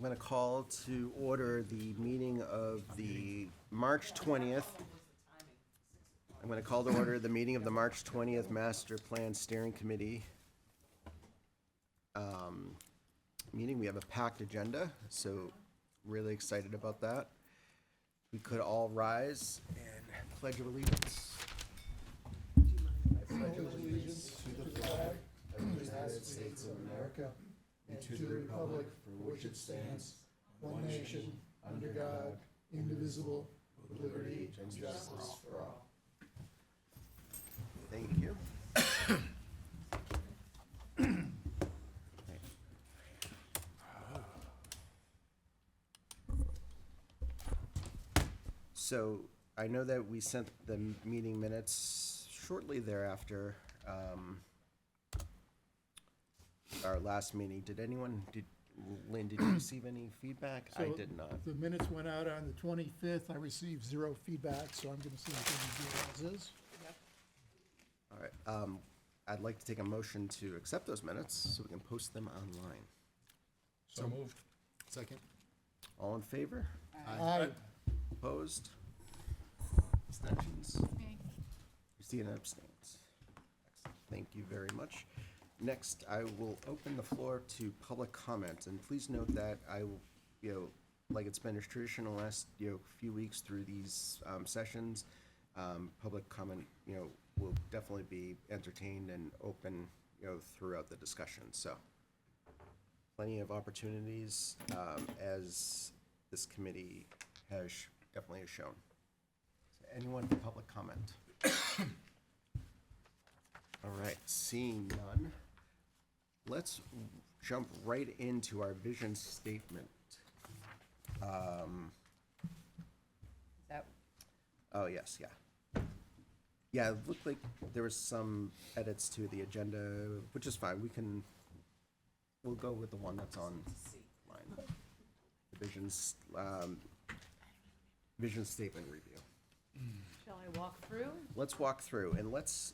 going to call to order the meeting of the March 20th. I'm going to call to order the meeting of the March 20th Master Plan Steering Committee meeting. We have a packed agenda, so really excited about that. We could all rise and pledge of allegiance. I pledge allegiance to the flag of the United States of America and to the republic for which it stands, one nation, under God, indivisible, with liberty and justice for all. Thank you. So I know that we sent the meeting minutes shortly thereafter. Our last meeting. Lynn, did you receive any feedback? I So did not. The minutes went out on the 25th. I received 0 feedback, so I'm going to see if we do it as is. All right. I'd like to take a motion to accept those minutes so we can post them online. So moved. Second. All in favor? Aye. Opposed? Abstentions? Christina abstains. Excellent. Thank you very much. Next, I will open the floor to public comment, and please note that I will, like it's been a tradition the last, few weeks through these sessions, public comment, will definitely be entertained and open, throughout the discussion. So, plenty of opportunities, as this committee definitely has shown. So anyone for public comment? All right, seeing none, let's jump right into our vision statement. Oh, yes, yeah. Yeah, it looked like there was some edits to the agenda, which is fine. We'll go with the one that's on line. The vision statement review. Shall I walk through? Let's walk through, and let's,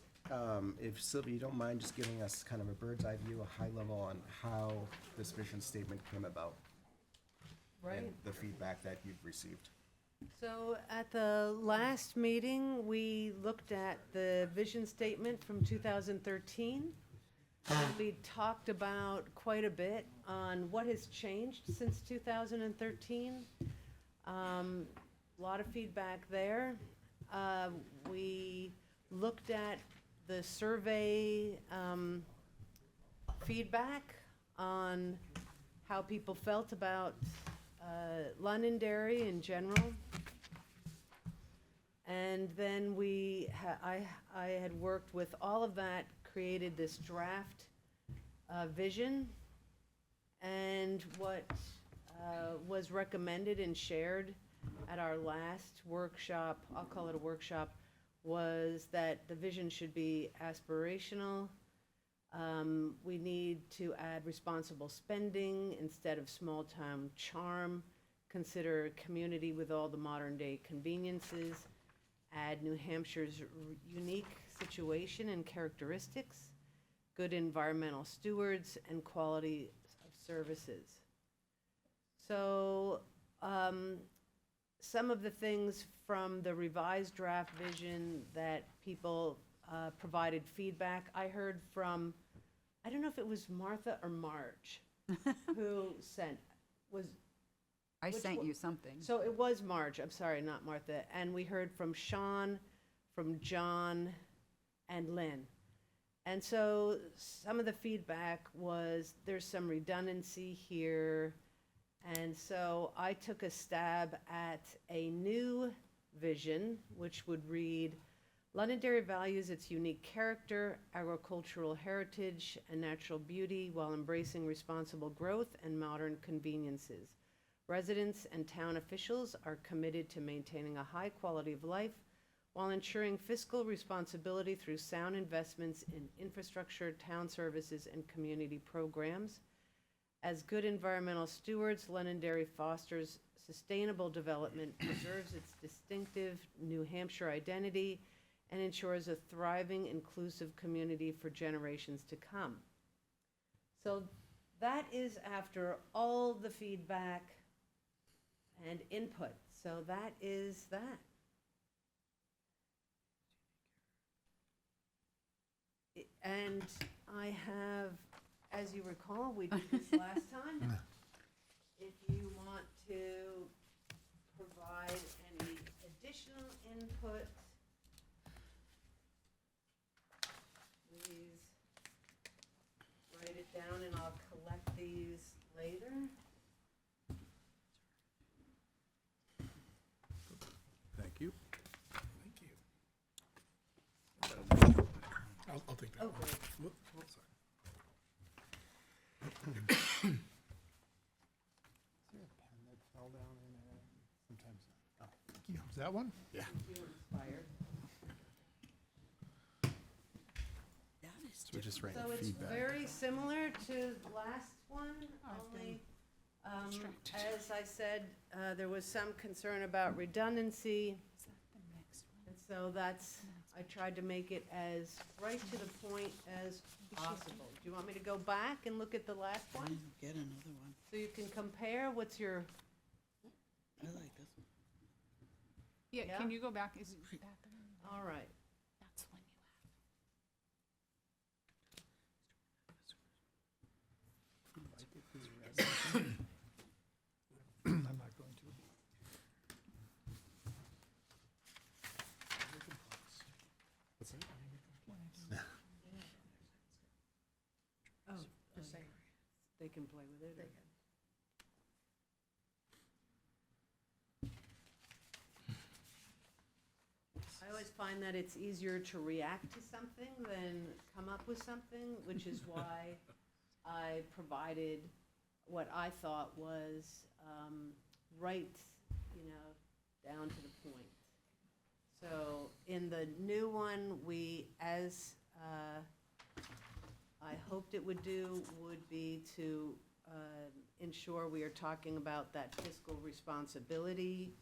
if Sylvia, you don't mind just giving us kind of a bird's eye view, a high level on how this vision statement came about. Right. And the feedback that you've received. So at the last meeting, we looked at the vision statement from 2013. We talked about quite a bit on what has changed since 2013. A lot of feedback there. We looked at the survey feedback on how people felt about Londonderry in general. And then I had worked with all of that, created this draft vision. And what was recommended and shared at our last workshop, I'll call it a workshop, was that the vision should be aspirational. We need to add responsible spending instead of small-town charm. Consider a community with all the modern-day conveniences. Add New Hampshire's unique situation and characteristics. Good environmental stewards and quality of services. So, some of the things from the revised draft vision that people provided feedback. I heard from, I don't know if it was Martha or Marge, who I Which sent one? you something. so it was Marge, I'm sorry, not Martha. And we heard from Sean, from John, and Lynn. And so some of the feedback was there's some redundancy here. And so I took a stab at a new vision, which would read, Londonderry values its unique character, agricultural heritage, and natural beauty while embracing responsible growth and modern conveniences. Residents and town officials are committed to maintaining a high quality of life while ensuring fiscal responsibility through sound investments in infrastructure, town services, and community programs. As good environmental stewards, Londonderry fosters sustainable development, preserves its distinctive New Hampshire identity, and ensures a thriving, inclusive community for generations to come. So that is after all the feedback and input, so that is that. And I have, as you recall, we did this last time. If you want to provide any additional input, please write it down and I'll collect these later. Thank you. I'll take that. Oh, great. Whoop, whoop, sorry. Is that one? Yeah. You inspired. So we just ran So it's feedback. very similar to the last one, only, as I said, there was some concern about redundancy. And so that's, I tried to make it as right to the point as possible. Do you want me to go back and look at the last one? Get another one. So you can compare what's your, I like this one. Yeah, Yeah? can you go back? Is that the one? all right. That's the one you I'm not going to. Oh, they can play with it. I always find that it's easier to react to something than come up with something, which is why I provided what I thought was right, down to the point. So in the new one, we, as I hoped it would do, would be to ensure we are talking about that fiscal responsibility,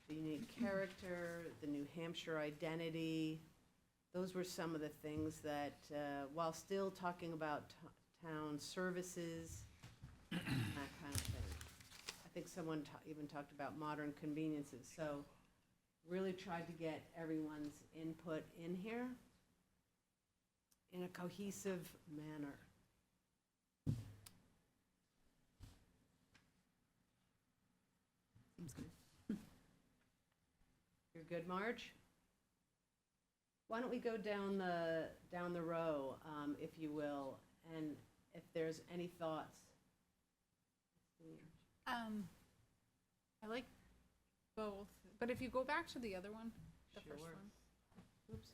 the unique character, the New Hampshire identity. Those were some of the things that, while still talking about town services, that kind of thing. I think someone even talked about modern conveniences, so really tried to get everyone's input in here in a cohesive manner. Seems good. You're good, Marge? Why don't we go down the row, if you will, and if there's any thoughts? I like both, but if you go back to the other one, the Sure. first one. Oops.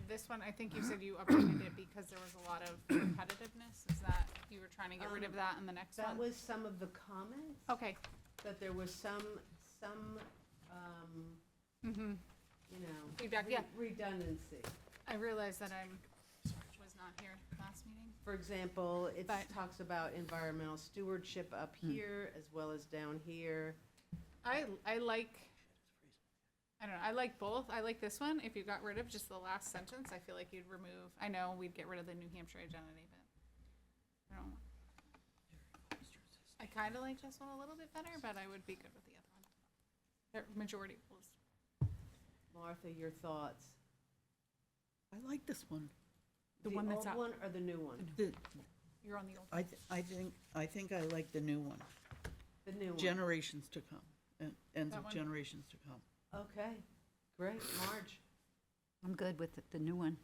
This one, I think you said you updated it because there was a lot of repetitiveness. Is that, you were trying to get rid of that in the next one? That was some of the comments, Okay. that there was some, Mm-hmm. Feedback, yeah. redundancy. I realized that was not here last meeting. For example, it But- talks about environmental stewardship up here as well as down here. I like, I don't know, I like both. I like this one. If you got rid of just the last sentence, I feel like you'd remove, I know we'd get rid of the New Hampshire identity, but I don't know. I kind of like this one a little bit better, but I would be good with the other one. The majority was. Martha, your thoughts? I like this one. The one that's old up. one or the new one? You're on the old. I think I like the new one. The new one. Generations to come, ends That of one? generations to come. Okay, great. Marge? I'm good with the new one.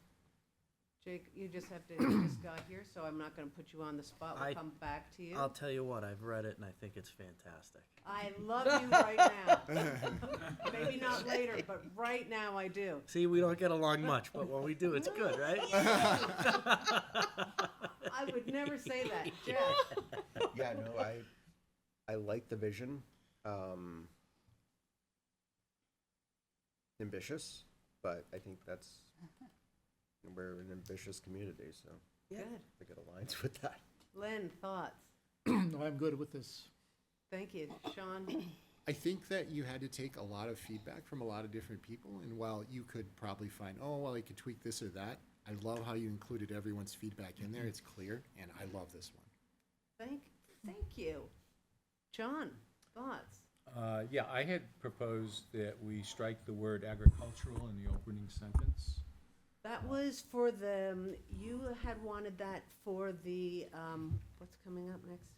Jake, you just got here, so I'm not gonna put you on the spot. We'll I- come back to you. I'll tell you what, I've read it and I think it's fantastic. I love you right now. Maybe not later, but right now I do. See, we don't get along much, but when we do, it's good, right? I would never say that. Jeff? Yeah, no, I like the vision. Ambitious, but I think we're an ambitious community, so Yeah. Good. I think it aligns with that. Lynn, thoughts? No, I'm good with this. Thank you. Sean? I think that you had to take a lot of feedback from a lot of different people, and while you could probably find, oh, well, you could tweak this or that, I love how you included everyone's feedback in there. It's clear, and I love this one. Thank you. John, thoughts? Yeah, I had proposed that we strike the word agricultural in the opening sentence. That was for the, you had wanted that for the, what's coming up next?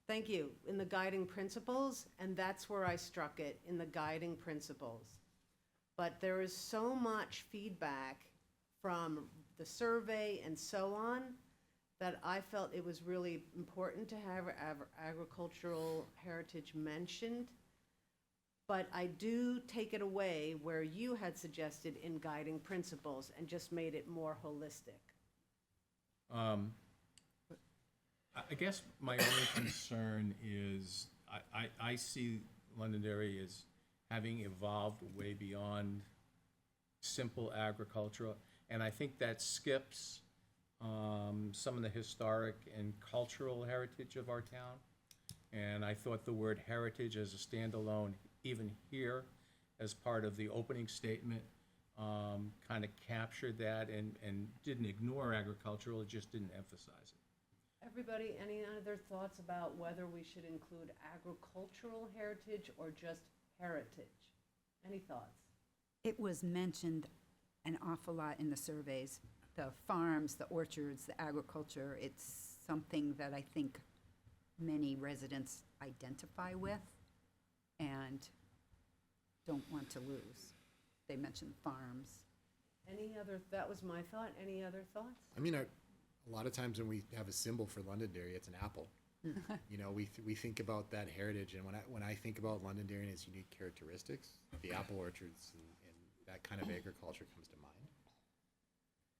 Thank you, in the guiding principles, and that's where I struck it, in the guiding principles. But there is so much feedback from the survey and so on, that I felt it was really important to have agricultural heritage mentioned. But I do take it away where you had suggested in guiding principles and just made it more holistic. I guess my only concern is I see Londonderry as having evolved way beyond simple agricultural, and I think that skips some of the historic and cultural heritage of our town. And I thought the word heritage as a standalone, even here, as part of the opening statement, kind of captured that and didn't ignore agricultural, it just didn't emphasize it. Everybody, any other thoughts about whether we should include agricultural heritage or just heritage? Any thoughts? It was mentioned an awful lot in the surveys, the farms, the orchards, the agriculture. It's something that I think many residents identify with and don't want to lose. They mentioned farms. Any other, that was my thought, any other thoughts? I mean, a lot of times when we have a symbol for Londonderry, it's an apple. You know, we think about that heritage, and when I think about Londonderry and its unique characteristics, the apple orchards and that kind of agriculture comes to mind.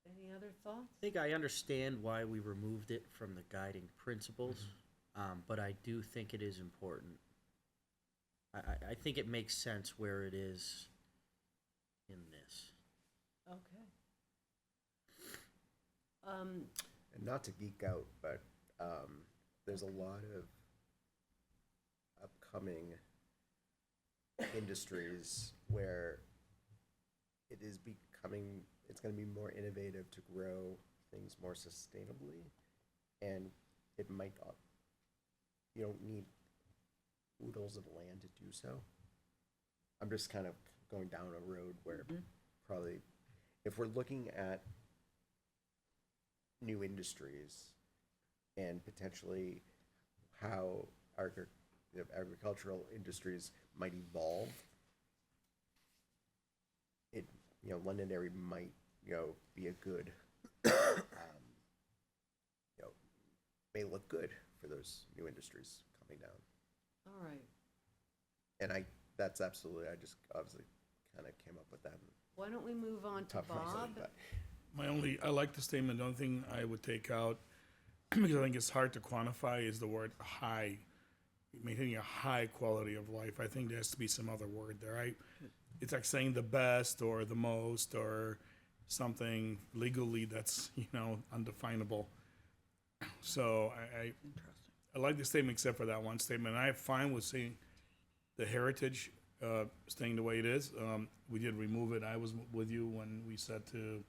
Any other thoughts? I think I understand why we removed it from the guiding principles, but I do think it is important. I think it makes sense where it is in this. Okay. And not to geek out, but there's a lot of upcoming industries where it is becoming, it's going to be more innovative to grow things more sustainably, and it might not, you don't need oodles of land to do so. I'm just kind of going down a road where probably, if we're looking at new industries and potentially how agricultural industries might evolve, it, you know, Londonderry might, you know, be a good, you know, may look good for those new industries coming down. All right. And that's absolutely, I just obviously kind of came up with that. Why don't we move on to Tough Bob? but I like the statement. The only thing I would take out, because I think it's hard to quantify, is the word high. Maintaining a high quality of life. I think there has to be some other word there. It's like saying the best or the most or something legally that's, you know, undefinable. So I like the statement except for that one statement. I'm fine with seeing the heritage staying the way it is. We did remove it. I was with you when we said to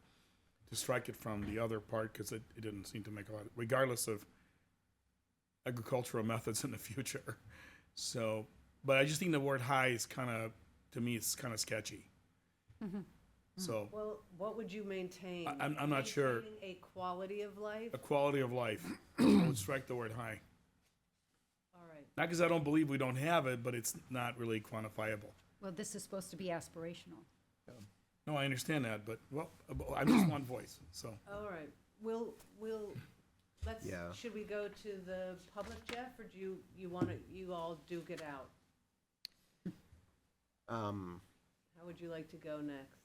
strike it from the other part because it didn't seem to make a lot, regardless of agricultural methods in the future. So, but I just think the word high is kind of, to me, it's kind of sketchy. So Well, what would you maintain? I'm not sure. Maintaining a quality of life? a quality of life, I would strike the word high. All right. Not because I don't believe we don't have it, but it's not really quantifiable. Well, this is supposed to be aspirational. No, I understand that, but, well, I'm just one voice, so. All right. We'll, let's, Yeah. should we go to the public, Jeff, or do you want to, you all duke it out? How would you like to go next?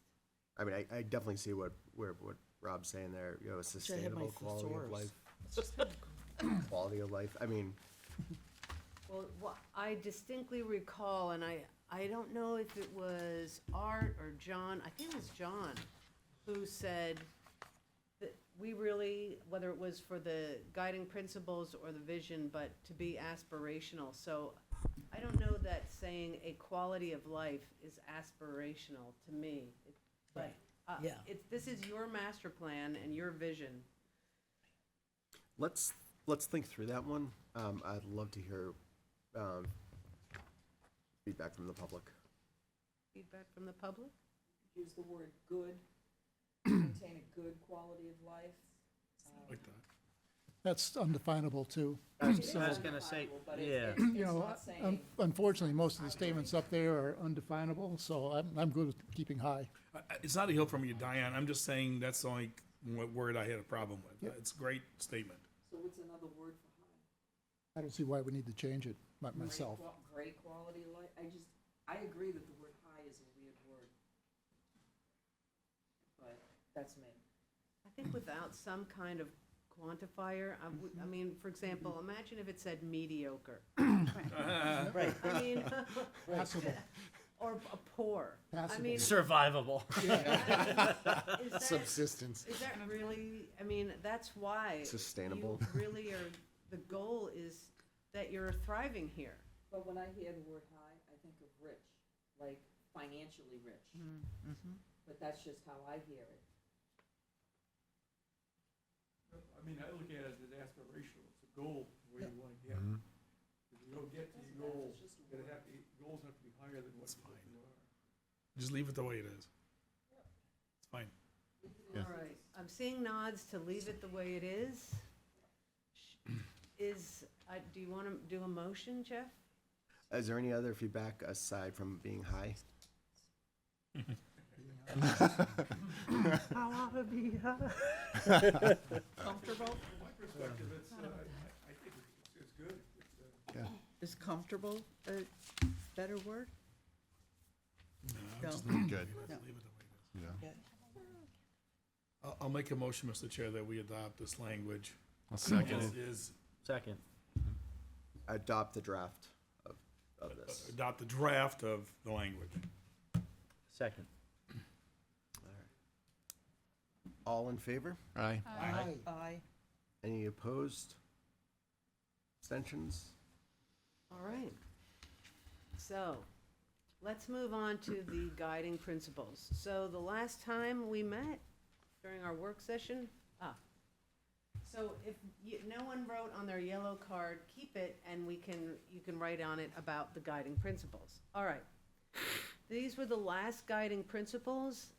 I mean, I definitely see what Rob's saying there, you know, a I had my sustainable quality of thesaurus. life. Quality of life, I mean, Well, I distinctly recall, and I don't know if it was Art or John, I think it was John, who said that we really, whether it was for the guiding principles or the vision, but to be aspirational. So I don't know that saying a quality of life is aspirational to me. But Yeah. this is your master plan and your vision. Let's think through that one. I'd love to hear feedback from the public. Feedback from the public? Use the word good, maintain a good quality of life. Like that. That's undefinable too. I was gonna say, But yeah. it's You know, not saying, unfortunately, most of the statements up there are undefinable, so I'm good with keeping high. It's not a hill for me to die on. I'm just saying that's the only word I had a problem with. Yep. It's a great statement. so what's another word for high? I don't see why we need to change it myself. Great quality of life, I agree that the word high is a weird word. But that's me. I think without some kind of quantifier, I mean, for example, imagine if it said mediocre. Right. I mean, Passable. or a poor. I Passable. mean, Survivable. is that, Subsistence. is that really, I mean, that's why. Sustainable. You really are, the goal is that you're thriving here. But when I hear the word high, I think of rich, like financially rich. But that's just how I hear it. I mean, I look at it as aspirational, it's a goal where you wanna get. If you don't get to your goal, goals have to be higher than what you are. Just leave it the way it is. It's fine. Yeah. All right, I'm seeing nods to leave it the way it is. Do you want to do a motion, Jeff? Is there any other feedback aside from being high? I want to be comfortable. From my perspective, it's, I think it's good. Is comfortable a better word? No, No. just leave it- Good. No. leave it the way it is. Yeah. I'll make a motion, Mr. Chair, that we adopt this language. I'll As is, Second. Adopt the draft of this. adopt the draft of the language. Second. All in favor? Aye. I, Any opposed? Abstentions? All right. So, let's move on to the guiding principles. So the last time we met during our work session, so if no one wrote on their yellow card, keep it and you can write on it about the guiding principles. All right. These were the last guiding principles.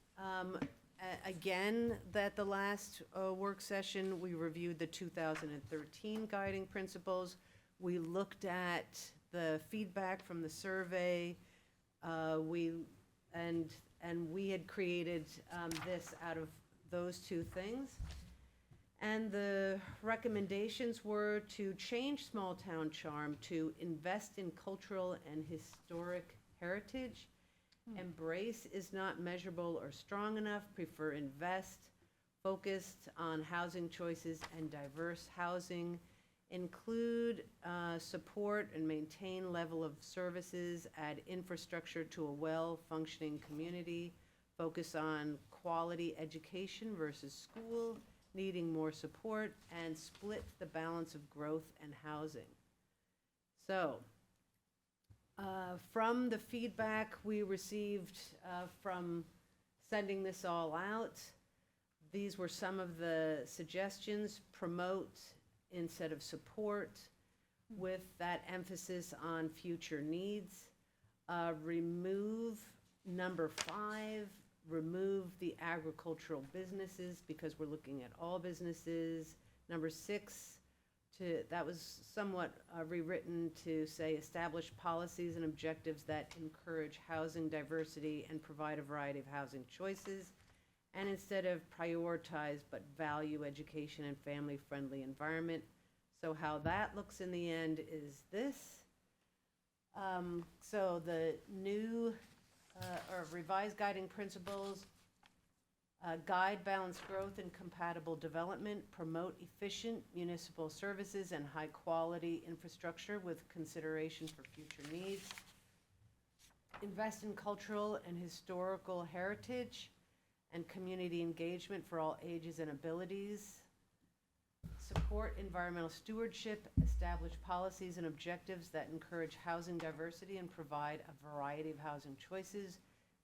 Again, that the last work session, we reviewed the 2013 guiding principles. We looked at the feedback from the survey. We had created this out of those two things. And the recommendations were to change small town charm to invest in cultural and historic heritage. Embrace is not measurable or strong enough, prefer invest, focused on housing choices and diverse housing, include support and maintain level of services, add infrastructure to a well-functioning community, focus on quality education versus school, needing more support, and split the balance of growth and housing. So, from the feedback we received from sending this all out, these were some of the suggestions: promote instead of support, with that emphasis on future needs. Remove number 5, remove the agricultural businesses, because we're looking at all businesses. Number 6, that was somewhat rewritten to say establish policies and objectives that encourage housing diversity and provide a variety of housing choices, and instead of prioritize but value education and family-friendly environment. So how that looks in the end is this. So the new or revised guiding principles guide balanced growth and compatible development, promote efficient municipal services and high-quality infrastructure with consideration for future needs, invest in cultural and historical heritage, and community engagement for all ages and abilities. Support environmental stewardship, establish policies and objectives that encourage housing diversity and provide a variety of housing choices.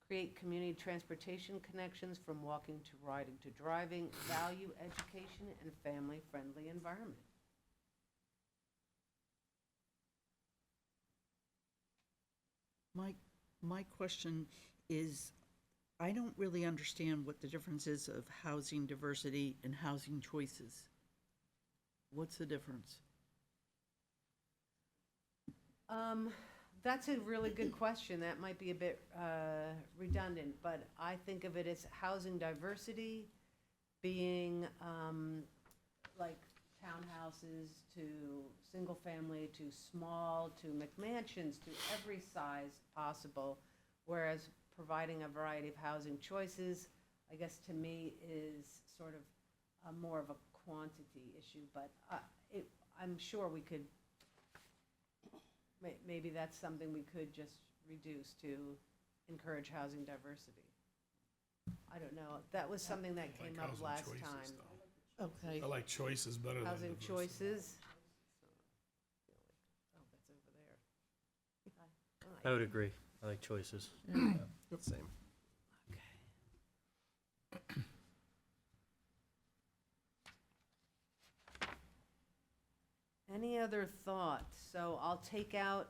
Create community transportation connections from walking to riding to driving. Value education and family-friendly environment. My question is, I don't really understand what the difference is of housing diversity and housing choices. What's the difference? That's a really good question. That might be a bit redundant, but I think of it as housing diversity being like townhouses to single family to small to McMansions to every size possible, whereas providing a variety of housing choices, I guess to me is sort of more of a quantity issue, but I'm sure we could, maybe that's something we could just reduce to encourage housing diversity. I don't know, that was something that I like came up housing last choices, time. though. Okay. I like choices better than Housing diversity. choices. Oh, that's over there. I would agree. I like choices. Same. Any other thoughts? So I'll take out,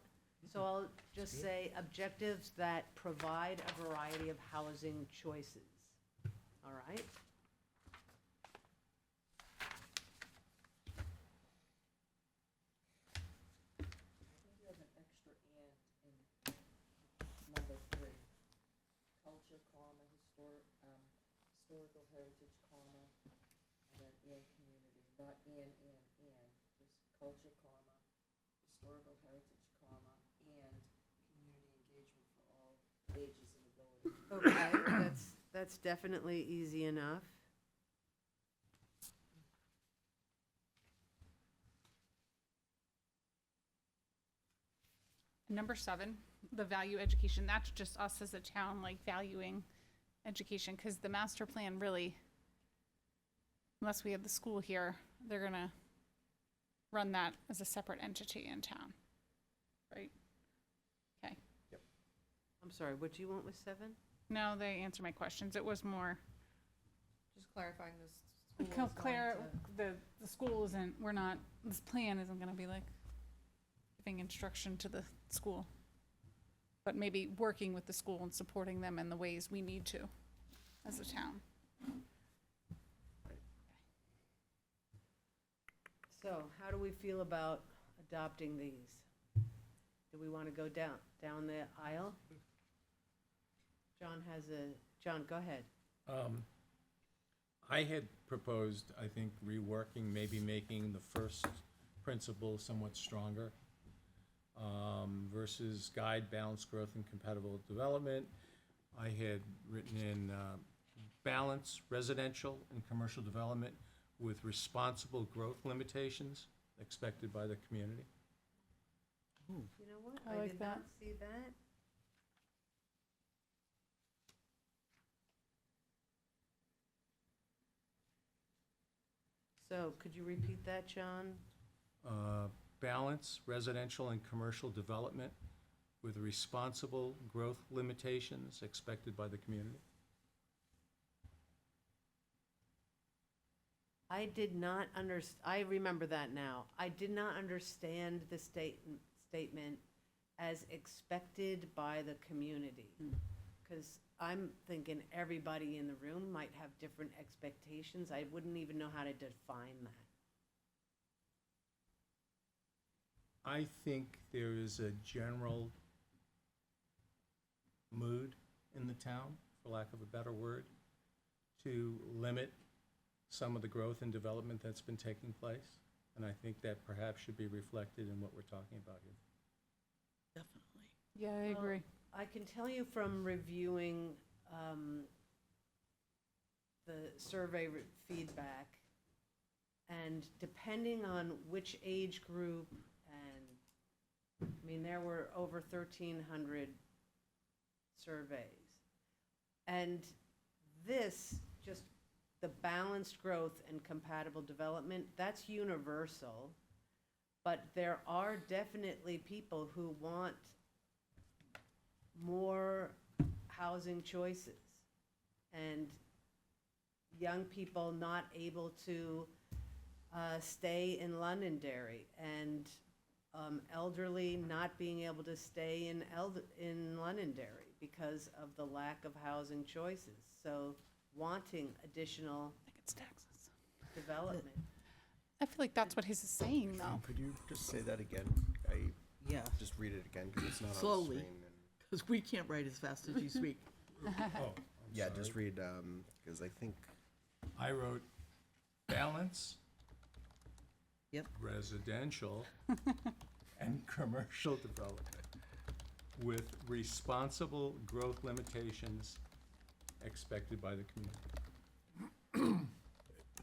so I'll just say objectives that provide a variety of housing choices. All right? I think you have an extra and in number 3. Culture, comma, historical heritage, comma, and then and community, not and, just culture, comma, historical heritage, comma, and community engagement for all ages and abilities. Okay, that's definitely easy enough. Number 7, the value education, that's just us as a town, like valuing education, because the master plan really, unless we have the school here, they're gonna run that as a separate entity in town, right? Okay. I'm sorry, what do you want with 7? No, they answered my questions. It was more, Just clarifying this school is going Claire, to- the school isn't, we're not, this plan isn't gonna be like giving instruction to the school, but maybe working with the school and supporting them in the ways we need to as a town. So how do we feel about adopting these? Do we want to go down the aisle? John, go ahead. I had proposed, I think, reworking, maybe making the first principle somewhat stronger, versus guide balanced growth and compatible development. I had written in balance residential and commercial development with responsible growth limitations expected by the community. You know what? I like did that. not see that. So could you repeat that, John? Balance residential and commercial development with responsible growth limitations expected by the community. I did not I remember that now. I did not understand the statement as expected by the community. Because I'm thinking everybody in the room might have different expectations. I wouldn't even know how to define that. I think there is a general mood in the town, for lack of a better word, to limit some of the growth and development that's been taking place. And I think that perhaps should be reflected in what we're talking about here. Definitely. Yeah, I Well, agree. I can tell you from reviewing the survey feedback, and depending on which age group, and, I mean, there were over 1,300 surveys. And this, just the balanced growth and compatible development, that's universal. But there are definitely people who want more housing choices. And young people not able to stay in Londonderry, and elderly not being able to stay in Londonderry because of the lack of housing choices. So wanting additional development. I feel like that's what he's saying, though. Could you just say that again? Yeah, Just read it again, because it's not on the Slowly. screen. and- because we can't write as fast as you speak. Oh, I'm Yeah, sorry. just read, because I think, I wrote balance. Yep. Residential and commercial development with responsible growth limitations expected by the community.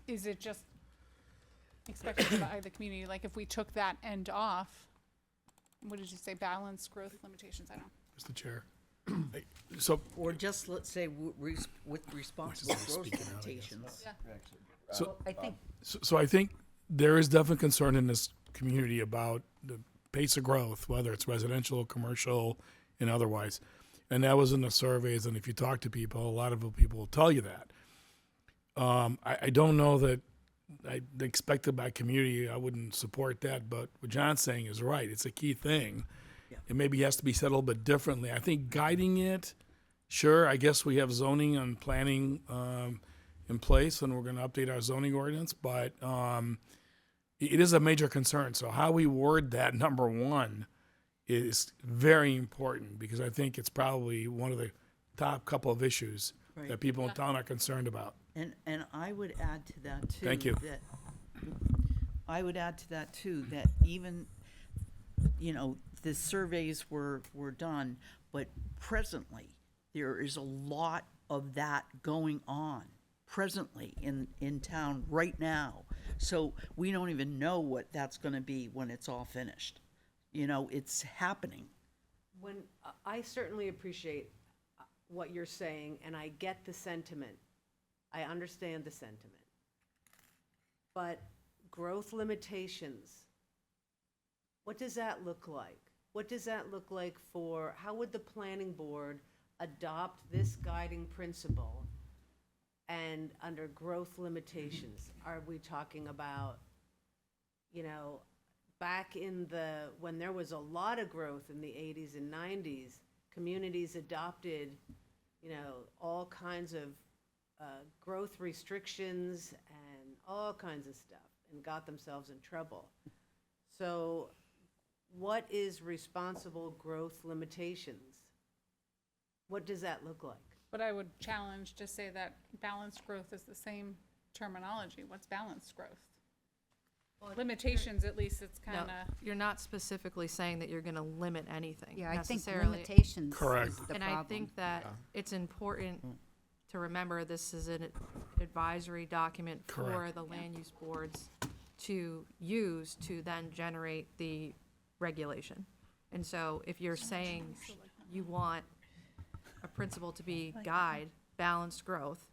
Is it just expected by the community? Like if we took that end off, what did you say, balance, growth limitations? I don't. Mr. Chair. So, Or just, let's say, with responsible Just growth speaking out, I guess. limitations. so, I think so I think there is definitely concern in this community about the pace of growth, whether it's residential, commercial, and otherwise. And that was in the surveys, and if you talk to people, a lot of people will tell you that. I don't know that I expected by community, I wouldn't support that, but what John's saying is right. It's a key thing. Yeah. It maybe has to be said a little bit differently. I think guiding it, sure, I guess we have zoning and planning in place, and we're going to update our zoning ordinance, but it is a major concern. So how we word that, number one, is very important, because I think it's probably one of the top couple of issues Right. that people in town are concerned about. And I would add to that too. Thank you. That I would add to that too, that even, the surveys were done, but presently, there is a lot of that going on presently in town right now. So we don't even know what that's gonna be when it's all finished. It's happening. When, I certainly appreciate what you're saying, and I get the sentiment. I understand the sentiment. But growth limitations, what does that look like? What does that look like how would the planning board adopt this guiding principle? And under growth limitations, are we talking about, back when there was a lot of growth in the 80s and 90s, communities adopted, all kinds of growth restrictions and all kinds of stuff, and got themselves in trouble. So what is responsible growth limitations? What does that look like? But I would challenge to say that balanced growth is the same terminology. What's balanced growth? Limitations, at least it's No, kind of. you're not specifically saying that you're gonna limit anything yeah, I think necessarily. limitations Correct. is the And problem. I think that it's important to remember this is an advisory document for Correct. the land use boards to use to then generate the regulation. And so if you're saying you want a principle to be guide, balanced growth,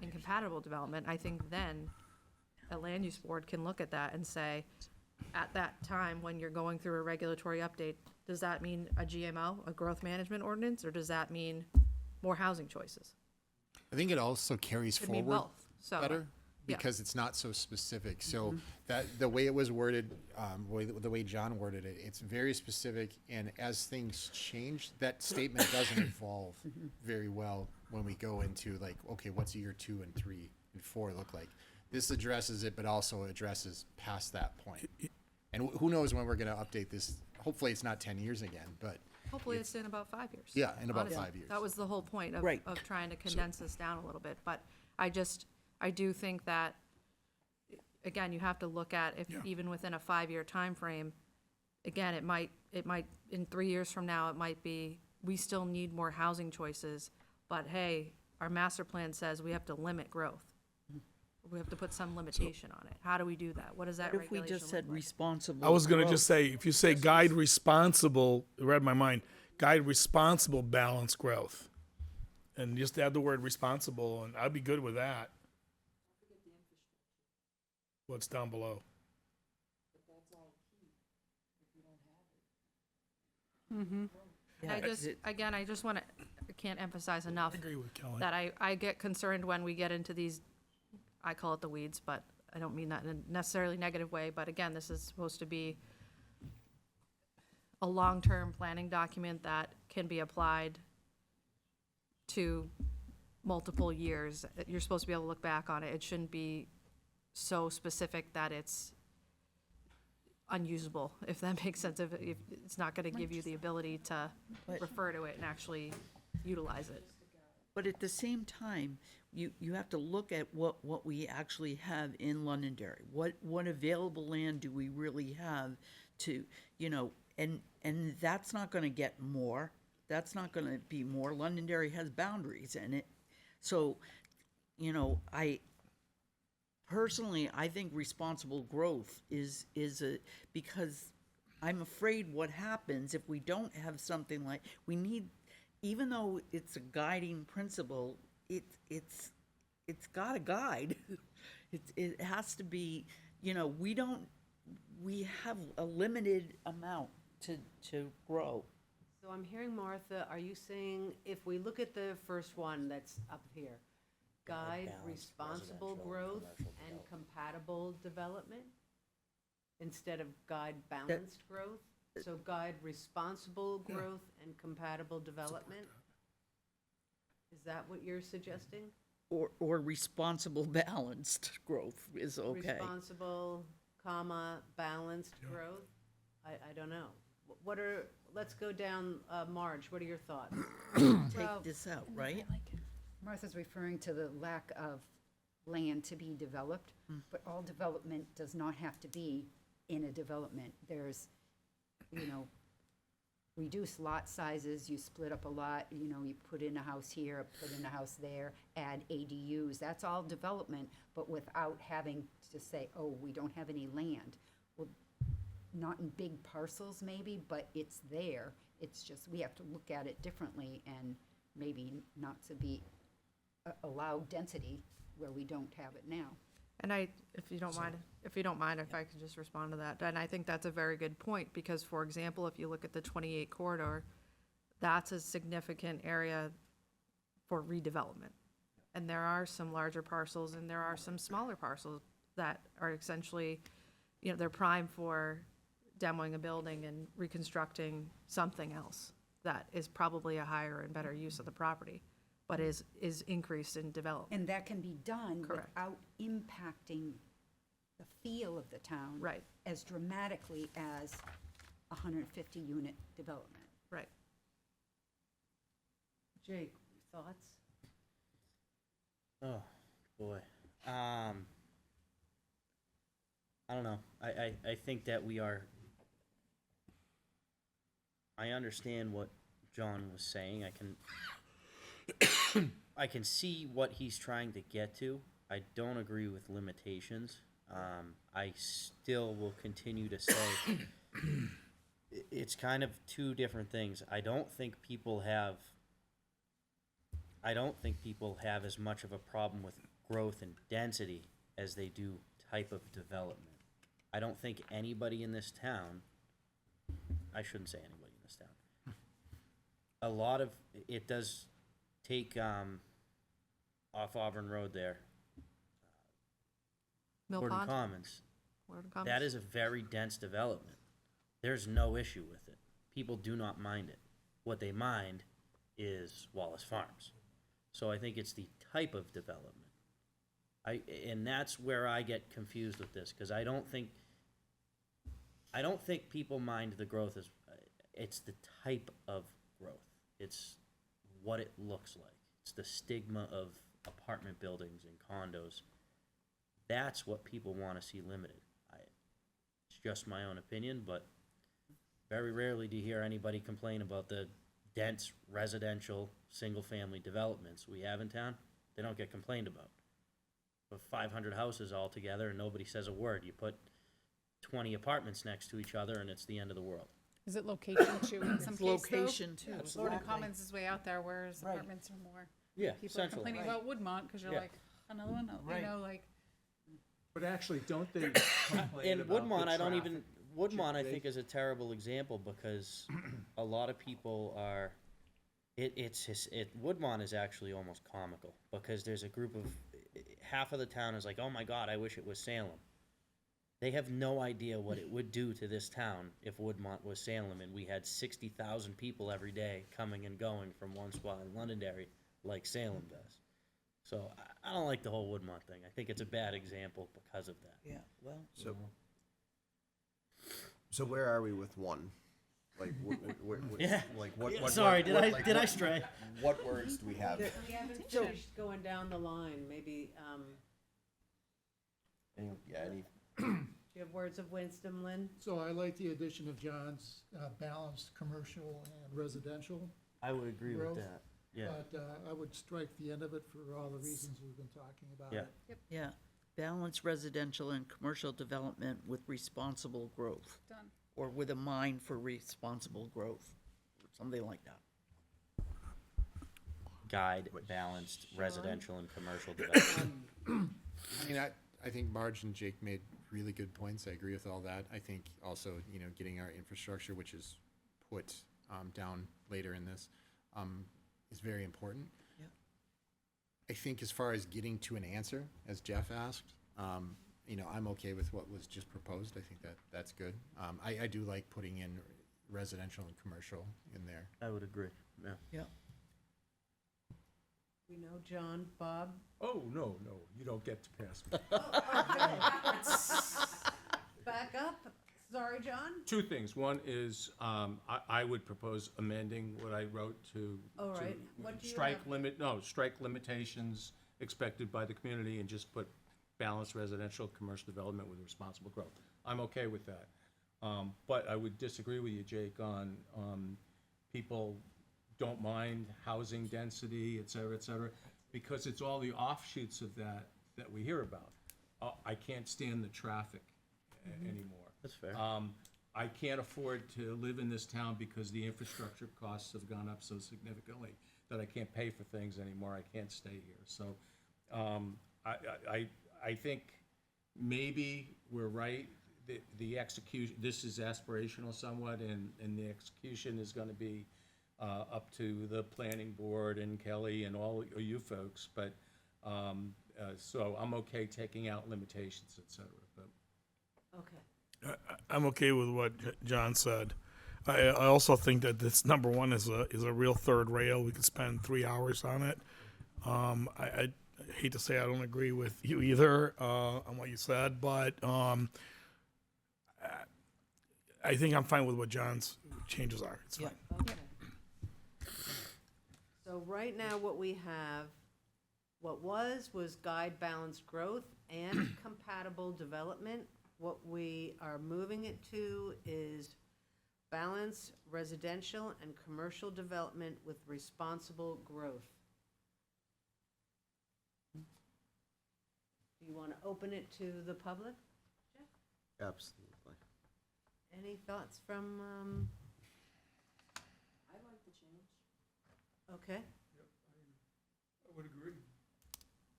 and compatible development, I think then a land use board can look at that and say, at that time, when you're going through a regulatory update, does that mean a GMO, a growth management ordinance, or does that mean more housing choices? I think it also carries Could mean forward both, so. better yeah. because it's not so specific. So that the way it was worded, the way John worded it, it's very specific. And as things change, that statement doesn't evolve very well when we go into like, okay, what's year 2 and 3 and 4 look like? This addresses it, but also addresses past that point. And who knows when we're going to update this? Hopefully, it's not 10 years again, but Hopefully it's in about 5 years. Yeah, in about honestly. 5 years. That was the whole point of, Right. of trying to condense this down a little bit, but I do think that, again, you have to look at if Yeah. even within a 5-year time frame, again, it might, in 3 years from now, it might be, we still need more housing choices, but hey, our master plan says we have to limit growth. We have to put some limitation on it. How do we do that? What does that What if we regulation just said look like? responsible? I was going to growth? just say, if you say guide responsible, it read my mind, guide responsible balanced growth. And just add the word responsible, and I'd be good with that. What's down below? I just, again, I just want to, I can't emphasize enough I agree with Kelly. that I get concerned when we get into these, I call it the weeds, but I don't mean that in a necessarily negative way, but again, this is supposed to be a long-term planning document that can be applied to multiple years. You're supposed to be able to look back on it. It shouldn't be so specific that it's unusable, if that makes sense. If it's not gonna give you the ability to refer to it and actually utilize it. But at the same time, you have to look at what we actually have in Londonderry. What available land do we really have to, you know, and that's not gonna get more. That's not gonna be more. Londonderry has boundaries in it. So, you know, personally, I think responsible growth is because I'm afraid what happens if we don't have something like, we need, even though it's a guiding principle, it's got a guide. It has to be, you know, we have a limited amount to grow. So I'm hearing, Martha, are you saying if we look at the first one that's up here, guide balanced responsible residential, growth commercial and development. compatible development? Instead of guide balanced growth? So guide responsible growth and compatible development? Is that what you're suggesting? Or responsible balanced growth is okay. Responsible, comma, balanced growth? I don't know. What are, let's go down, Marge, what are your thoughts? Take this out, right? Martha's referring to the lack of land to be developed, but all development does not have to be in a development. There's, you know, reduce lot sizes, you split up a lot, you know, you put in a house here, put in a house there, add ADUs, that's all development, but without having to say, oh, we don't have any land. Well, not in big parcels maybe, but it's there. It's just, we have to look at it differently and maybe not to be, allow density where we don't have it now. And if you don't mind, if I could just respond to that, and I think that's a very good point, because, for example, if you look at the 28 corridor, that's a significant area for redevelopment. And there are some larger parcels and there are some smaller parcels that are essentially, you know, they're prime for demoing a building and reconstructing something else that is probably a higher and better use of the property, but is increased in development. And that can be done Correct. without impacting the feel of the town. Right. As dramatically as a 150-unit development. Right. Jake, thoughts? Oh, boy. I don't know. I think that we are, I understand what John was saying. I can see what he's trying to get to. I don't agree with limitations. I still will continue to say it's kind of two different things. I don't think people have as much of a problem with growth and density as they do type of development. I don't think anybody in this town, I shouldn't say anybody in this town. A lot of, it does take, off Auburn Road there, Mill Gordon Pond? Commons. Gordon Commons? That is a very dense development. There's no issue with it. People do not mind it. What they mind is Wallace Farms. So I think it's the type of development. And that's where I get confused with this, because I don't think people mind the growth as, it's the type of growth. It's what it looks like. It's the stigma of apartment buildings and condos. That's what people want to see limited. It's just my own opinion, but very rarely do you hear anybody complain about the dense residential, single-family developments we have in town. They don't get complained about. But 500 houses all together and nobody says a word. You put 20 apartments next to each other and it's the end of the world. Is it location too in some It's case though? location too. Gordon Commons is way out there, whereas Right. apartments are more. Yeah, people are central. complaining about Woodmont, cause you're Yeah. like, another one, you Right. know, like, But actually, don't they complain In about the Woodmont, I don't even, traffic? Woodmont, I They- think, is a terrible example because a lot of people are, Woodmont is actually almost comical because there's a group of, half of the town is like, oh my God, I wish it was Salem. They have no idea what it would do to this town if Woodmont was Salem and we had 60,000 people every day coming and going from one spot in Londonderry like Salem does. So I don't like the whole Woodmont thing. I think it's a bad example because of that. Yeah, well, So where are we with one? Like, Yeah. like what? Yeah, what sorry, what- did what- I- like, did I what- stray? What words do we have? We haven't finished going down the line, maybe, Any do you have words of wisdom, Lynn? So I like the addition of John's balanced commercial and residential. I would agree Growth. with that. Yeah. But I would strike the end of it for all the reasons we've been talking about. Yeah. it. yeah. Balance residential and commercial development with responsible growth, done. or with a mind for responsible growth, or something like that. Guide balanced residential and commercial development. I mean, I think Marge and Jake made really good points. I agree with all that. I think also, you know, getting our infrastructure, which is put down later in this, is very important. Yep. I think as far as getting to an answer, as Jeff asked, you know, I'm okay with what was just proposed. I think that's good. I do like putting in residential and commercial in there. I would agree, yeah. Yeah. We know John, Bob? Oh, no, you don't get to pass me. Back up, sorry, John? Two things. One is, I would propose amending what I wrote to. All to right. What do you strike have? strike limitations expected by the community and just put balanced residential, commercial development with responsible growth. I'm okay with that. But I would disagree with you, Jake, on, people don't mind housing density, et cetera, because it's all the offshoots of that we hear about. I can't stand the traffic anymore. That's fair. I can't afford to live in this town because the infrastructure costs have gone up so significantly that I can't pay for things anymore. I can't stay here. So, I think maybe we're right. The execution, this is aspirational somewhat, and the execution is gonna be up to the planning board and Kelly and all of you folks, but, so I'm okay taking out limitations, et cetera, but. Okay. I'm okay with what John said. I also think that this number one is a real third rail. We could spend 3 hours on it. I hate to say I don't agree with you either on what you said, but I think I'm fine with what John's changes are. It's Yeah. fine. Okay. So right now, what we have, what was guide balanced growth and compatible development. What we are moving it to is balance residential and commercial development with responsible growth. Do you want to open it to the public? Absolutely. Any thoughts from, I like the change. okay, I would agree.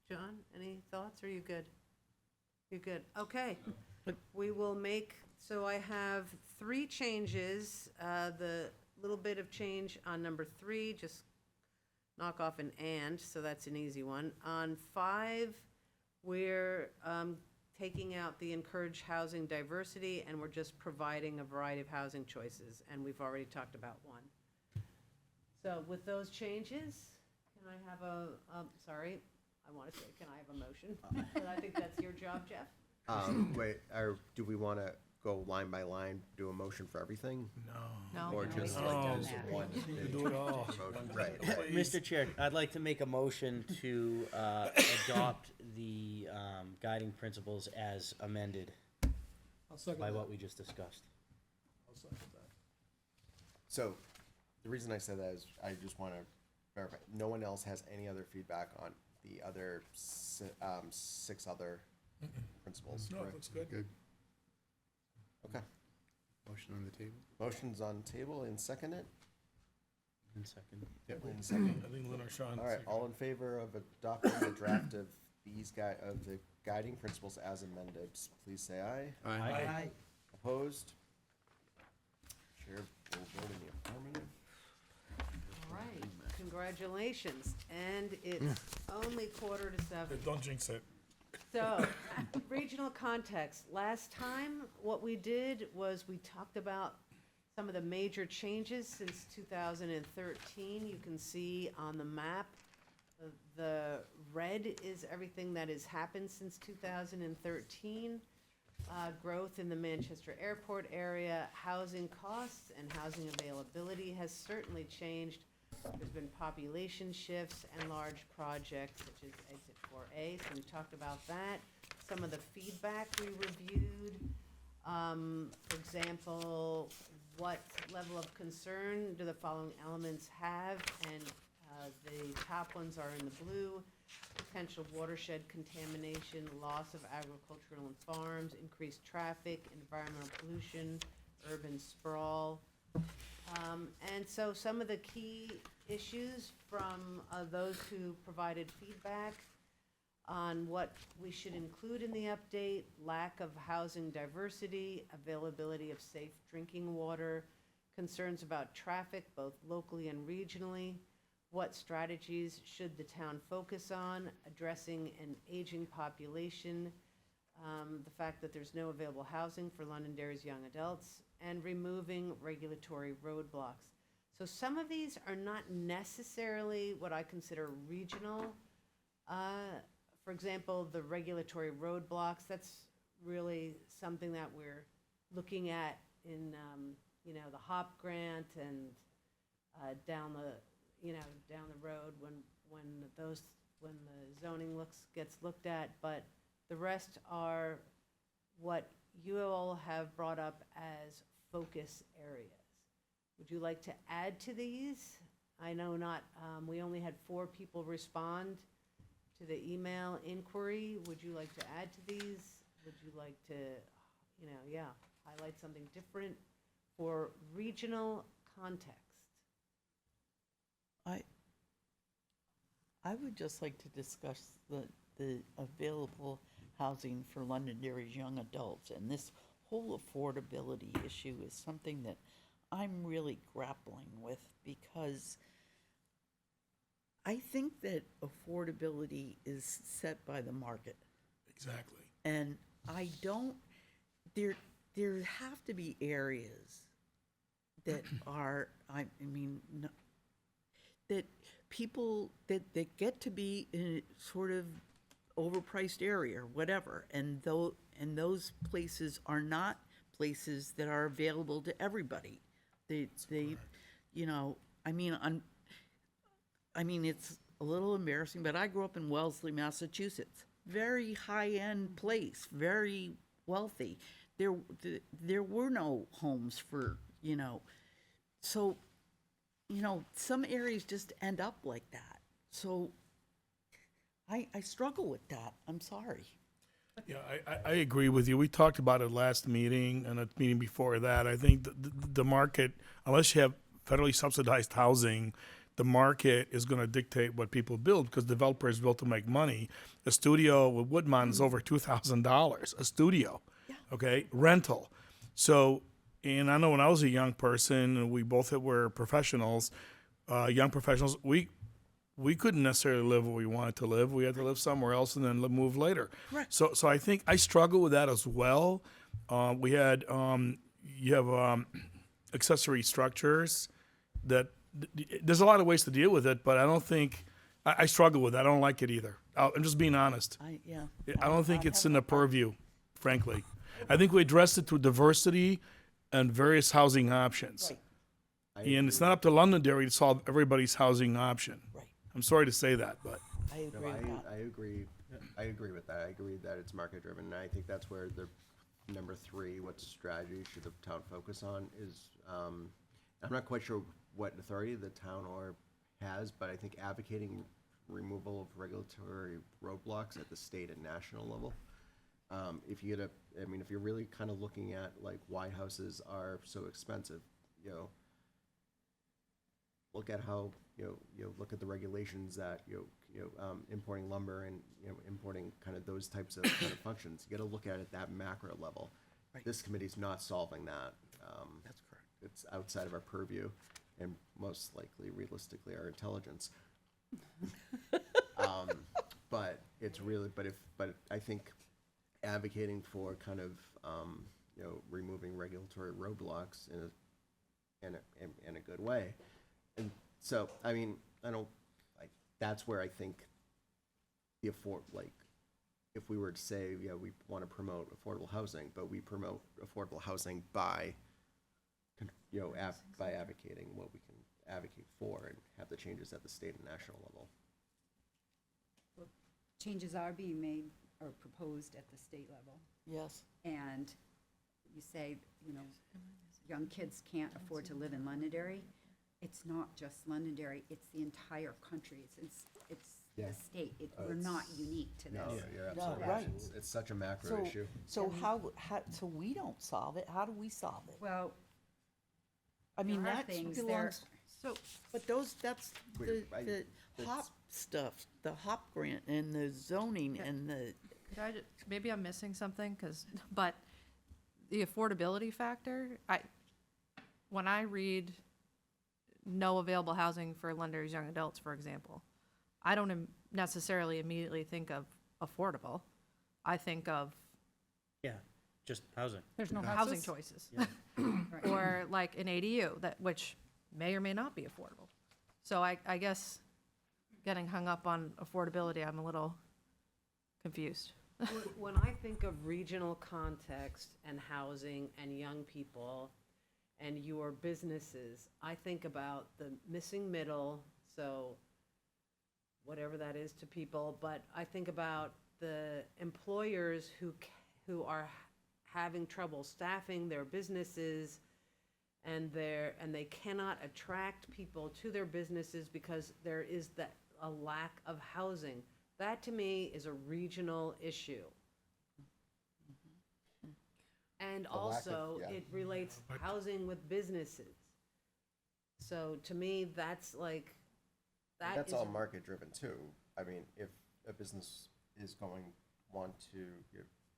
John, any thoughts? Are you good? You're good, okay. We will make, so I have 3 changes. The little bit of change on number 3, just knock off an "and," so that's an easy one. On 5, we're taking out the encourage housing diversity, and we're just providing a variety of housing choices, and we've already talked about 1. So with those changes, can I have sorry, I want to say, can I have a motion? But I think that's your job, Jeff. Wait, do we want to go line by line, do a motion for everything? No. Or just we've like done just that. one? Do it all. Motion, right. Mr. Chair, I'd like to make a motion to adopt the guiding principles as amended I'll second by that. what we just discussed. I'll second that. So, the reason I said that is I just want to verify, no one else has any other feedback on the other 6 other principles, No, correct? that's good. Good. Okay. Motion on the table. Motion's on the table and second it. And second. Yep, and second. I think Lynn or Sean. All right, all in favor of adopting the draft of of the guiding principles as amended, please say aye. Aye. Opposed? Chair will vote in the affirmative. All right, congratulations, and it's only 6:45. Don't jinx it. So, regional context. Last time, what we did was we talked about some of the major changes since 2013. You can see on the map, the red is everything that has happened since 2013. Growth in the Manchester Airport area, housing costs and housing availability has certainly changed. There's been population shifts and large projects such as Exit 4A, so we talked about that. Some of the feedback we reviewed, for example, what level of concern do the following elements have? And the top ones are in the blue: potential watershed contamination, loss of agricultural and farms, increased traffic, environmental pollution, urban sprawl. And so some of the key issues from those who provided feedback on what we should include in the update: lack of housing diversity, availability of safe drinking water, concerns about traffic both locally and regionally, what strategies should the town focus on, addressing an aging population, the fact that there's no available housing for Londonderry's young adults, and removing regulatory roadblocks. So some of these are not necessarily what I consider regional. For example, the regulatory roadblocks, that's really something that we're looking at in, the HOP grant and down the road when the zoning gets looked at. But the rest are what you all have brought up as focus areas. Would you like to add to these? I know we only had 4 people respond to the email inquiry. Would you like to add to these? Would you like to, highlight something different for regional context? I would just like to discuss the available housing for Londonderry's young adults, and this whole affordability issue is something that I'm really grappling with, because I think that affordability is set by the market. Exactly. And I don't, there have to be areas that are, that people, that get to be in a sort of overpriced area or whatever, and those places are not places that are available to everybody. It's a little embarrassing, but I grew up in Wellesley, Massachusetts. Very high-end place, very wealthy. There were no homes for, so, some areas just end up like that. So I struggle with that. I'm sorry. Yeah, I agree with you. We talked about it last meeting and a meeting before that. I think the market, unless you have federally subsidized housing, the market is going to dictate what people build, because developers built to make money. A studio with Woodmont is over $2,000, a studio, okay, rental. So, and I know when I was a young person, and we both were professionals, young professionals, we couldn't necessarily live where we wanted to live. We had to live somewhere else and then move later. Right. So I think I struggle with that as well. We had, you have accessory structures that, there's a lot of ways to deal with it, but I don't think, I struggle with it. I don't like it either. I'm just being honest. I don't think it's in the purview, frankly. I think we addressed it through diversity and various housing options. Right. And it's not up to Londonderry to solve everybody's housing option. Right. I'm sorry to say that, but. I agree with that. I agree with that. I agree that it's market driven, and I think that's where the number 3, what strategy should the town focus on is, I'm not quite sure what authority the town has, but I think advocating removal of regulatory roadblocks at the state and national level. If you're really kind of looking at like why houses are so expensive, look at how, look at the regulations that, importing lumber and, importing kind of those types of kind of functions. You gotta look at it at that macro level. Right. This committee's not solving that. That's correct. It's outside of our purview and most likely, realistically, our intelligence. But it's really, but I think advocating for kind of, removing regulatory roadblocks in a good way. And so, I mean, that's where I think if we were to say, yeah, we want to promote affordable housing, but we promote affordable housing by, by advocating what we can advocate for and have the changes at the state and national level. Changes are being made or proposed at the state level. Yes. And you say, young kids can't afford to live in Londonderry. It's not just Londonderry, it's the entire country. It's Yeah. the state. We're not unique to this. No, you're absolutely right. right. It's such a macro issue. So so we don't solve it, how do we solve it? Well, I mean, there are that things there- belongs, So, but that's the HOP stuff, the HOP grant and the zoning and the, could I maybe I'm missing something, but the affordability factor, when I read no available housing for Londonderry's young adults, for example, I don't necessarily immediately think of affordable. I think of Yeah, just housing. There's no housing houses? choices. Right. Or like an ADU, which may or may not be affordable. So I guess getting hung up on affordability, I'm a little confused. When I think of regional context and housing and young people and your businesses, I think about the missing middle, so whatever that is to people, but I think about the employers who are having trouble staffing their businesses and they cannot attract people to their businesses because there is a lack of housing. That to me is a regional issue. And The lack of- also, yeah. it relates housing with businesses. So to me, that's like, That's all market driven too. I mean, if a business is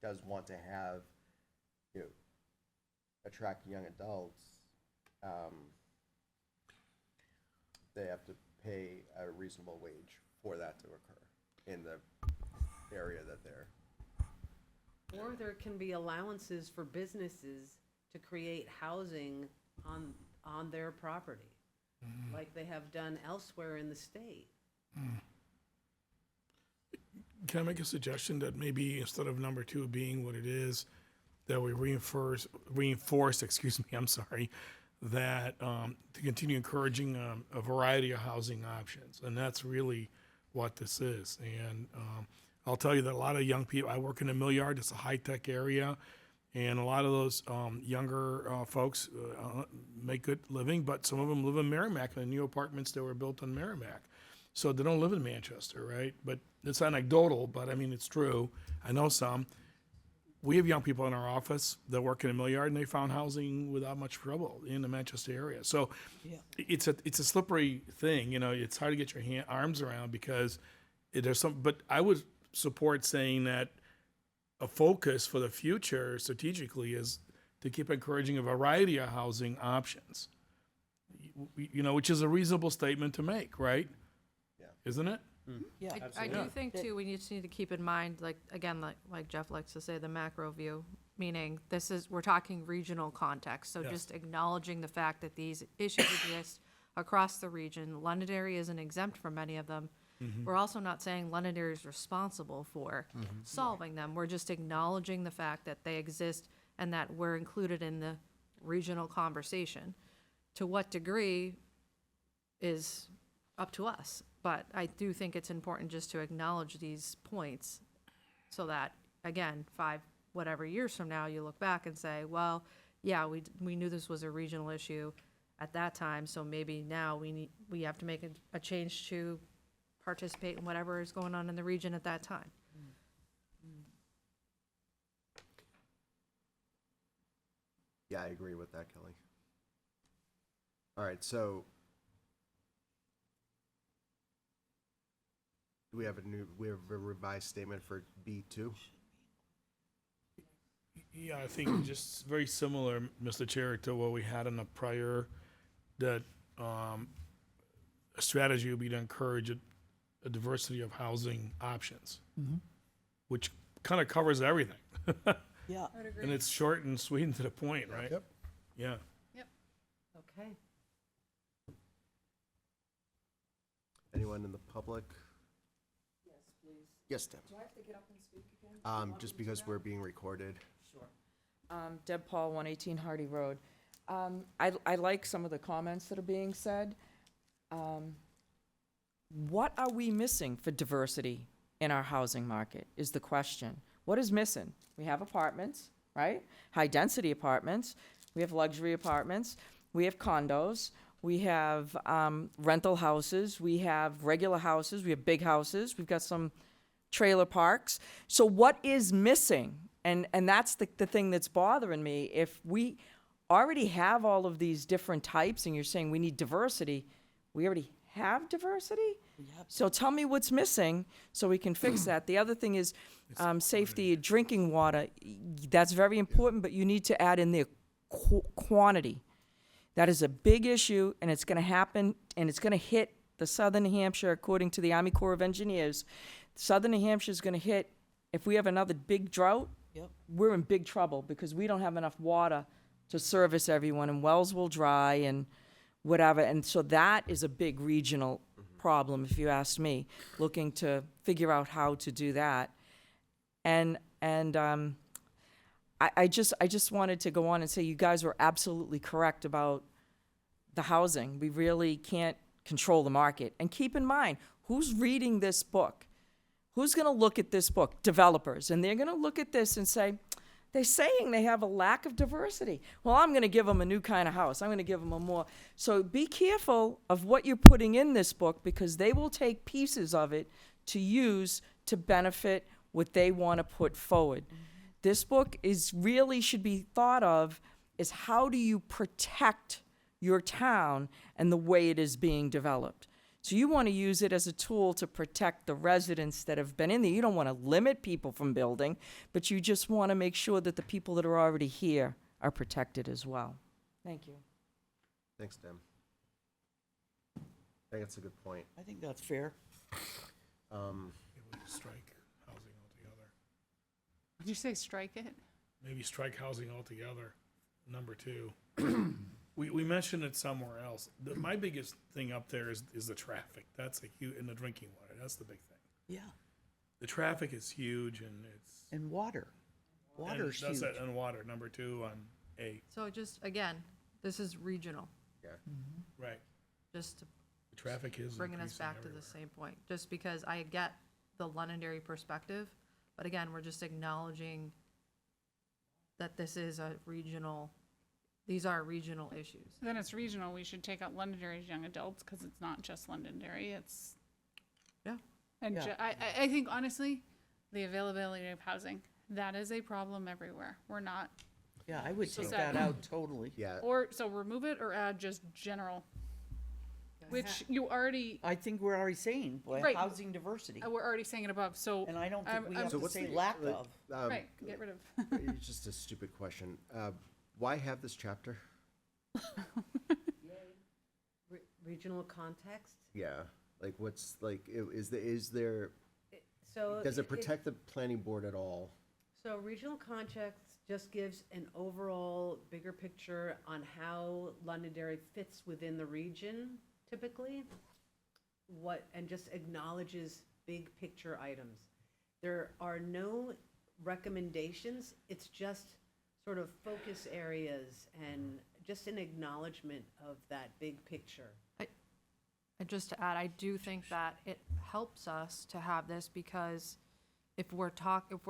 does want to have, attract young adults, they have to pay a reasonable wage for that to occur in the area that they're. or there can be allowances for businesses to create housing on their property, like they have done elsewhere in the state. Can I make a suggestion that maybe instead of number 2 being what it is, that we reinforce, I'm sorry, that to continue encouraging a variety of housing options, and that's really what this is. And I'll tell you that a lot of young people, I work in a mill yard, it's a high-tech area, and a lot of those younger folks make good living, but some of them live in Merrimack, in the new apartments that were built on Merrimack. So they don't live in Manchester, right? But it's anecdotal, but I mean, it's true. I know some. We have young people in our office that work in a mill yard, and they found housing without much trouble in the Manchester area. So it's a slippery thing, it's hard to get your arms around because there's some, but I would support saying that a focus for the future strategically is to keep encouraging a variety of housing options, which is a reasonable statement to make, right? Yeah. Isn't it? yeah. I do think too, we just need to keep in mind, like Jeff likes to say, the macro view, meaning we're talking regional context. So Yes. just acknowledging the fact that these issues exist across the region. Londonderry isn't exempt from many of them. We're also not saying Londonderry is responsible for solving them. We're just acknowledging the fact that they exist and that we're included in the regional conversation. To what degree is up to us. But I do think it's important just to acknowledge these points so that, again, 5 whatever years from now, you look back and say, well, yeah, we knew this was a regional issue at that time, so maybe now we have to make a change to participate in whatever is going on in the region at that time. Yeah, I agree with that, Kelly. All right, so we have a revised statement for B2? Yeah, I think just very similar, Mr. Chair, to what we had in the prior, that a strategy would be to encourage a diversity of housing options, which kind of covers everything. Yeah. And it's short and sweet and to the point, right? Yep. Yeah. Okay. Anyone in the public? Yes, please. Yes, Deb. Do I have to get up and speak again? Just because we're being recorded. Sure. Deb Paul, 118 Hardy Road. I like some of the comments that are being said. What are we missing for diversity in our housing market is the question. What is missing? We have apartments, right? High-density apartments. We have luxury apartments. We have condos. We have rental houses. We have regular houses. We have big houses. We've got some trailer parks. So what is missing? And that's the thing that's bothering me. If we already have all of these different types and you're saying we need diversity, we already have diversity? So tell me what's missing so we can fix that. The other thing is safety of drinking water. That's very important, but you need to add in there quantity. That is a big issue, and it's going to happen, and it's going to hit the Southern New Hampshire, according to the Army Corps of Engineers. Southern New Hampshire is going to hit, if we have another big drought, we're in big trouble because we don't have enough water to service everyone, and wells will dry and whatever. And so that is a big regional problem, if you ask me, looking to figure out how to do that. And I just wanted to go on and say you guys were absolutely correct about the housing. We really can't control the market. And keep in mind, who's reading this book? Who's going to look at this book? Developers. And they're going to look at this and say, they're saying they have a lack of diversity. Well, I'm going to give them a new kind of house. I'm going to give them a more. So be careful of what you're putting in this book because they will take pieces of it to use to benefit what they want to put forward. This book is really should be thought of as how do you protect your town and the way it is being developed. So you want to use it as a tool to protect the residents that have been in there. You don't want to limit people from building, but you just want to make sure that the people that are already here are protected as well. Thank you. Thanks, Tim. I think that's a good point. I think that's fair. Maybe strike housing altogether. Did you say strike it? Maybe strike housing altogether, number 2. We mentioned it somewhere else. My biggest thing up there is the traffic. That's a huge, and the drinking water. That's the big thing. Yeah. The traffic is huge, and it's And water. Water's and huge. that's it, and water, number 2 on A. So just, again, this is regional, Right. just to The traffic is bringing us increasing back to everywhere. the same point. Just because I get the Londonderry perspective, but again, we're just acknowledging that this is a regional, these are regional issues. Then it's regional, we should take out Londonderry's young adults, because it's not just Londonderry, it's. Yeah. And Yeah. I think honestly, the availability of housing, that is a problem everywhere. We're not, Yeah, I would So take sad. that out totally. Yeah. so remove it or add just general, which you already, I think we're already saying, boy, Right. housing diversity. we're already saying it above, so, And I don't I'm- think we I'm- have So to what's say the- lack like, of. right, get rid of. It's just a stupid question. Why have this chapter? Regional context? Yeah. Like, what's like? Is there? So. Does it protect the planning board at all? So regional context just gives an overall bigger picture on how Londonderry fits within the region typically. And just acknowledges big picture items. There are no recommendations, it's just sort of focus areas and just an acknowledgement of that big picture. And just to add, I do think that it helps us to have this because if we're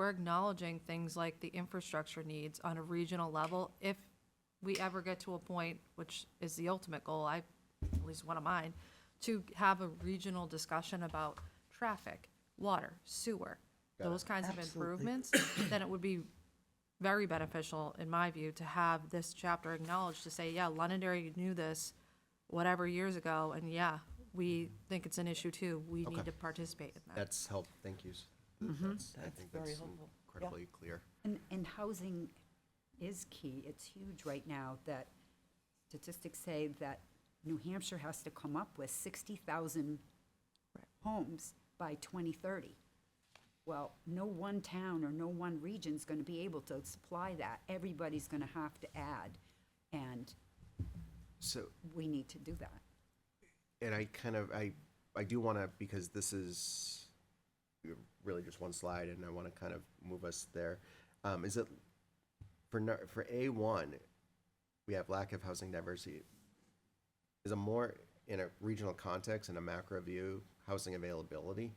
acknowledging things like the infrastructure needs on a regional level, if we ever get to a point, which is the ultimate goal, at least one of mine, to have a regional discussion about traffic, water, sewer, those kinds of Absolutely. improvements, then it would be very beneficial, in my view, to have this chapter acknowledged to say, yeah, Londonderry knew this whatever years ago, and yeah, we think it's an issue too. We Okay. need to participate in that. That's help, thank you. I That's think very that's helpful. incredibly clear. And housing is key. It's huge right now that statistics say that New Hampshire has to come up with 60,000 homes by 2030. Well, no one town or no one region's going to be able to supply that. Everybody's going to have to add, and So, we need to do that. and I do want to, because this is really just one slide, and I want to kind of move us there. Is it, for A1, we have lack of housing diversity. Is it more in a regional context, in a macro view, housing availability?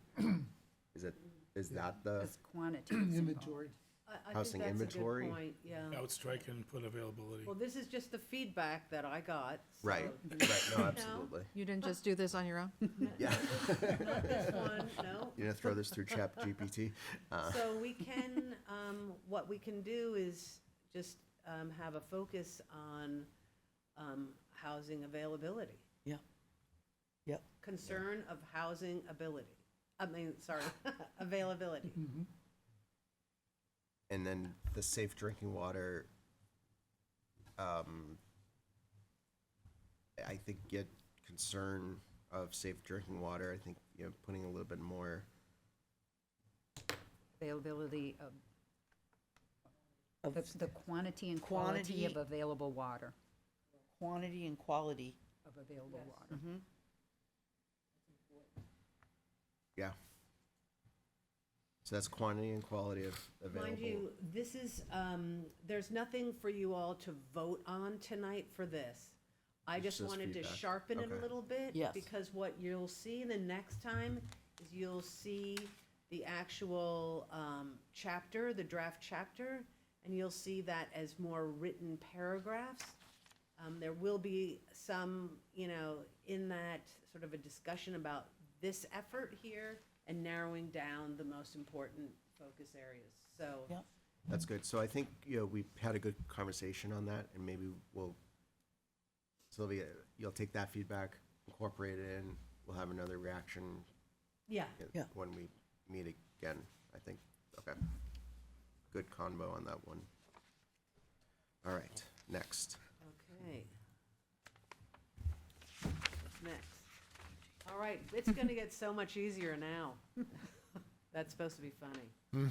Is that the, This quantity. Inventory. I Housing think that's a inventory? good point, yeah. I would strike and put availability. Well, this is just the feedback that I got. so- right, no, absolutely. You didn't just do this on your own? Yeah. Not this one, no. You're gonna throw this through Chat GPT? So we can, what we can do is just have a focus on housing availability. Yeah. Yep. Concern of housing availability. And then the safe drinking water, I think get concern of safe drinking water, I think, putting a little bit more, Availability of, the quantity and quality Quantity. of available water, Quantity and quality. of available water. yeah. So that's quantity and quality of available. Mind you, this is, there's nothing for you all to vote on tonight for this. I It's just just wanted to feedback. sharpen it Okay. a little bit. Yes. Because what you'll see the next time is you'll see the actual chapter, the draft chapter, and you'll see that as more written paragraphs. There will be some, in that sort of a discussion about this effort here and narrowing down the most important focus areas. So, Yep. That's good. So I think, we had a good conversation on that, and maybe Sylvia, you'll take that feedback, incorporate it in, we'll have another reaction yeah. Yeah. when we meet again, I think. Okay. Good convo on that one. All right, next. Okay. Next. All right, it's gonna get so much easier now. That's supposed to be funny.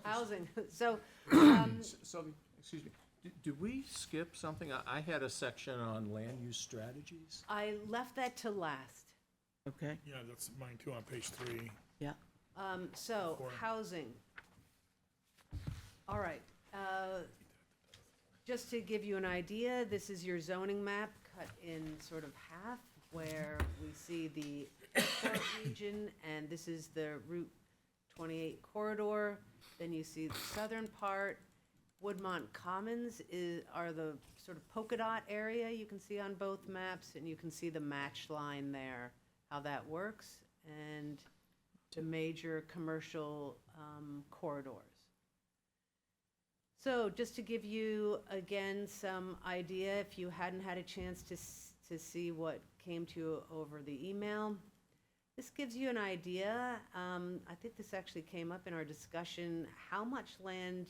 Housing, so, Sylvia, excuse me, did we skip something? I had a section on land use strategies. I left that to last. Okay. Yeah, that's mine too on page 3. Yeah. So, Four. housing. All right, just to give you an idea, this is your zoning map cut in sort of half, where we see the airport region, and this is the Route 28 corridor. Then you see the southern part. Woodmont Commons are the sort of polka dot area you can see on both maps, and you can see the match line there, how that works, and the major commercial corridors. So just to give you, again, some idea, if you hadn't had a chance to see what came to you over the email, this gives you an idea. I think this actually came up in our discussion, how much land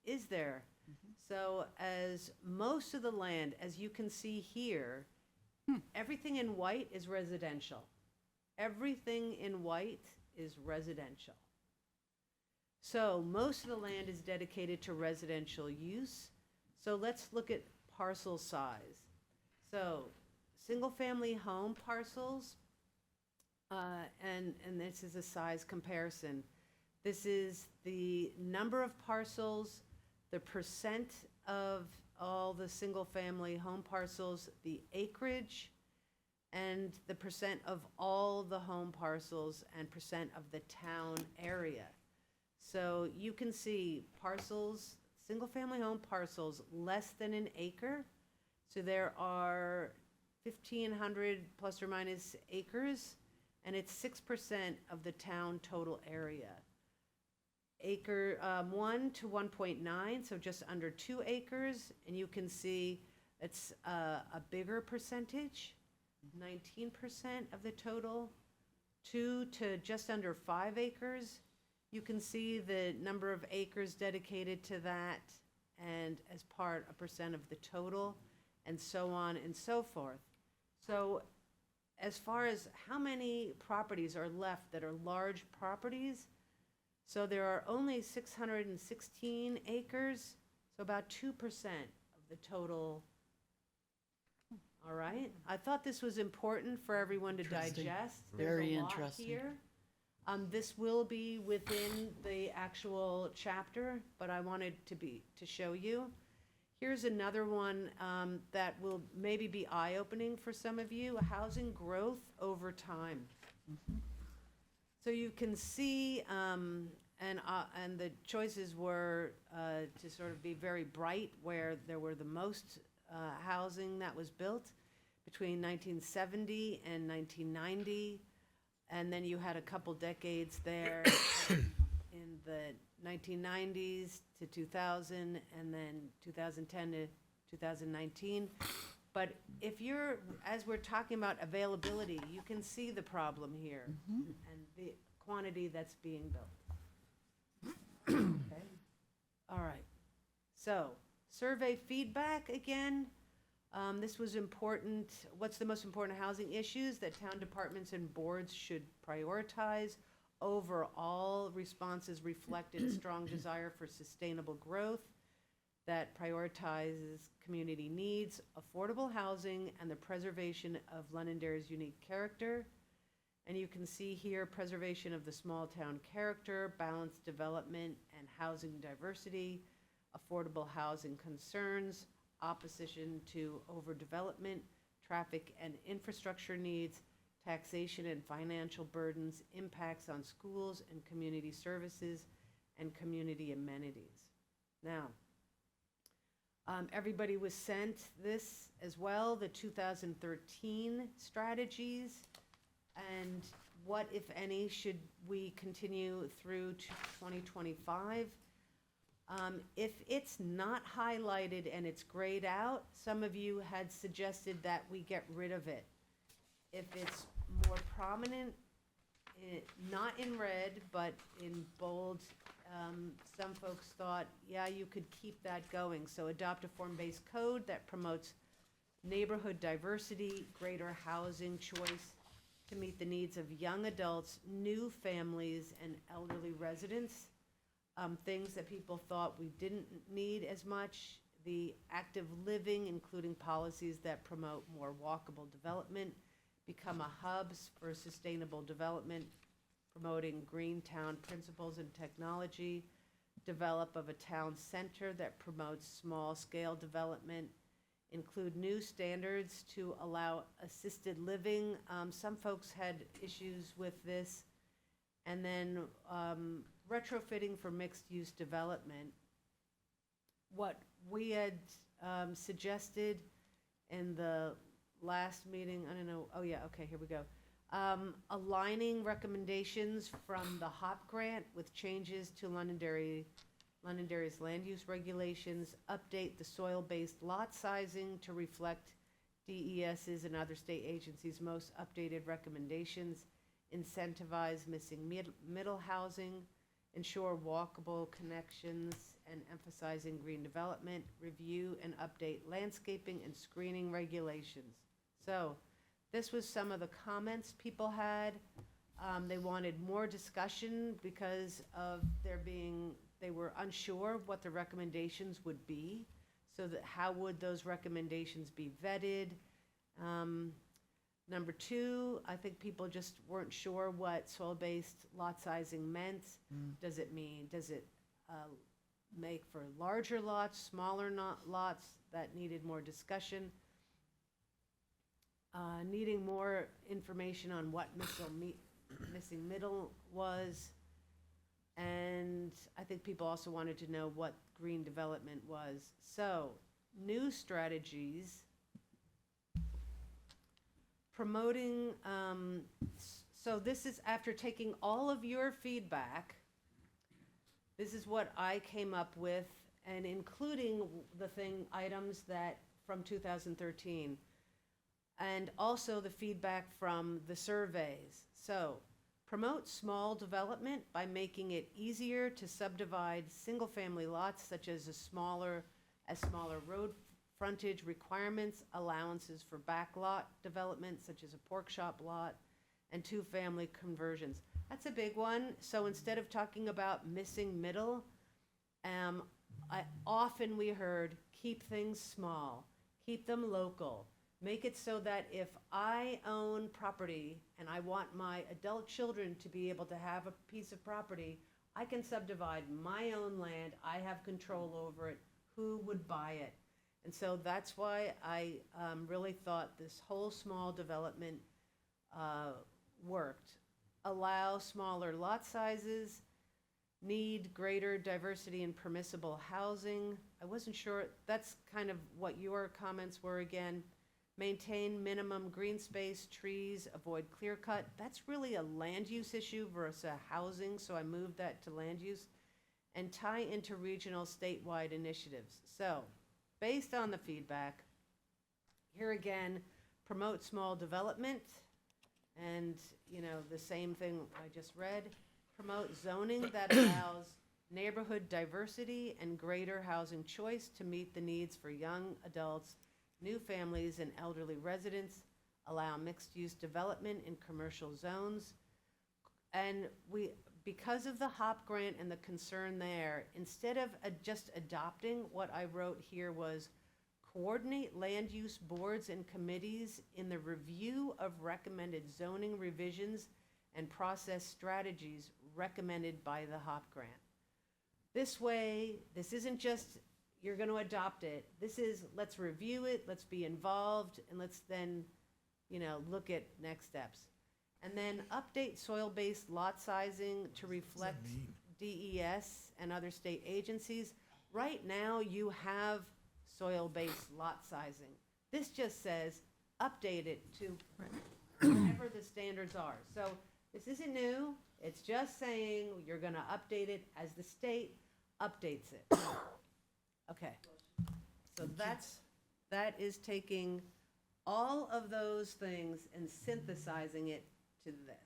is there? So as most of the land, as you can see here, everything in white is residential. Everything in white is residential. So most of the land is dedicated to residential use. So let's look at parcel size. So single-family home parcels, and this is a size comparison. This is the number of parcels, the percent of all the single-family home parcels, the acreage, and the percent of all the home parcels and percent of the town area. So you can see parcels, single-family home parcels less than an acre. So there are 1,500 plus or minus acres, and it's 6% of the town total area. Acre 1 to 1.9, so just under 2 acres, and you can see it's a bigger percentage. 19% of the total, 2 to just under 5 acres. You can see the number of acres dedicated to that and as part, a percent of the total, and so on and so forth. So as far as how many properties are left that are large properties, so there are only 616 acres, so about 2% of the total. All right, I thought this was important for everyone to Interesting. digest. Very There's a lot interesting. here. This will be within the actual chapter, but I wanted to show you. Here's another one that will maybe be eye-opening for some of you, housing growth over time. So you can see, and the choices were to sort of be very bright, where there were the most housing that was built between 1970 and 1990. And then you had a couple decades there in the 1990s to 2000, and then 2010 to 2019. But if you're, as we're talking about availability, you can see the problem here and the quantity that's being built. Okay. All right. So, survey feedback again. This was important. What's the most important housing issues that town departments and boards should prioritize? Overall, responses reflected a strong desire for sustainable growth that prioritizes community needs, affordable housing, and the preservation of Londonderry's unique character. And you can see here preservation of the small town character, balanced development and housing diversity, affordable housing concerns, opposition to overdevelopment, traffic and infrastructure needs, taxation and financial burdens, impacts on schools and community services, and community amenities. Now, everybody was sent this as well, the 2013 strategies, and what, if any, should we continue through to 2025? If it's not highlighted and it's grayed out, some of you had suggested that we get rid of it. If it's more prominent, not in red, but in bold, some folks thought, yeah, you could keep that going. So adopt a form-based code that promotes neighborhood diversity, greater housing choice to meet the needs of young adults, new families, and elderly residents. Things that people thought we didn't need as much, the active living, including policies that promote more walkable development, become a hubs for sustainable development, promoting green town principles and technology, develop of a town center that promotes small-scale development, include new standards to allow assisted living. Some folks had issues with this. And then retrofitting for mixed-use development. What we had suggested in the last meeting, I don't know, oh yeah, okay, here we go. Aligning recommendations from the HOP grant with changes to Londonderry's land use regulations, update the soil-based lot sizing to reflect DES's and other state agencies' most updated recommendations, incentivize missing middle housing, ensure walkable connections, and emphasizing green development, review and update landscaping and screening regulations. So this was some of the comments people had. They wanted more discussion because of they were unsure what the recommendations would be. So that how would those recommendations be vetted? Number two, I think people just weren't sure what soil-based lot sizing meant. Does it make for larger lots, smaller lots? That needed more discussion. Needing more information on what missing middle was. And I think people also wanted to know what green development was. So, new strategies. Promoting, so this is after taking all of your feedback, this is what I came up with, and including the items that from 2013. and also the feedback from the surveys. So, promote small development by making it easier to subdivide single-family lots such as smaller road frontage requirements, allowances for backlot development such as a pork shop lot, and two-family conversions. That's a big one. So instead of talking about missing middle, we heard, keep things small, keep them local. Make it so that if I own property and I want my adult children to be able to have a piece of property, I can subdivide my own land, I have control over it, who would buy it? And so that's why I really thought this whole small development worked. Allow smaller lot sizes, need greater diversity in permissible housing. I wasn't sure, that's kind of what your comments were again. Maintain minimum green space, trees, avoid clear cut. That's really a land use issue versus a housing, so I moved that to land use. And tie into regional statewide initiatives. So, based on the feedback, here again, promote small development, and, you know, the same thing I just read. Promote zoning that allows neighborhood diversity and greater housing choice to meet the needs for young adults, new families, and elderly residents. Allow mixed-use development in commercial zones. And because of the HOP grant and the concern there, instead of just adopting, what I wrote here was coordinate land use boards and committees in the review of recommended zoning revisions and process strategies recommended by the HOP grant. This way, this isn't just you're going to adopt it. This is, let's review it, let's be involved, and let's then, you know, look at next steps. And then update soil-based lot sizing to reflect DES and other state agencies. Right now, you have soil-based lot sizing. This just says update it to whatever the standards are. So this isn't new. It's just saying you're going to update it as the state updates it. Okay. So that is taking all of those things and synthesizing it to this.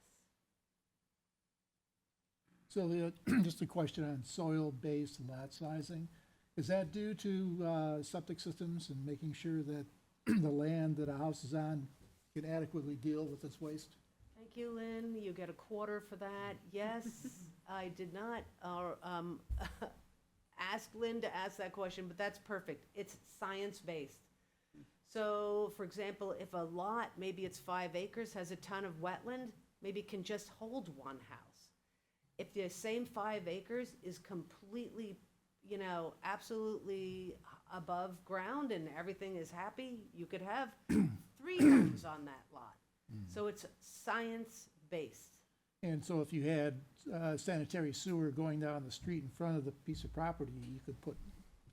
So just a question on soil-based lot sizing. Is that due to septic systems and making sure that the land that a house is on can adequately deal with its waste? Thank you, Lynn. You get a quarter for that. Yes, I did not ask Lynn to ask that question, but that's perfect. It's science-based. So, for example, if a lot, maybe it's 5 acres, has a ton of wetland, maybe it can just hold one house. If the same 5 acres is completely, you know, absolutely above ground and everything is happy, you could have 3 homes on that lot. So it's science-based. And so if you had sanitary sewer going down the street in front of the piece of property, you could put,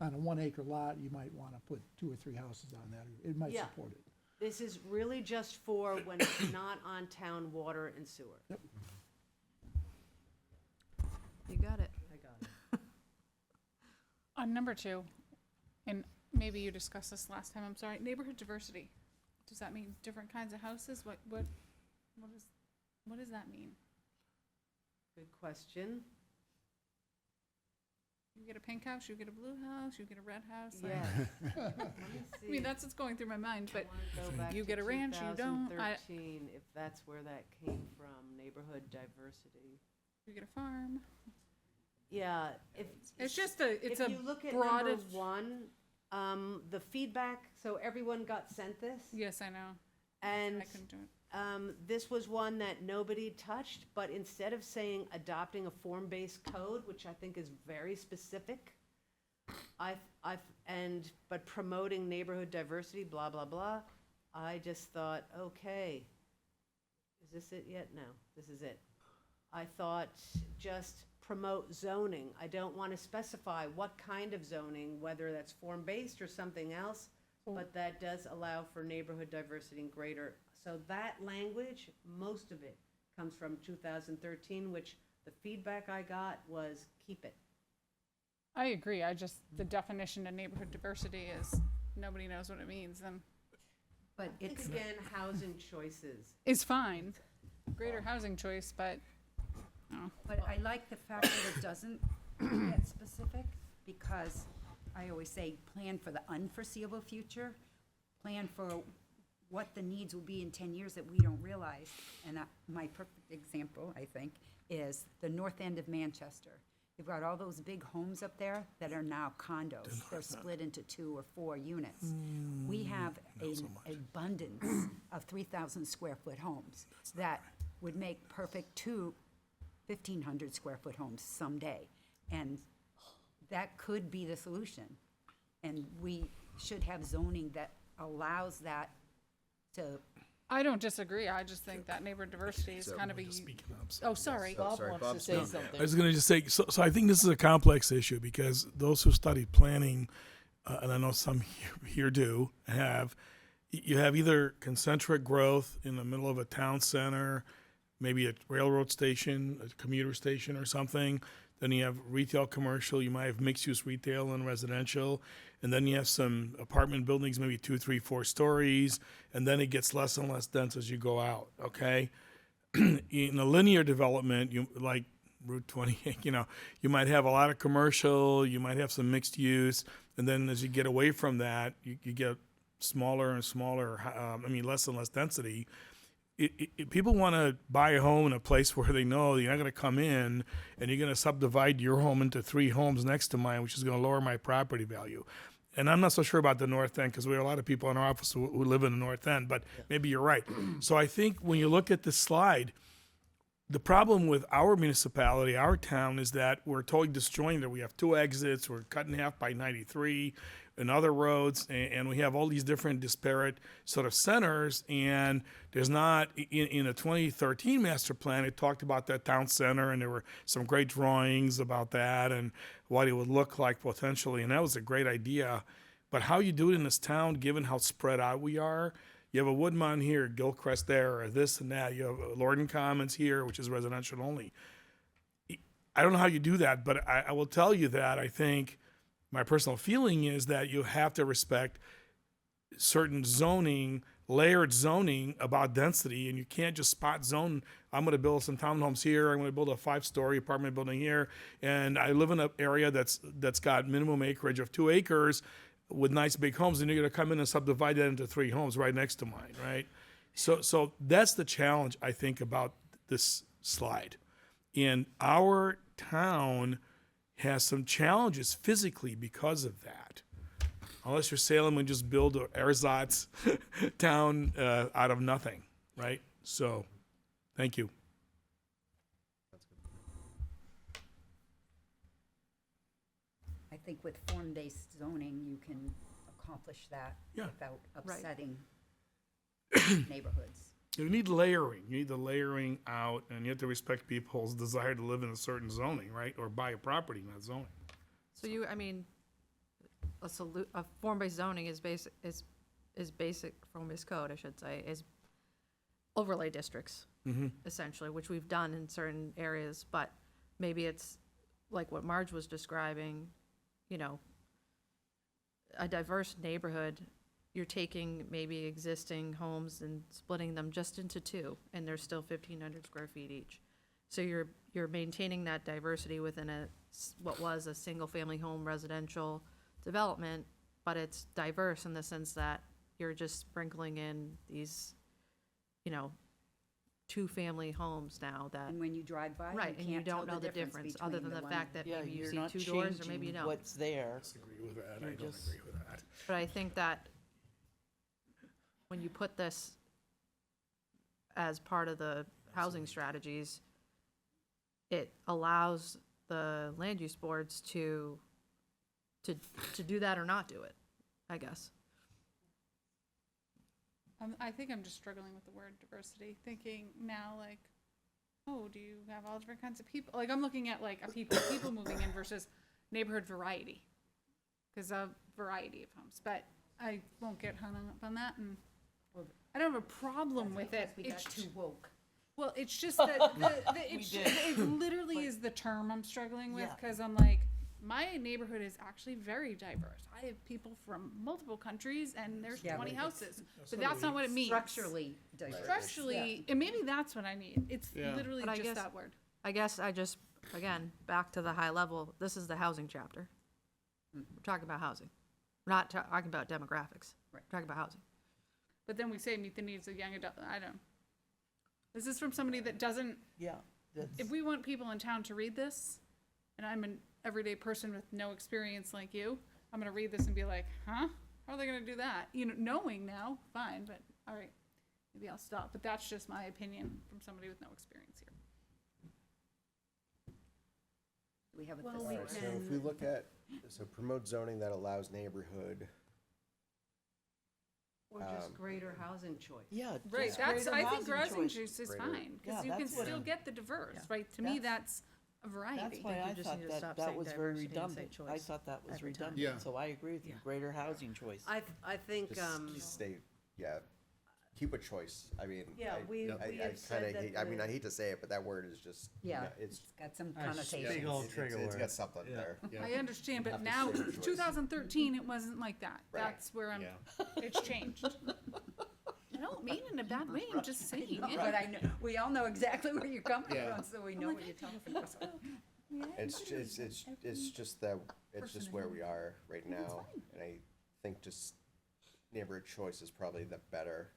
on a 1 acre lot, you might want to put 2 or 3 houses on that. It might Yeah. support it. This is really just for when it's not on town water and sewer. Yep. You got it. I got it. On number 2, and maybe you discussed this last time, I'm sorry, neighborhood diversity. Does that mean different kinds of houses? What does that mean? Good question. You get a pink house, you get a blue house, you get a red house? like- Yes. Let me I see. mean, that's what's going through my mind, but Go back you to get a ranch, you don't. 2013, if that's where that came from, neighborhood diversity. you get a farm. Yeah, It's just if a you look at broad number of- 1, the feedback, so everyone got sent this? Yes, I know. And I couldn't do it. this was one that nobody touched, but instead of saying adopting a form-based code, which I think is very specific, but promoting neighborhood diversity, blah, blah, blah, I just thought, okay, is this it yet? No, this is it. I thought just promote zoning. I don't want to specify what kind of zoning, whether that's form-based or something else, but that does allow for neighborhood diversity and greater. So that language, most of it comes from 2013, which the feedback I got was keep it. I agree. The definition of neighborhood diversity is nobody knows what it means. And But I think it's, again, housing choices. Is fine, greater housing choice, but, oh. but I like the fact that it doesn't get specific, because I always say, plan for the unforeseeable future, plan for what the needs will be in 10 years that we don't realize. And my perfect example, I think, is the north end of Manchester. You've got all those big homes up there that are now condos. They're split into 2 or 4 units. We have an abundance of 3,000 square foot homes that would make perfect 2 1,500 square foot homes someday. And that could be the solution. And we should have zoning that allows that to, I don't disagree, I just think that neighborhood diversity is kind of a. Oh, sorry. Bob wants to say I was going to just say, so I think this is a complex issue because those who study planning, and I know some here do, you have either concentric growth in the middle of a town center, maybe a railroad station, a commuter station or something. Then you have retail, commercial, you might have mixed-use retail and residential. And then you have some apartment buildings, maybe 2, 3, 4 stories. And then it gets less and less dense as you go out, okay? In a linear development, like Route 28, you might have a lot of commercial, you might have some mixed use. And then as you get away from that, you get smaller and smaller, less and less density. People want to buy a home in a place where they know you're not going to come in and you're going to subdivide your home into 3 homes next to mine, which is going to lower my property value. And I'm not so sure about the North End because we have a lot of people in our office who live in the North End, but maybe you're right. So I think when you look at this slide, the problem with our municipality, our town, is that we're totally disjointed. We have 2 exits, we're cut in half by 93 and other roads, and we have all these different disparate sort of centers, and there's not, in the 2013 master plan, it talked about that town center, and there were some great drawings about that and what it would look like potentially, and that was a great idea. But how you do it in this town, given how spread out we are, you have a Woodmont here, Gilchrist there, or this and that. You have Lorden Commons here, which is residential only. I don't know how you do that, but I will tell you that I think my personal feeling is that you have to respect certain zoning, layered zoning about density, and you can't just spot zone. I'm going to build some townhomes here. I'm going to build a 5-story apartment building here, and I live in an area that's got minimum acreage of 2 acres with nice big homes, and you're going to come in and subdivide that into 3 homes right next to mine, right? So that's the challenge, I think, about this slide. And our town has some challenges physically because of that. Unless you're Salem and just build an ersatz town out of nothing, right? So, thank you. I think with form-based zoning, you can accomplish that Yeah. without Right. upsetting neighborhoods. You need layering. You need the layering out, and you have to respect people's desire to live in a certain zoning, right? Or buy a property in that zoning. So a form-based zoning is basic form-based code, I should say, is overlay districts, essentially, which we've done in certain areas, but maybe it's like what Marge was describing, a diverse neighborhood, you're taking maybe existing homes and splitting them just into 2, and they're still 1,500 square feet each. So you're maintaining that diversity within what was a single-family home residential development, but it's diverse in the sense that you're just sprinkling in these, 2-family homes now that, And when you drive by, right, you and you can't tell don't know the difference, other between than the one fact that Yeah, maybe you you're see not 2 doors, or maybe you changing don't. what's there. Disagree with that. You're I don't just- agree with that. But I think that when you put this as part of the housing strategies, it allows the land use boards to do that or not do it, I guess. I think I'm just struggling with the word diversity, thinking now like, oh, do you have all different kinds of people? Like I'm looking at like people moving in versus neighborhood variety, because of variety of homes. But I won't get hung up on that, and I don't have a problem with it. We got It's too woke. well, it's just that it literally is the term I'm struggling with, Yeah. because I'm like, my neighborhood is actually very diverse. I have people from multiple countries and there's Yeah, 20 but it's houses, but that's not what it means. Structurally diverse. Structurally, and maybe that's what I need. It's Yeah. literally But I just guess- that word. I guess I just, again, back to the high level, this is the housing chapter. We're talking about housing. We're not talking about demographics. Right. We're talking about housing. But then we say meet the needs of young adult. I don't. This is from somebody that doesn't. Yeah. If we want people in town to read this, and I'm an everyday person with no experience like you, I'm gonna read this and be like, huh? How are they gonna do that? You know, knowing now, fine, but all right, maybe I'll stop. But that's just my opinion from somebody with no experience here. We have a Well, we thesaurus. So if we look at, so promote zoning that allows neighborhood, Or just greater housing choice. Yeah. Right, just that's, greater I think housing housing choice. choice is Greater- fine, Yeah, because you can that's what- still get the diverse, Yeah. right? To me, That's- that's a variety. That's why you I just thought need to that stop that saying was very diversity and say redundant. I choice thought that was every time. redundant, Yeah. so I agree with you, Yeah. greater housing choice. I think, just stay, yeah, keep a choice. I mean, Yeah, we I have kinda said that hate, I mean, the- I hate to say it, but that word is just, Yeah, it's, it's got some Big connotations. old it's trigger it's got word. something there. Yeah. I understand, Have but to now, say choice. 2013, it wasn't like that. Right. That's where I'm, Yeah. it's changed. I don't mean it in a bad way, I'm just saying But it. I know, we all know exactly where you're coming Yeah. from, so we know what you're talking about. It's just that, it's just where we are right now, and I think just neighborhood choice is probably the better.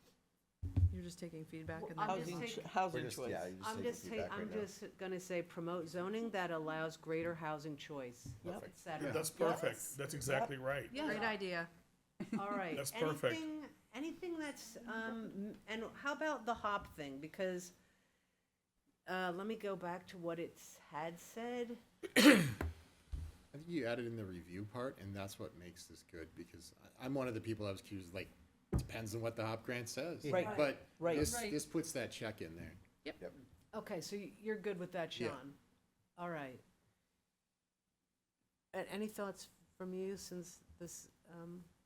You're just taking feedback and I'm then. just Housing, taking- housing We're just, choice. yeah, you're just I'm taking just, feedback right I'm now. just gonna say promote zoning that allows greater housing choice, Yep. et cetera. That's perfect. That's exactly right. Yeah. Great idea. All right. That's perfect. Anything that's, and how about the hop thing? Because, let me go back to what it had said. I think you added in the review part, and that's what makes this good, because I'm one of the people that was accused, like, depends on what the HOP grant says. Right. But Right. Right. this puts that check in there. Okay, so you're good with that, Yeah. Sean? All right. Any thoughts from you since this,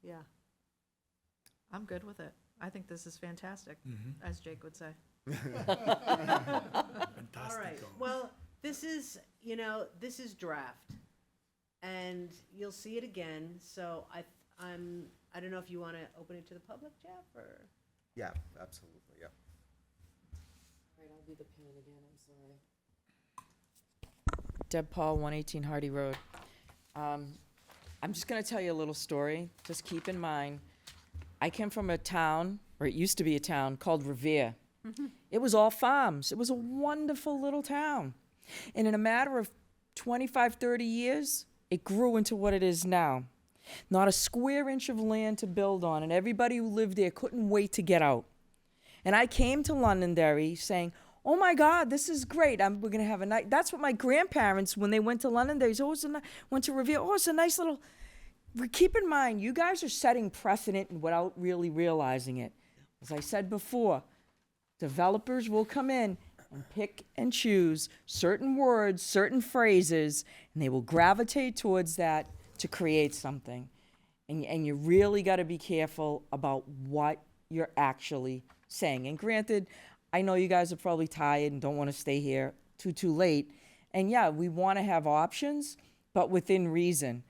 yeah? I'm good with it. I think this is fantastic, as Jake would say. All right, well, this is, this is draft, and you'll see it again, so I don't know if you want to open it to the public, Jeff, or? Yeah, absolutely, yeah. All right, I'll do the pen again, I'm sorry. Deb Paul, 118 Hardy Road. I'm just gonna tell you a little story. Just keep in mind, I came from a town, or it used to be a town, called Revere. It was all farms. It was a wonderful little town. And in a matter of 25, 30 years, it grew into what it is now. Not a square inch of land to build on, and everybody who lived there couldn't wait to get out. And I came to Londonderry saying, oh my God, this is great. We're going to have a night. That's what my grandparents, when they went to Londonderry, went to Revere. Oh, it's a nice little. Keep in mind, you guys are setting precedent without really realizing it. As I said before, developers will come in and pick and choose certain words, certain phrases, and they will gravitate towards that to create something. And you really got to be careful about what you're actually saying. And granted, I know you guys are probably tired and don't want to stay here too late. And yeah, we want to have options, but within reason.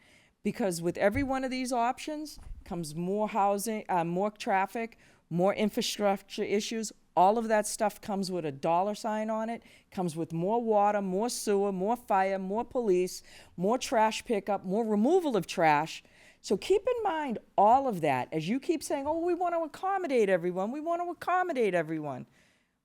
Because with every one of these options comes more housing, more traffic, more infrastructure issues. All of that stuff comes with a dollar sign on it, comes with more water, more sewer, more fire, more police, more trash pickup, more removal of trash. So keep in mind all of that as you keep saying, oh, we want to accommodate everyone. We want to accommodate everyone.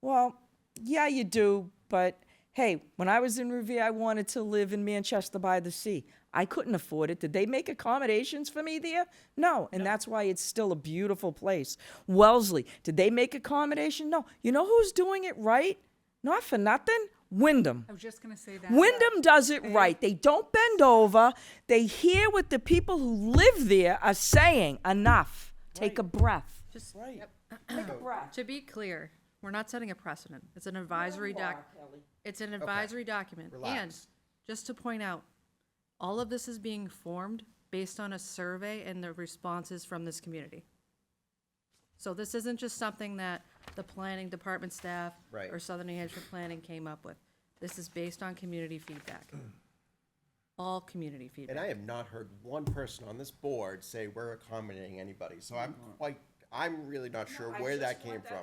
Well, yeah, you do. But hey, when I was in Revere, I wanted to live in Manchester by the sea. I couldn't afford it. Did they make accommodations for me there? No. And that's why it's still a beautiful place. Wellesley, did they make accommodation? No. You know who's doing it right? Not for nothing. Wyndham. I was just gonna say that. Wyndham does it right. They don't bend over. They hear what the people who live there are saying. Enough. Take a breath. Just Right. Take a breath. to be clear, we're not setting a precedent. It's an advisory It's an advisory document. And Relax. just to point out, all of this is being formed based on a survey and the responses from this community. So this isn't just something that the planning department staff Right. or Southern New Hampshire Planning came up with. This is based on community feedback. All community And feedback. I have not heard one person on this board say we're accommodating anybody, so I'm really not sure where that came from.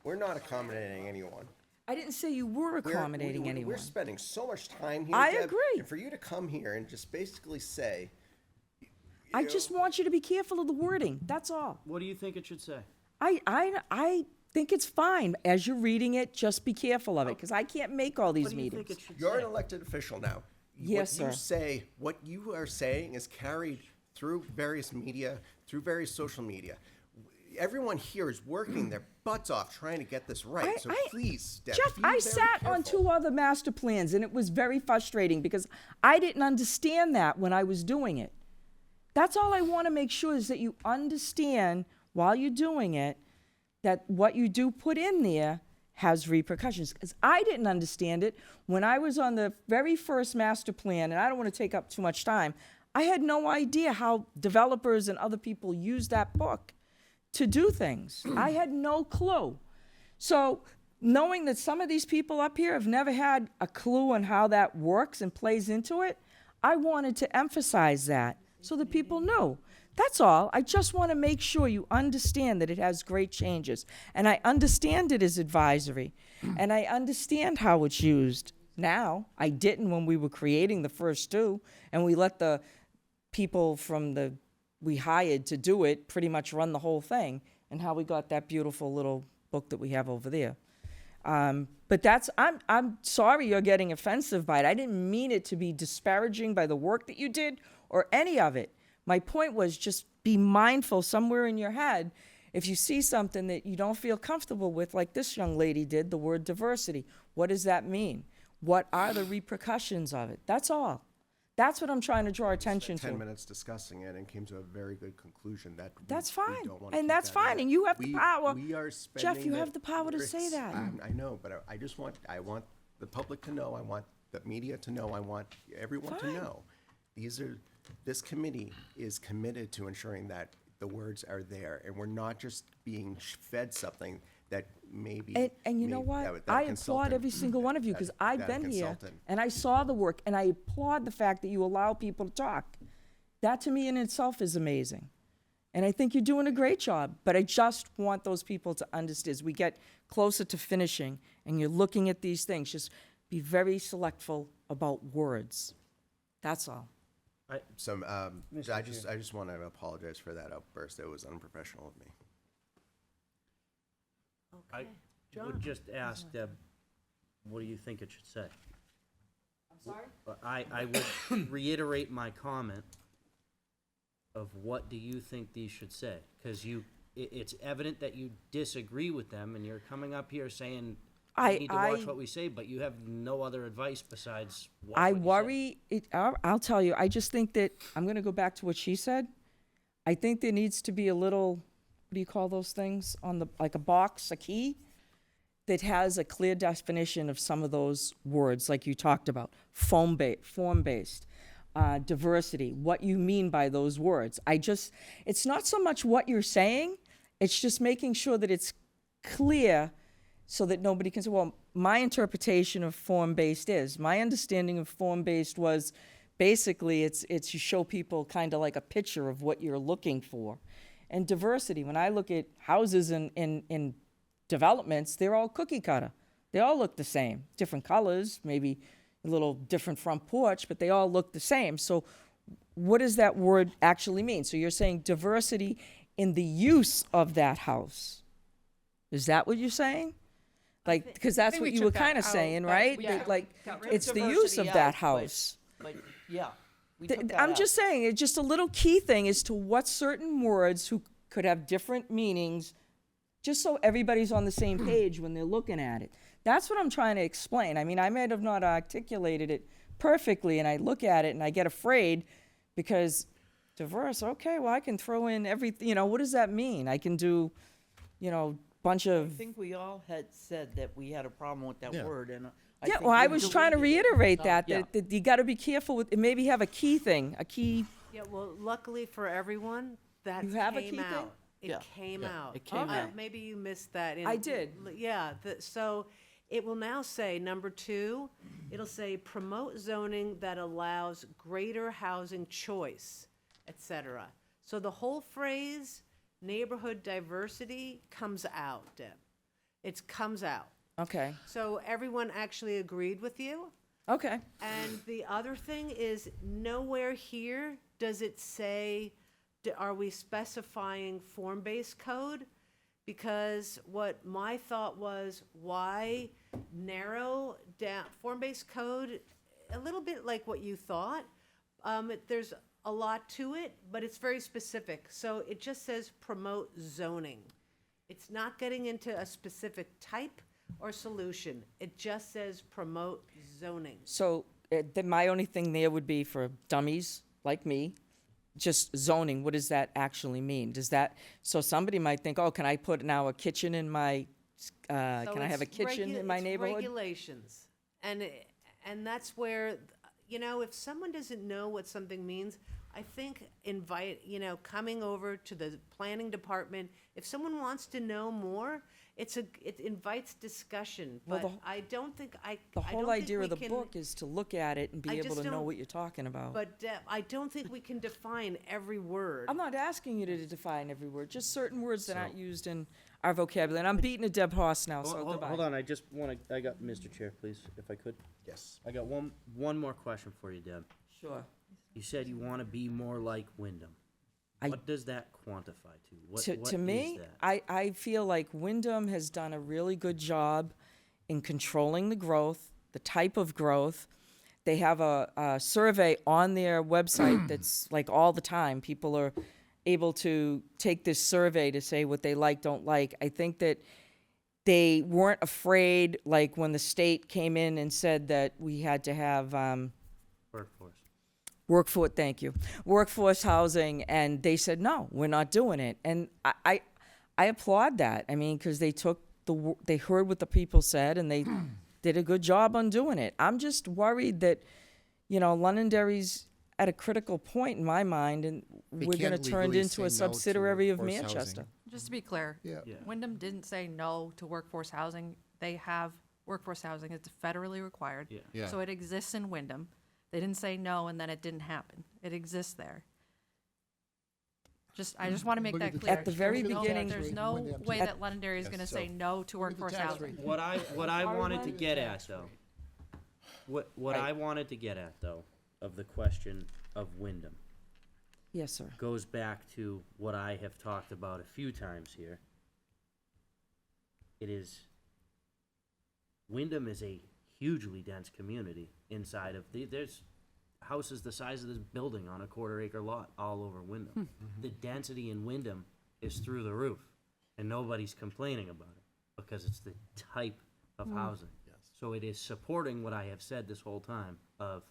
We're not accommodating anyone. I didn't say you were accommodating We're anyone. spending so much time here, I Deb, agree. and for you to come here and just basically say, I just want you to be careful of the wording, that's all. What do you think it should say? I think it's fine. As you're reading it, just be careful of it, because I can't make all these What do you meetings. think it should you're an say? elected official now. Yes, sir. What you are saying is carried through various media, through various social media. Everyone here is working their butts off trying to get this right, so please, Deb, Jeff, be I very sat on careful. 2 other master plans, and it was very frustrating because I didn't understand that when I was doing it. That's all I want to make sure is that you understand while you're doing it that what you do put in there has repercussions. Because I didn't understand it when I was on the very first master plan, and I don't want to take up too much time. I had no idea how developers and other people use that book to do things. I had no clue. So knowing that some of these people up here have never had a clue on how that works and plays into it, I wanted to emphasize that so that people knew. That's all. I just want to make sure you understand that it has great changes. And I understand it as advisory. And I understand how it's used now. I didn't when we were creating the first 2, and we let the people we hired to do it pretty much run the whole thing, and how we got that beautiful little book that we have over there. But I'm sorry you're getting offensive by it. I didn't mean it to be disparaging by the work that you did or any of it. My point was just be mindful somewhere in your head if you see something that you don't feel comfortable with, like this young lady did, the word diversity. What does that mean? What are the repercussions of it? That's all. That's what I'm trying to draw attention to. 10 minutes discussing it and came to a very good conclusion that That's we fine. don't wanna And keep that's that fine. in. And you have the power. We are spending Jeff, you have the power to say that. I know, but I want the public to know, I want the media to know, I want everyone to Fine. know. This committee is committed to ensuring that the words are there, and we're not just being fed something that maybe. And you know what? I applaud every single one of you, because I've been here and I saw the work, and I applaud the fact that you allow people to talk. That to me in itself is amazing. And I think you're doing a great job, but I just want those people to understand as we get closer to finishing and you're looking at these things, just be very selectful about words. That's all. So, I just want to apologize for that outburst. It was unprofessional of me. I would just ask Deb, what do you think it should say? I'm sorry? I would reiterate my comment of what do you think these should say? Because it's evident that you disagree with them, and you're coming up here saying, we need to watch what we say, but you have no other advice besides watch I what you say. worry, I'll tell you, I just think that, I'm going to go back to what she said. I think there needs to be a little, what do you call those things, like a box, a key, that has a clear definition of some of those words, like you talked about, form-based, diversity, what you mean by those words. It's not so much what you're saying, it's just making sure that it's clear so that nobody can say, well, my interpretation of form-based my understanding of form-based was basically it's you show people kind of like a picture of what you're looking for. And diversity, when I look at houses in developments, they're all cookie cutter. They all look the same, different colors, maybe a little different front porch, but they all look the same. So what does that word actually mean? So you're saying diversity in the use of that house. Is that what you're saying? Like, because that's think what we you were took that kind of out, saying, but right? we That, took- like, got rid of it's the use diversity of that out, house. Like, yeah. We took that I'm out. just saying, it's just a little key thing as to what certain words who could have different meanings, just so everybody's on the same page when they're looking at it. That's what I'm trying to explain. I mean, I might have not articulated it perfectly, and I look at it and I get afraid because diverse, okay, well, I can throw in everything, what does that mean? I can do, bunch I of, think we all had said that we had a problem with that Yeah. word, and yeah, think well, I we was trying to deleted it. reiterate So, that yeah. you got to be careful with, maybe have a key thing, a key. Yeah, well, luckily for everyone, that You have a came key thing? out. It Yeah. came out. it came out. Maybe you missed that. I did. Yeah, so it will now say, number 2, it'll say promote zoning that allows greater housing choice, etc. So the whole phrase, neighborhood diversity, comes out, Deb. It comes out. Okay, So everyone actually agreed with you? okay. And the other thing is, nowhere here does it say, are we specifying form-based code? Because what my thought was, why narrow down, form-based code, a little bit like what you thought. There's a lot to it, but it's very specific. So it just says promote zoning. It's not getting into a specific type or solution. It just says promote zoning. So then my only thing there would be for dummies like me, just zoning, what does that actually mean? Does that, so somebody might think, oh, can I put now a kitchen in my, So can I have a it's kitchen in my it's neighborhood? regulations. And that's where, if someone doesn't know what something means, I think coming over to the planning department, if someone wants to know more, it invites discussion, Well, but I don't think The I whole don't think idea we of the can- book is to look at it and I be able just to know don't- what you're talking about. But Deb, I don't think we can define every word. I'm not asking you to define every word, just certain words that aren't used in our vocabulary. And I'm beating a dead horse now, so goodbye. Hold on, I just wanna, I got, Mr. Chair, please, if I could. Yes. I got one more question for you, Deb. Sure. You said you wanna be more like Wyndham. What does that quantify to? What To is me, that? I feel like Wyndham has done a really good job in controlling the growth, the type of growth. They have a survey on their website that's like all the time. People are able to take this survey to say what they like, don't like. I think that they weren't afraid, like when the state came in and said that we had to have Workforce. workforce housing, and they said, no, we're not doing it. And I applaud that. I mean, because they heard what the people said, and they did a good job on doing it. I'm just worried that, Londonderry's at a critical point in my mind, and They we're going to can't turn legally into say a no to subsidiary of workforce housing. Manchester. Just to be clear, Yeah. Yeah. Wyndham didn't say no to workforce housing. They have workforce housing. It's federally required. Yeah. Yeah. So it exists in Wyndham. They didn't say no and then it didn't happen. It exists there. I just want to make Look at that the clear. At the very There's no- beginning- There's no Wyndham's way At- that Londonderry is going to Yes, say so- no to Look at the workforce tax housing. rate. What I wanted to get at tax though, rate. what I wanted to get at though, of the question of Wyndham, Yes, sir. goes back to what I have talked about a few times here. Wyndham is a hugely dense community inside of, there's houses the size of this building on a quarter-acre lot all over Wyndham. The density in Wyndham is through the roof, and nobody's complaining about it, because it's the type of housing. Yes. So it is supporting what I have said this whole time of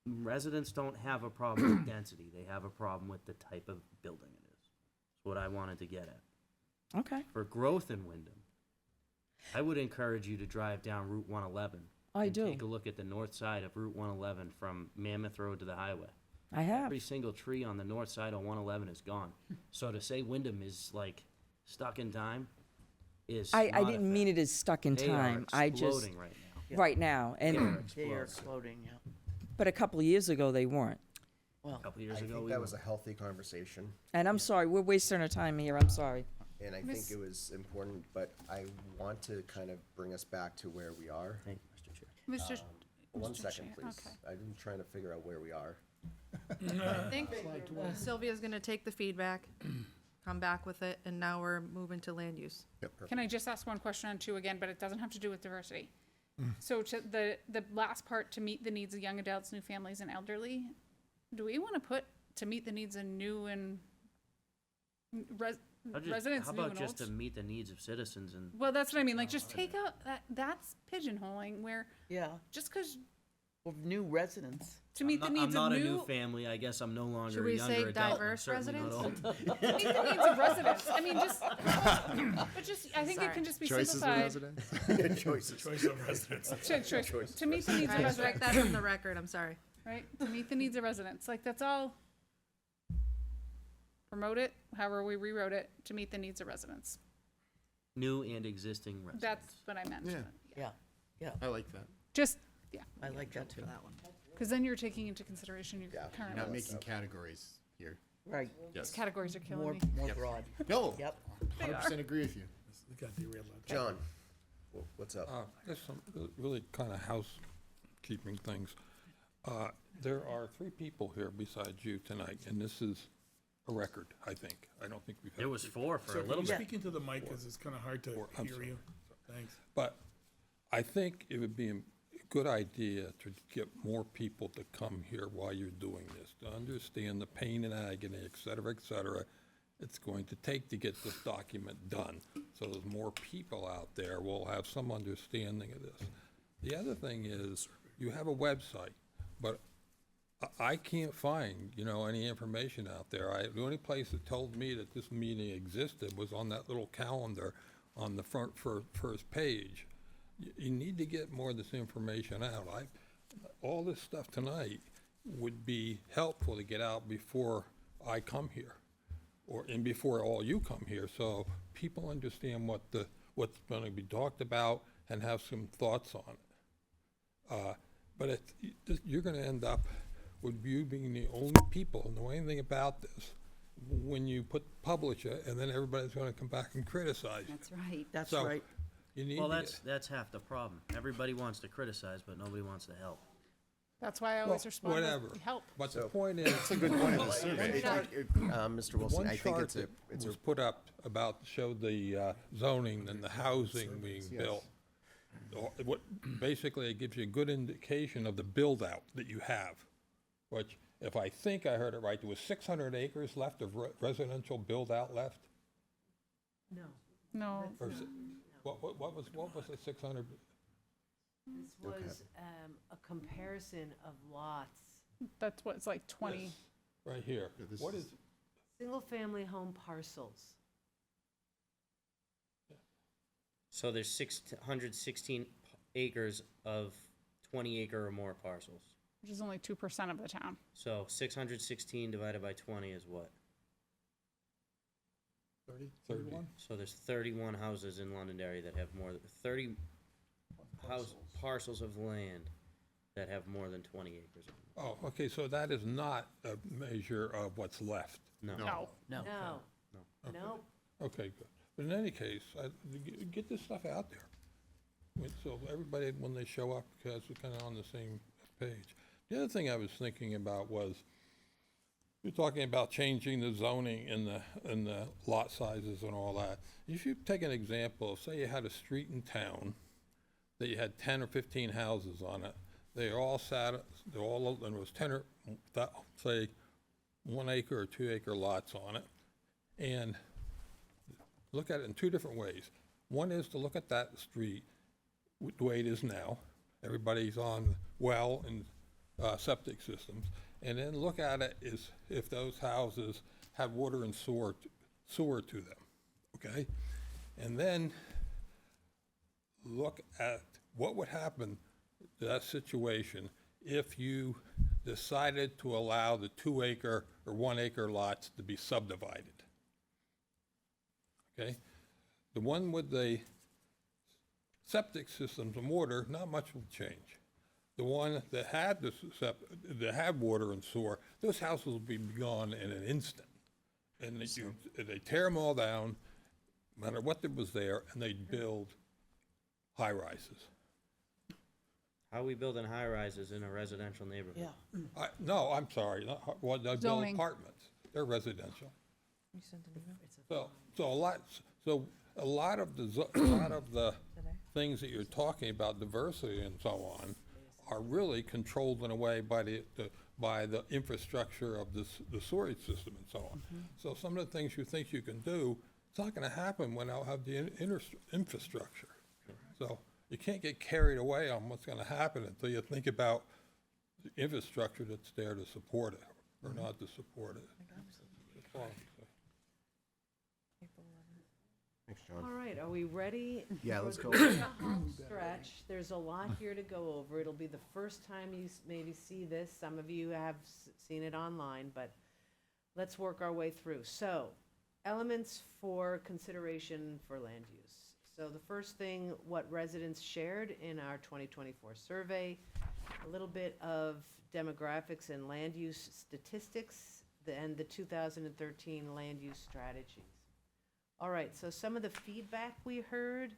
residents don't have a problem with density, they have a problem with the type of building it is. That's what I wanted to get at. Okay. For growth in Wyndham, I would encourage you to drive down Route 111. I and do. Take a look at the north side of Route 111 from Mammoth Road to the highway. I have. Every single tree on the north side of 111 is gone. So to say Wyndham is like stuck in time is I not a didn't mean fact. it as stuck in They time. are I just, exploding right now. right now. They And, are They are exploding. exploding, yeah. but a couple of years ago, they weren't. A Well, couple I years ago, think we that were. was a healthy conversation, And I'm sorry, we're wasting our time here. I'm sorry. and I think it was important, but I want to kind of bring us back to where we are. Thank you, Mr. Chair. Mr. One Mr. second, Chair, please. okay. I'm trying to figure out where we are. I think Sylvia's going to take the feedback, come back with it, and now we're moving to land use. Can I just ask one question on 2 again, but it doesn't have to do with diversity? So to the last part, to meet the needs of young adults, new families, and elderly, do we want to put to meet the needs of new and residents, How new about and just old? to meet the needs of citizens and Well, that's what I mean, like, just take out, that's pigeonholing, where, yeah, just because, of new residents. to meet the needs I'm of not a new new, family. I guess I'm no longer Should a we younger say adult. I'm diverse certainly not residents? old. to meet the needs of residents, I mean, just, but just, I think it Sorry. can just be Choices of simplified. residents? Choices. Choice of residents. To meet the needs All of right, residents, strike that from the record. I'm sorry. right, to meet the needs of residents, like, that's all. Promote it, however we rewrote it, to meet the needs of residents. New and existing residents. That's what I meant. Yeah. Yeah, I like that. Just, yeah, I like that too. because then you're taking into consideration your current Not making categories here. Right, Yes. categories are killing more, me. more Yep. broad. No, Yep. 100% agree with you. We got derailed. John, what's up? There's some really kind of housekeeping things. There are 3 people here besides you tonight, and this is a record, I think. I don't think we've had. There was 4 for So a can little you bit. speak into the mic, because it's kind of hard to I'm hear sorry. you? Thanks. But I think it would be a good idea to get more people to come here while you're doing this, to understand the pain and agony, et cetera, it's going to take to get this document done. So there's more people out there will have some understanding of this. The other thing is, you have a website, but I can't find, any information out there. The only place that told me that this meeting existed was on that little calendar on the front first page. You need to get more of this information out. All this stuff tonight would be helpful to get out before I come here, and before all you come here, so people understand what's going to be talked about and have some thoughts on it. But you're going to end up with you being the only people who know anything about this when you publish it, and then everybody's going to come back and criticize you. That's right. That's So, right. You need Well, to that's half the problem. Everybody wants to criticize, but nobody wants to help. That's why I always respond whatever. with help. But the point is, That's a good point of the survey. Mr. Wilson, one I think chart it's a, that it's a was put up about, showed the zoning and the housing being yes. built. Basically, it gives you a good indication of the build-out that you have, which, if I think I heard it right, there was 600 acres left of residential build-out left? No, No, Or is it- what was the 600? this was a comparison of lots. that's what, it's like 20. This, right here. Yeah, this What is- is, Single-family home parcels. So there's 616 acres of 20-acre or more parcels. Which is only 2% of the town. So 616 divided by 20 is what? 31? So there's 31 houses in Londonderry that have more than 30 parcels of land that have more than 20 acres. Oh, okay, so that is not a measure of what's left. No. No. No. No. Okay, good. But in any case, get this stuff out there. So everybody, when they show up, because we're kind of on the same page. The other thing I was thinking about was, you're talking about changing the zoning and the lot sizes and all that. If you take an example, say you had a street in town that you had 10 or 15 houses on it. They all and there was 10 or, say, 1 acre or 2 acre lots on it. And look at it in 2 different ways. One is to look at that street the way it is now. Everybody's on well and septic systems. And then look at it as if those houses have water and sewer to them, okay? And then look at what would happen to that situation if you decided to allow the 2 acre or 1 acre lots to be subdivided. Okay? The one with the septic systems and water, not much will change. The one that had that had water and sewer, those houses will be gone in an instant. And they tear them all down, no matter what was there, and they build high-rises. How are we building high-rises in a residential neighborhood? Yeah. No, I'm sorry, they build Zoning. apartments. They're residential. So a lot of the things that you're talking about, diversity and so on, are really controlled in a way by the infrastructure of the storage system and so on. So some of the things you think you can do, it's not gonna happen when I'll have the infrastructure. So you can't get carried away on what's gonna happen until you think about the infrastructure that's there to support it, or not to support it. That's all I'm saying. Thanks, John. All right, are we ready? Yeah, for let's the go. home Stretch. There's a lot here to go over. It'll be the first time you maybe see this. Some of you have seen it online, but let's work our way through. So, elements for consideration for land use. So the first thing, what residents shared in our 2024 survey, a little bit of demographics and land use statistics, and the 2013 land use strategies. All right, so some of the feedback we heard,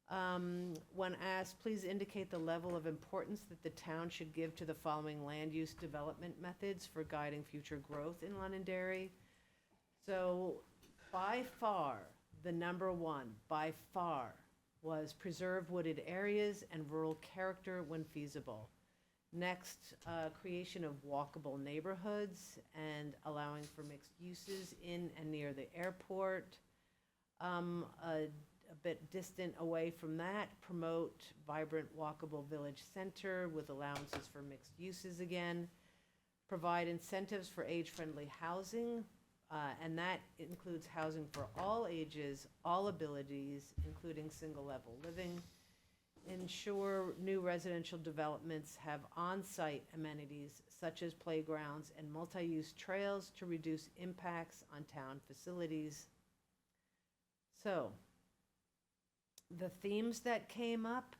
when asked, please indicate the level of importance that the town should give to the following land use development methods for guiding future growth in Londonderry. So by far, the number one, by far, was preserve wooded areas and rural character when feasible. Next, creation of walkable neighborhoods and allowing for mixed uses in and near the airport. A bit distant away from that, promote vibrant walkable village center with allowances for mixed uses again. Provide incentives for age-friendly housing, and that includes housing for all ages, all abilities, including single-level living. Ensure new residential developments have on-site amenities such as playgrounds and multi-use trails to reduce impacts on town facilities. So, the themes that came up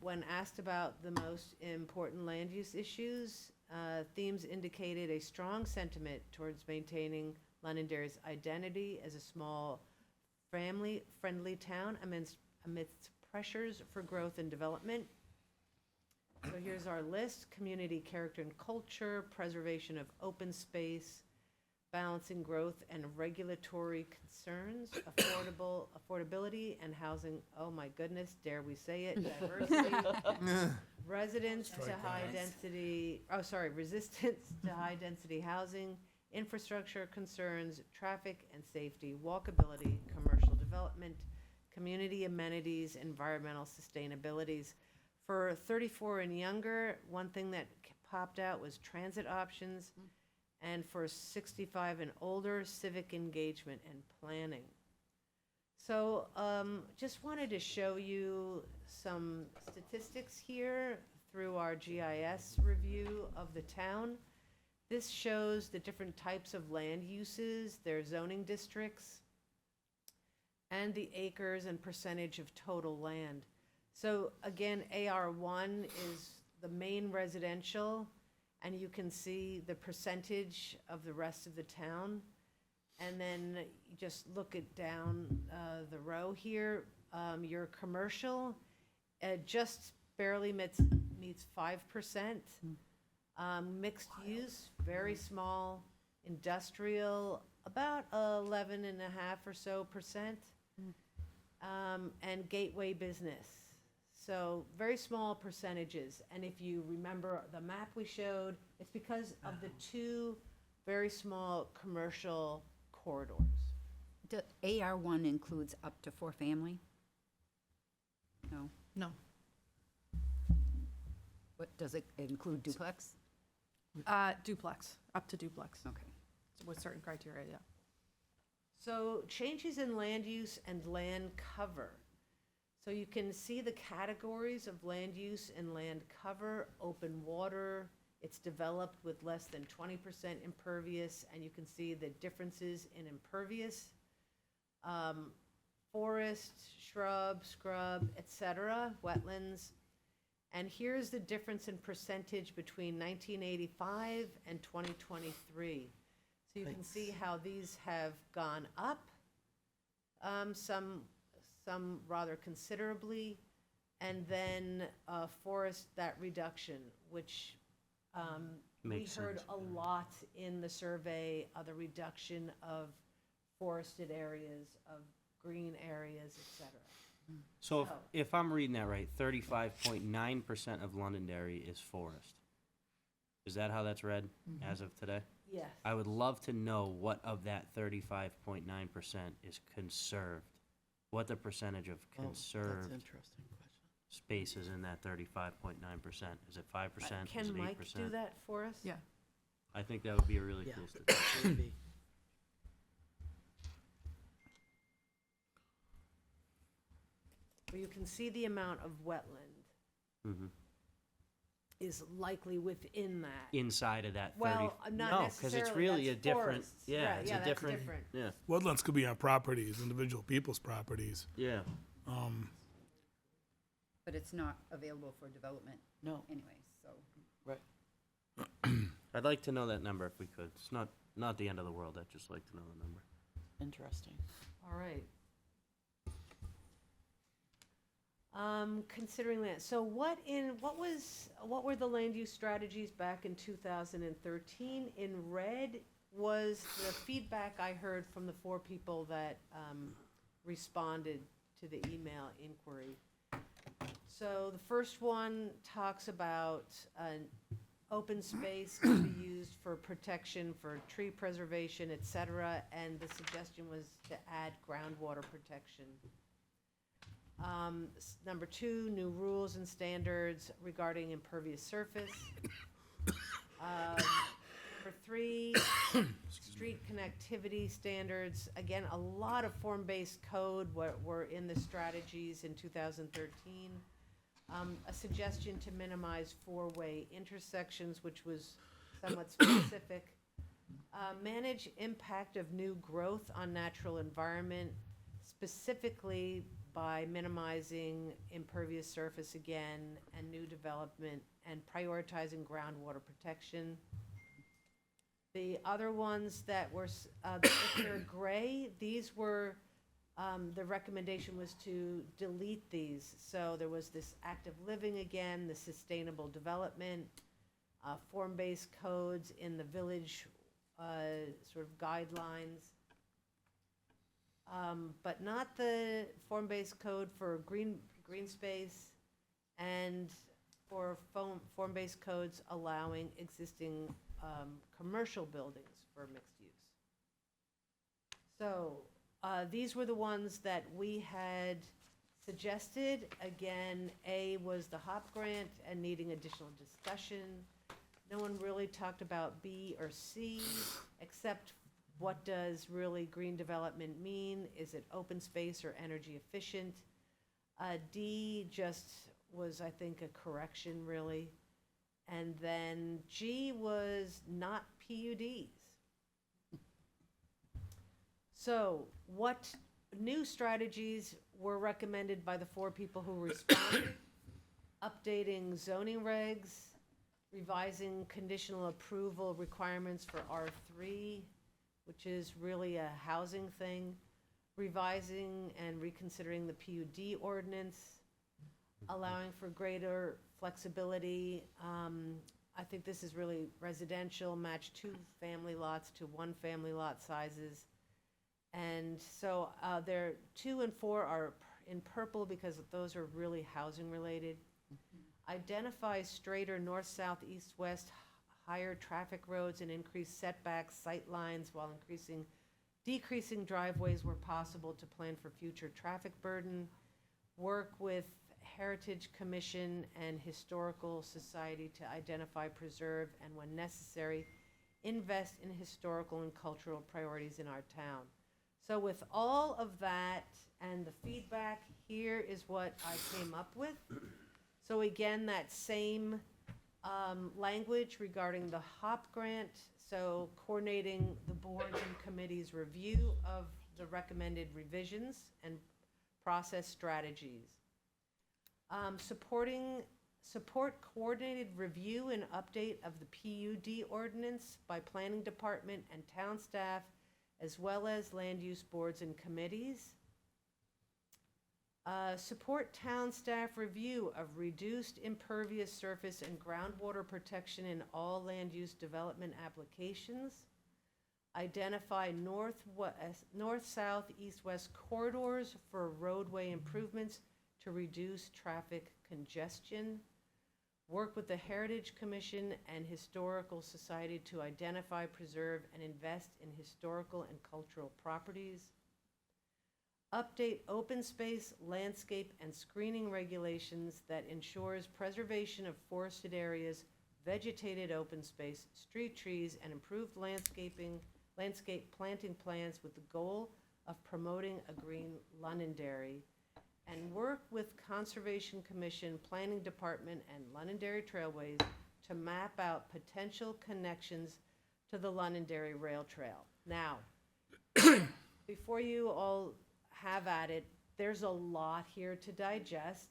when asked about the most important land use issues, themes indicated a strong sentiment towards maintaining Londonderry's identity as a small, family-friendly town amidst pressures for growth and development. So here's our list: community character and culture, preservation of open space, balancing growth and regulatory concerns, affordability and housing, oh my goodness, dare we say it, diversity, resistance to high density housing, infrastructure concerns, traffic and safety, walkability, commercial development, community amenities, environmental sustainabilities. For 34 and younger, one thing that popped out was transit options. And for 65 and older, civic engagement and planning. So just wanted to show you some statistics here through our GIS review of the town. This shows the different types of land uses, their zoning districts, and the acres and percentage of total land. So again, AR1 is the main residential, and you can see the percentage of the rest of the town. And then you just look it down the row here. Your commercial just barely meets 5%. Mixed use, very small. Industrial, about 11.5% or so. And gateway business. So very small percentages. And if you remember the map we showed, it's because of the two very small commercial corridors. AR1 includes up to 4 family? No? No. What, does it include duplex? Duplex, up to duplex, Okay. with certain criteria, yeah. So changes in land use and land cover. So you can see the categories of land use and land cover. Open water, it's developed with less than 20% impervious, and you can see the differences in impervious. Forest, shrub, scrub, etc., wetlands. And here's the difference in percentage between 1985 and 2023. So you can see how these have gone up, some rather considerably, and then forest, that reduction, which we Makes heard sense. a lot in the survey of the reduction of forested areas, of green areas, etc. So So- if I'm reading that right, 35.9% of Londonderry is forest. Is that how that's read as of today? Yes. I would love to know what of that 35.9% is conserved. What the percentage of conserved interesting question. space is in that 35.9%. Is it 5%? Is Can it 8%? Mike do that for us? Yeah. I think that would be a really Yeah. cool statistic. Where you can see the amount of wetland. Mhm. is likely within that. Inside of that 30. Well, not No, because it's necessarily, really a that's different, forests. yeah, Right, it's yeah, a that's different, different. yeah, Wetlands could be on properties, individual people's properties. yeah. But it's not available for development No. anyways, so. I'd like to know that number if we could. It's not the end of the world. I'd just like to know the number. Interesting. All right. Considering that, so what were the land use strategies back in 2013? In red was the feedback I heard from the 4 people that responded to the email inquiry. So the first one talks about an open space to be used for protection, for tree preservation, et cetera, and the suggestion was to add groundwater protection. Number 2, new rules and standards regarding impervious surface. Number 3, street connectivity standards. Again, a lot of form-based code were in the strategies in 2013. A suggestion to minimize 4-way intersections, which was somewhat specific. Manage impact of new growth on natural environment, specifically by minimizing impervious surface again and new development and prioritizing groundwater protection. The other ones that were, if they're gray, these were, the recommendation was to delete these. So there was this active living again, the sustainable development, form-based codes in the village sort of guidelines. But not the form-based code for green space and for form-based codes allowing existing commercial buildings for mixed use. So these were the ones that we had suggested. Again, A was the HOP grant and needing additional discussion. No one really talked about B or C, except what does really green development mean? Is it open space or energy efficient? D just was, I think, a correction, really. And then G was not PUDs. So what new strategies were recommended by the 4 people who responded? Updating zoning regs, revising conditional approval requirements for R3, which is really a housing thing, revising and reconsidering the PUD ordinance, allowing for greater flexibility. I think this is really residential, match 2 family lots to 1 family lot sizes. And so there 2 and 4 are in purple because those are really housing related. Identify straighter north, south, east, west, higher traffic roads and increase setbacks, sight lines while decreasing driveways where possible to plan for future traffic burden. Work with Heritage Commission and Historical Society to identify, preserve, and when necessary, invest in historical and cultural priorities in our town. So with all of that and the feedback, here is what I came up with. So again, that same language regarding the HOP grant, so coordinating the boards and committees' review of the recommended revisions and process strategies. Support coordinated review and update of the PUD ordinance by planning department and town staff, as well as land use boards and committees. Support town staff review of reduced impervious surface and groundwater protection in all land use development applications. Identify north, south, east, west corridors for roadway improvements to reduce traffic congestion. Work with the Heritage Commission and Historical Society to identify, preserve, and invest in historical and cultural properties. Update open space, landscape, and screening regulations that ensures preservation of forested areas, vegetated open space, street trees, and improved landscape planting plans with the goal of promoting a green Londonderry. and work with Conservation Commission, Planning Department, and Londonderry Trailways to map out potential connections to the Londonderry Rail Trail. Now, before you all have at it, there's a lot here to digest.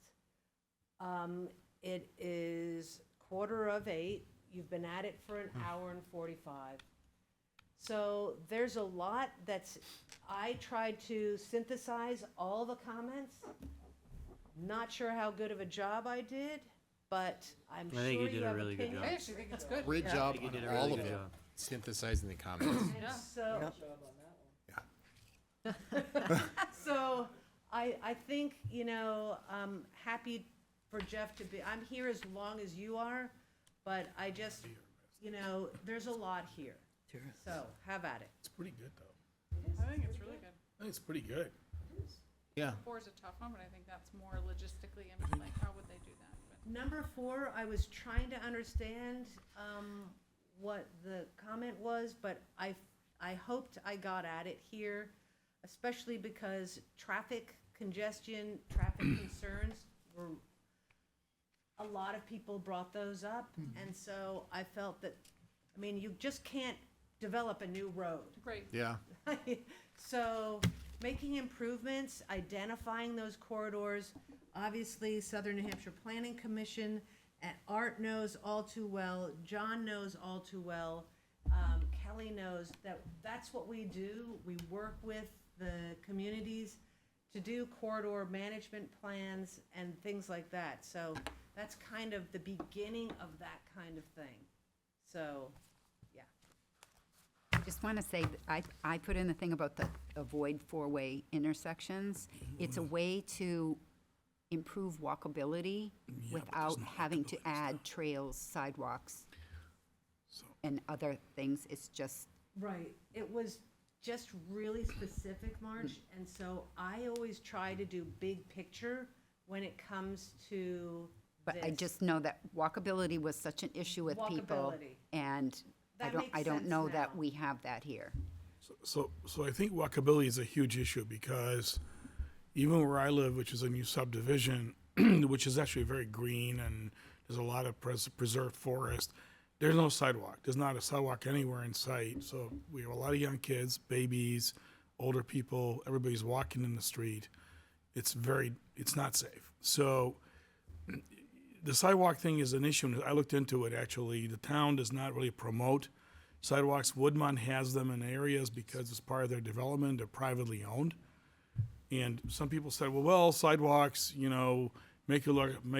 It is 7:45. You've been at it for an hour and 45. So there's a lot I tried to synthesize all the comments. Not sure how good of a job I did, but I'm sure I think you you did a have really good opinions. I actually think it's good. Great job think you did a on really all of good it, job. synthesizing the comments. Yeah. So, Yeah. so I think, I'm happy for Jeff to be, I'm here as long as you are, but I just, there's a lot here. So, have at it. It's pretty good, though. I think it's really good. I think it's pretty good. Yeah. 4 is a tough one, but I think that's more logistically, and like, how would they do that? But Number 4, I was trying to understand what the comment was, but I hoped I got at it here, especially because traffic congestion, traffic concerns were, a lot of people brought those up, and so I felt that, you just can't develop a new road. great. Yeah. So, making improvements, identifying those corridors, obviously Southern New Hampshire Planning Commission, and Art knows all too well, John knows all too well, Kelly knows that that's what we do. We work with the communities to do corridor management plans and things like that. So that's kind of the beginning of that kind of thing. So, yeah. I just want to say, that I put in the thing about the avoid four-way intersections. It's a way to improve walkability without having to add trails, sidewalks, and other things. It's just, Right, it was just really specific, Marge, and so I always try to do big picture when it comes to but I this. just know that walkability was such an issue with people. Walkability. And That I makes don't sense know now. that we have that here. So I think walkability is a huge issue because even where I live, which is a new subdivision, which is actually very green and there's a lot of preserved forest, there's no sidewalk. There's not a sidewalk anywhere in sight. So we have a lot of young kids, babies, older people, everybody's walking in the street. It's not safe. So the sidewalk thing is an issue. And I looked into it, actually. The town does not really promote sidewalks. Woodmont has them in areas because it's part of their development. They're privately owned. And some people said, well, sidewalks, make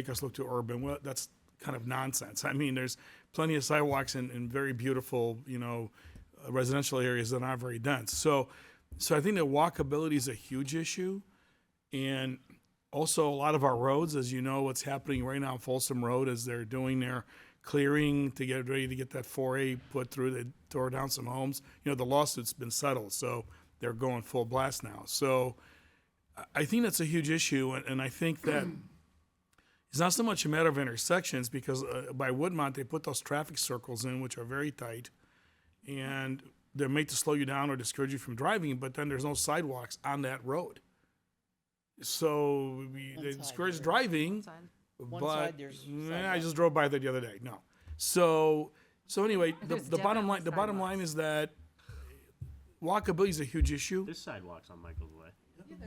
us look too urban. Well, that's kind of nonsense. I mean, there's plenty of sidewalks in very beautiful, residential areas that aren't very dense. So I think that walkability is a huge issue. And also a lot of our roads, as you know, what's happening right now on Folsom Road is they're doing their clearing to get ready to get that 4A put through. They tore down some homes. The lawsuit's been settled, so they're going full blast now. So I think that's a huge issue, and I think that it's not so much a matter of intersections because by Woodmont, they put those traffic circles in, which are very tight, and they're made to slow you down or discourage you from driving, but then there's no sidewalks on that road. So they side discourage there. driving, Side. One but side, there's I sidewalk. just drove by there the other day. No. So anyway, There's the bottom line definitely is that walkability is a huge issue. There's sidewalks on Michael's Way.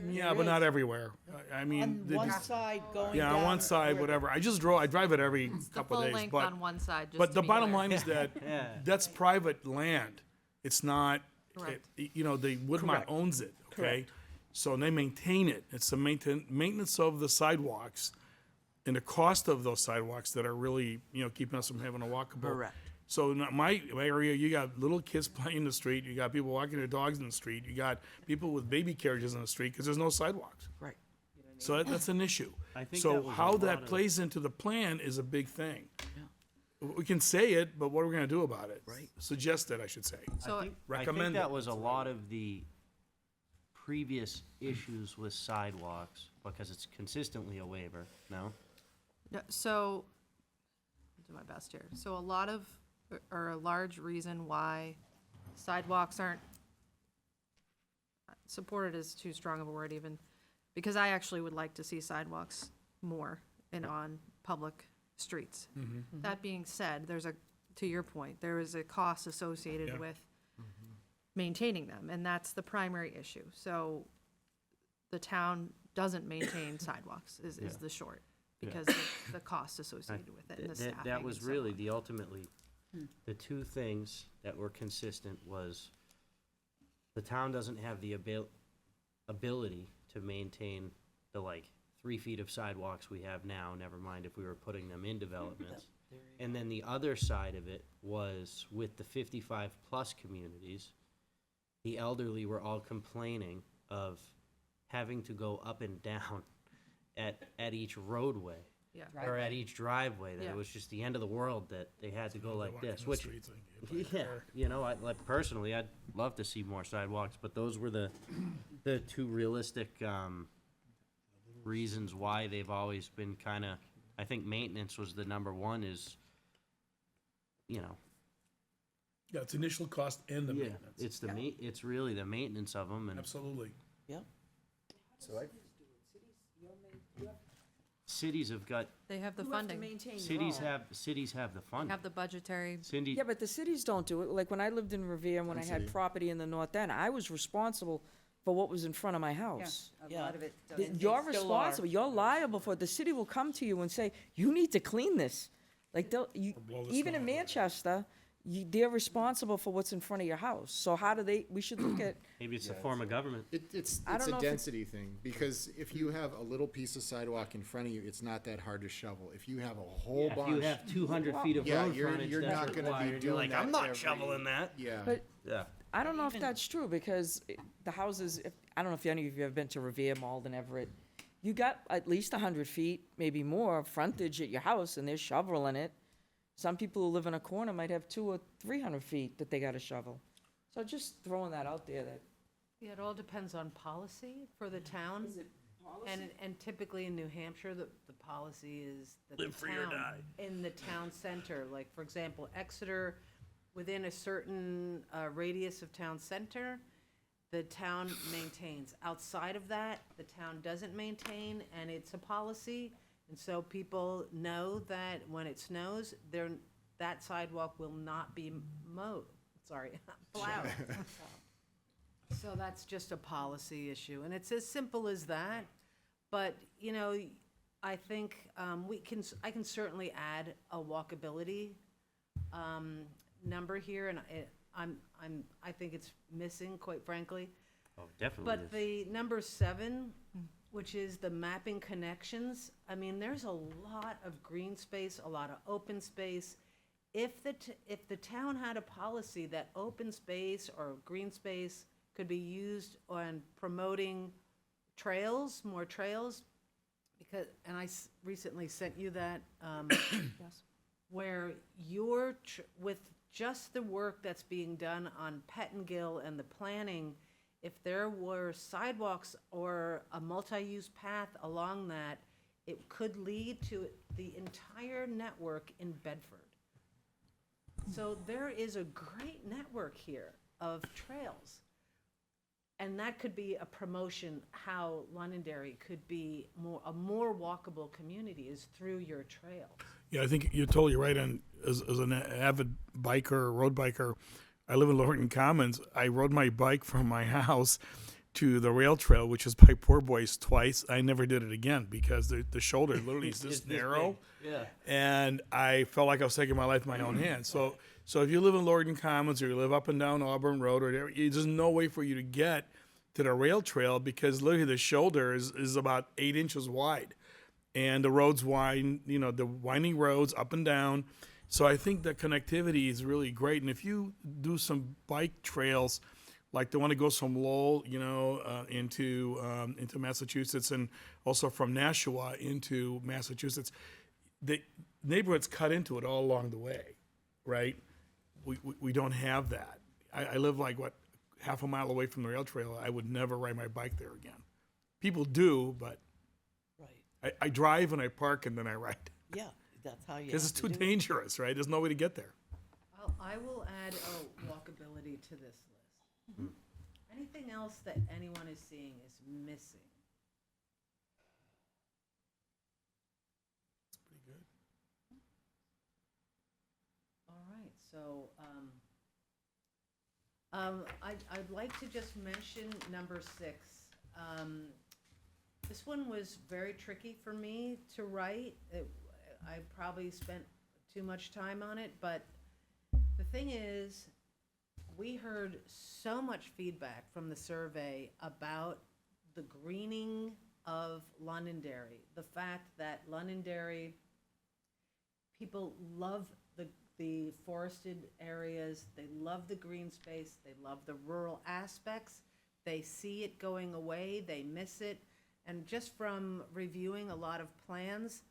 Yeah, but not everywhere. I mean, On they one just- side going yeah, on down one the side, river. whatever. I drive it every The couple full of days, length but on one side, just but to the be bottom clear. line is that Yeah. that's private land. It's not. Correct. The Woodmont Correct. owns it. Okay, Correct. so they maintain it. It's the maintenance of the sidewalks, and the cost of those sidewalks that are really keeping us from having a walkable. Correct. So in my area, you got little kids playing in the street. You got people walking their dogs in the street. You got people with baby carriages in the street because there's no sidewalks. Right. So that's an issue. I think So that was a how lot that of- plays into the plan is a big thing. We can say it, but what are we gonna do about it? Right. Suggest it, I should say. So I think recommend that it. was a lot of the previous issues with sidewalks, because it's consistently a waiver, no? Yeah, so, I'll do my best here. So a lot of, or a large reason why sidewalks aren't supported is too strong of a word even. because I actually would like to see sidewalks more and on public streets. That being said, to your point, there is a cost associated Yeah. with maintaining them, and that's the primary issue. So the town doesn't maintain sidewalks is the short, because of the cost associated with it and the staffing. That was and so really on. the ultimately, the two things that were consistent was the town doesn't have the ability to maintain the 3 feet of sidewalks we have now, never mind if we were putting them in developments. And then the other side of it was with the 55-plus communities, the elderly were all complaining of having to go up and down at each roadway. Yeah. Or at each driveway, that Yeah. it was just the end of the world that they had to go They like walk in this, the which, streets and get by a yeah, car. you know, personally, I'd love to see more sidewalks, but those were the two realistic, reasons why they've always been kinda, I think maintenance was the number one is, you know, Yeah, it's initial cost and the yeah, maintenance. it's really the maintenance of them, and Absolutely. So I, cities have got, They have the You have to funding, maintain your cities own. have the they funding. have the budgetary, Cindy, Yeah, but the cities don't do it. Like when I lived in Revere, when I had property in the North End, I was responsible for what was in front of my Yeah, house. a lot of it Th- doesn't. You're responsible. You're liable for it. The city will come to you and say, you need to clean this. Like blow the even snow in out. Manchester, they're responsible for what's in front of your house. So how do we should look at, maybe it's a form of government. It's I don't a know if it- density thing, because if you have a little piece of sidewalk in front of you, it's not that hard to shovel. If you have a whole If bunch. you have 200 feet of Yeah, road you're frontage not that's gonna be required, you're doing like, that I'm not every- shoveling that. Yeah. but Yeah. I don't know if Even- that's true because the houses, I don't know if any of you have been to Revere, Malden, Everett. You got at least 100 feet, maybe more, frontage at your house and they're shoveling it. Some people who live in a corner might have 200 or 300 feet that they got to shovel. So just throwing that out there that. Yeah, it all depends on policy for the town. And typically in New Hampshire, the policy is that the Live free or town, die. in the town center, like, for example, Exeter, within a certain radius of town center, the town maintains. Outside of that, the town doesn't maintain, and it's a policy. And so people know that when it snows, that sidewalk will not be plowed. So that's just a policy issue, and it's as simple as that. But, you know, I think I can certainly add a walkability number here, and I think it's missing, quite frankly. Oh, definitely But is. the number 7, which is the mapping connections, I mean, there's a lot of green space, a lot of open space. If the town had a policy that open space or green space could be used on promoting trails, more trails, and I recently sent you that, yes. where with just the work that's being done on Pettingill and the planning, if there were sidewalks or a multi-use path along that, it could lead to the entire network in Bedford. So there is a great network here of trails. And that could be a promotion, how Londonderry could be a more walkable community is through your trails. Yeah, I think you're totally right. And as an avid biker, road biker, I live in Lorton Commons. I rode my bike from my house to the rail trail, which is by Poor Boys twice. I never did it again because the shoulder literally is this It's this narrow. big. Yeah. And I felt like I was taking my life in my own hands. So if you live in Lorton Commons or you live up and down Auburn Road or whatever, there's no way for you to get to the rail trail because literally the shoulder is about 8 inches wide. And the roads wind, the winding roads up and down. So I think the connectivity is really great. And if you do some bike trails, like the one that goes from Lowell, into Massachusetts, and also from Nashua into Massachusetts, the neighborhoods cut into it all along the way, right? We don't have that. I live like half a mile away from the rail trail. I would never ride my bike there again. People do, but Right. I drive and I park and then I ride Yeah, that's how you. because it's have too to do it. dangerous, right? There's no way to get there. I will add walkability to this list. Anything else that anyone is seeing is missing? So, I'd like to just mention number 6. This one was very tricky for me to write. I probably spent too much time on it, but the thing is, we heard so much feedback from the survey about the greening of Londonderry. The fact that Londonderry, people love the forested areas, they love the green space, they love the rural aspects, they see it going away, they miss it. And just from reviewing a lot of plans,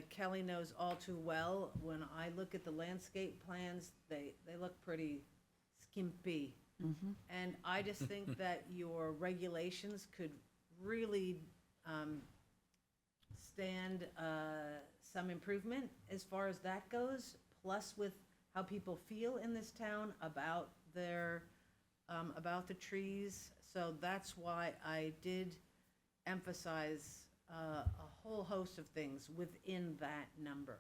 Kelly knows all too well, when I look at the landscape plans, they look pretty skimpy. And I just think that your regulations could really stand some improvement as far as that goes, plus with how people feel in this town about the trees. So that's why I did emphasize a whole host of things within that number.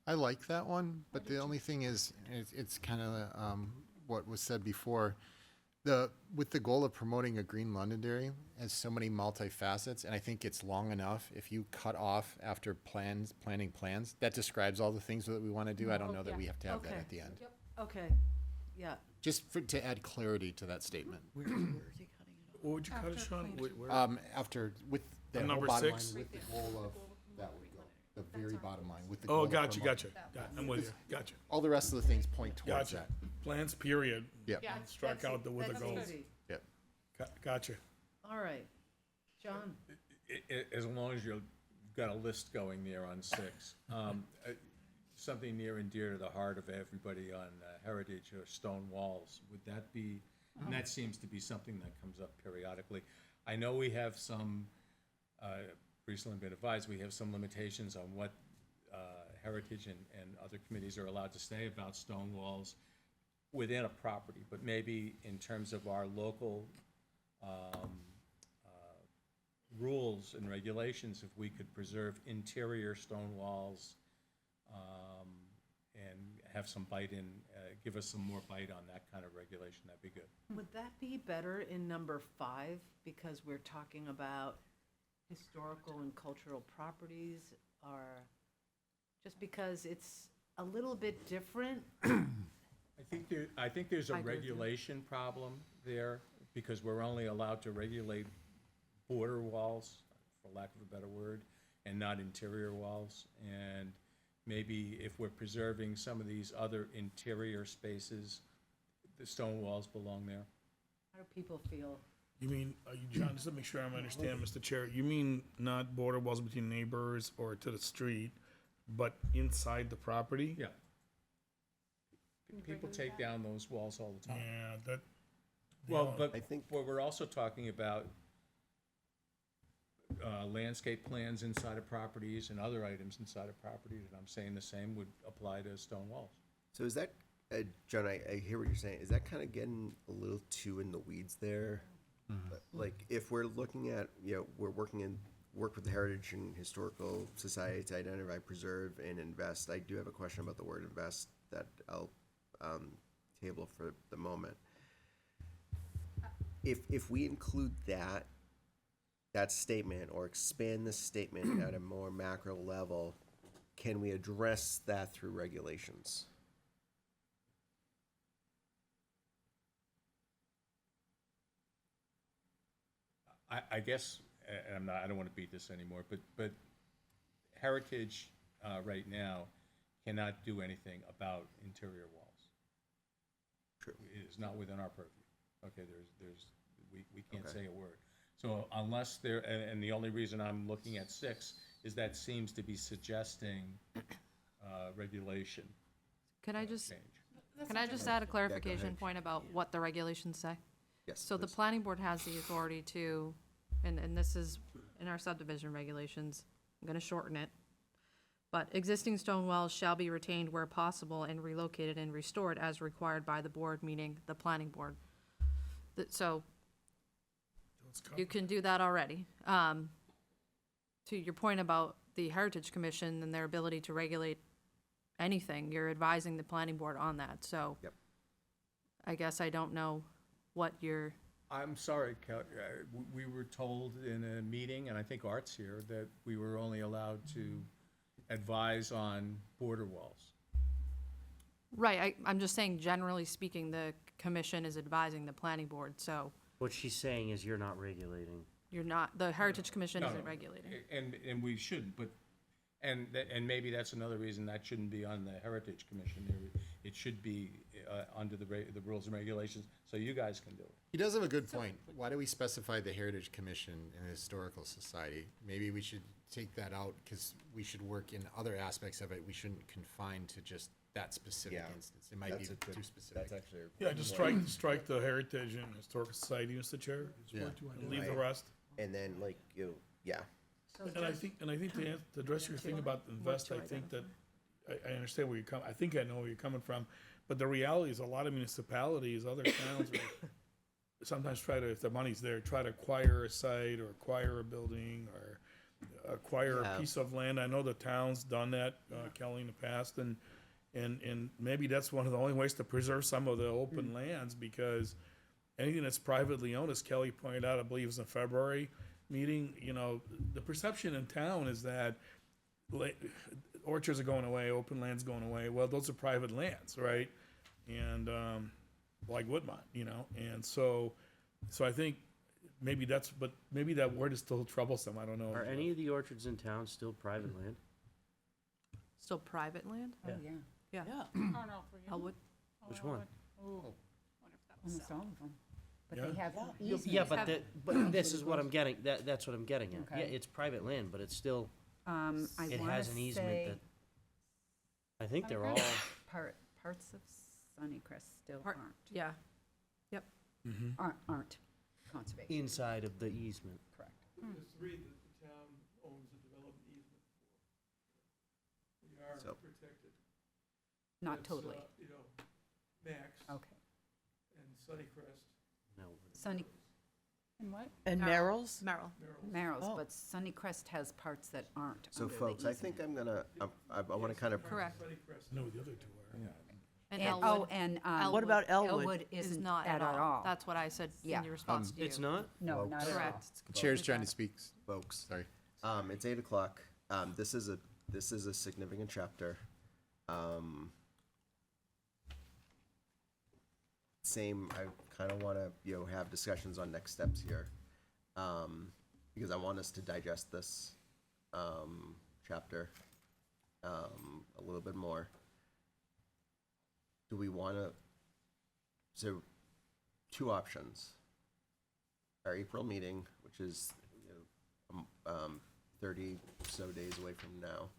I like that one, but the only thing is, it's kind of what was said before. With the goal of promoting a green Londonderry has so many multifacets, and I think it's long enough. If you cut off after planning plans, that describes all the things that we want to do. I don't know that we have to have that Okay. at the end. Okay, yeah. Just to add clarity to that statement. Where is he cutting it What would you cut it, After Sean? planning. Where- After, with the On whole number bottom line, 6? with the goal of, that would go, the very bottom line, with the Oh, goal of gotcha, promoting. I'm with you, gotcha. All the rest of the things point towards Gotcha. that. Plans, period. Yep. Yeah, Struck that's- out the with the that's goals. easy. Yep. Gotcha. All right. John? As long as you've got a list going there on 6. Something near and dear to the heart of everybody on heritage or stone walls, would that be, and that seems to be something that comes up periodically. I know we have some, recently been advised, we have some limitations on what heritage and other committees are allowed to say about stone walls within a property, but maybe in terms of our local rules and regulations, if we could preserve interior stone walls and have some bite in, give us some more bite on that kind of regulation, that'd be good. Would that be better in number 5, because we're talking about historical and cultural properties, or just because it's a little bit different? I think there's a I agree with you. regulation problem there, because we're only allowed to regulate border walls, for lack of a better word, and not interior walls. And maybe if we're preserving some of these other interior spaces, the stone walls belong there. How do people feel? You mean, John, just to make sure I understand, Mr. Chair, you mean not border walls between neighbors or to the street, but inside the property? Yeah. People take down those walls all the time. Yeah, that. Well, but I think- what we're also talking about, landscape plans inside of properties and other items inside of properties, and I'm saying the same would apply to stone walls. So is that, John, I hear what you're saying. Is that kind of getting a little too in the weeds there? Like, if we're looking at, we're work with the Heritage and Historical Society to identify, preserve, and invest. I do have a question about the word invest that I'll table for the moment. If we include that statement or expand the statement at a more macro level, can we address that through regulations? I guess, and I don't want to beat this anymore, but Heritage, right now, cannot do anything about interior walls. True. It is not within our purview. Okay, we can't Okay. say a word. So unless there, and the only reason I'm looking at 6 is that seems to be suggesting, regulation Can I just, change. can I just add a clarification ahead. point about what the regulations say? Yes. So the please. planning board has the authority to, and this is in our subdivision regulations, I'm gonna shorten it. But existing stone walls shall be retained where possible and relocated and restored as required by the board, meaning the planning board. So you can do that already. To your point about the Heritage Commission and their ability to regulate anything, you're advising the planning board on that, so. Yep. I guess I don't know what you're, I'm sorry, we were told in a meeting, and I think Art's here, that we were only allowed to advise on border walls. right, I'm just saying, generally speaking, the commission is advising the planning board, so What she's saying is you're not regulating. you're not, the Heritage Commission No, isn't no. regulating. And we shouldn't, but, and maybe that's another reason that shouldn't be on the Heritage Commission. It should be under the rules and regulations, so you guys can do it. He does have a good point. Why do we specify the Heritage Commission and the Historical Society? Maybe we should take that out, because we should work in other aspects of it. We shouldn't confine to just that specific Yeah. instance. It might be That's a good- too specific. That's actually. Yeah, just strike the Heritage and Historical Society, Mr. Chair. Yeah. And leave the Right. rest. And then like, yeah, And I think to address your thing about invest, I think that, I understand where I think I know where you're coming from, but the reality is a lot of municipalities, other towns are sometimes try to, if the money's there, try to acquire a site or acquire a building or acquire Yeah. a piece of land. I know the town's done that, Kelly, in the past, and maybe that's one of the only ways to preserve some of the open lands, because anything that's privately owned, as Kelly pointed out, I believe it was in February meeting, the perception in town is that orchards are going away, open land's going away. Well, those are private lands, right? And, like Woodmont, and so I think maybe maybe that word is still troublesome, I don't know. Are any of the orchards in town still private land? Still private land? Oh, yeah, Yeah. Oh, no, for you. Elwood? Which one? Ooh, what if that was almost sell? all of them. But Yeah. they have Yeah, easements. but this is what I'm getting, that's what I'm getting at. Yeah, Okay. it's private land, but it's still, I it wanna has an easement say that, I think they're all, parts of Sunnycrest still Part- Yeah, aren't conservation, inside of the easement. correct. There's three that the town owns a development easement for. We are So- protected. Not That's, totally, Max okay. and Sunnycrest, No. Sunny, And what? And Merrill. Merrill's? Merrill. Merrill. Marrows, Oh. but Sunnycrest has parts that aren't so under the folks, I easement. think I'm gonna, I wanna kind of, Correct. Sunnycrest. I know the other two are. And And, Elwood and, What about Elwood? Elwood is isn't not at all. That's what I said Yeah. in response to you. It's not? No, Well, not at all. Correct. The chair's trying to speak. folks, Sorry. it's 8:00. This is a significant chapter. Same, I kind of want to, have discussions on next steps here. Because I want us to digest this, chapter, a little bit more. Do we want to, so, two options. Our April meeting, which is, 30 so days away from now,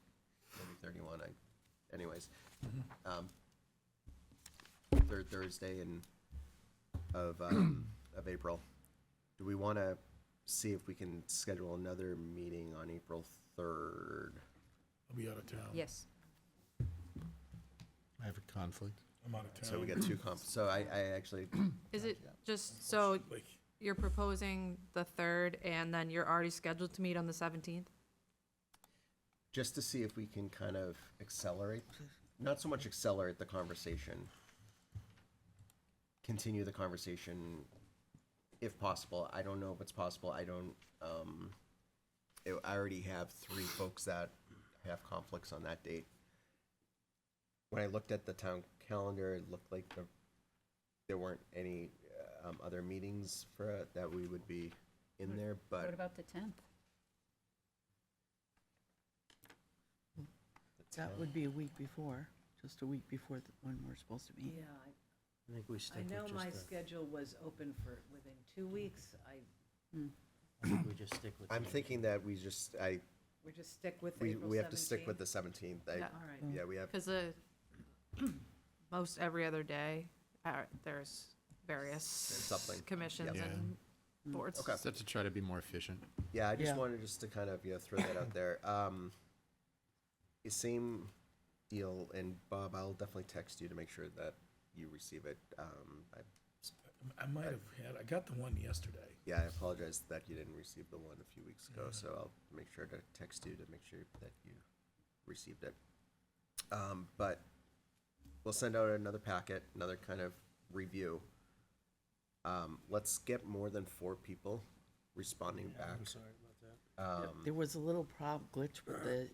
maybe 31, anyways. Third Thursday of April. Do we want to see if we can schedule another meeting on April 3rd? I'll be out of town. Yes, I have a conflict. I'm out of town. So we got two so I actually, Is it just, so Like, you're proposing the 3rd, and then you're already scheduled to meet on the 17th? just to see if we can kind of accelerate, not so much accelerate the conversation, continue the conversation if possible. I don't know if it's possible. I don't, I already have 3 folks that have conflicts on that date. When I looked at the town calendar, it looked like there weren't any other meetings for that we would be in there, what but about the 10th? That would be a week before, just a week before when we're supposed to meet. Yeah, I think we I stick know with my just the, schedule was open for within 2 weeks. I think we just stick with. I'm the- thinking that we just, We just stick with we April 17th? have to stick with the 17th. Yeah. All right. Yeah, we have, Because most every other day, there's various something. commissions Yeah. and boards. Okay. Just to try to be more efficient. Yeah, I just Yeah. wanted just to kind of, throw that out there. Same deal, and Bob, I'll definitely text you to make sure that you receive it. I might have I got the one yesterday. Yeah, I apologize that you didn't receive the one a few weeks ago, so I'll make sure to text you to make sure that you received it. But we'll send out another packet, another kind of review. Let's get more than 4 people responding back. I'm sorry about that. There was a little glitch with the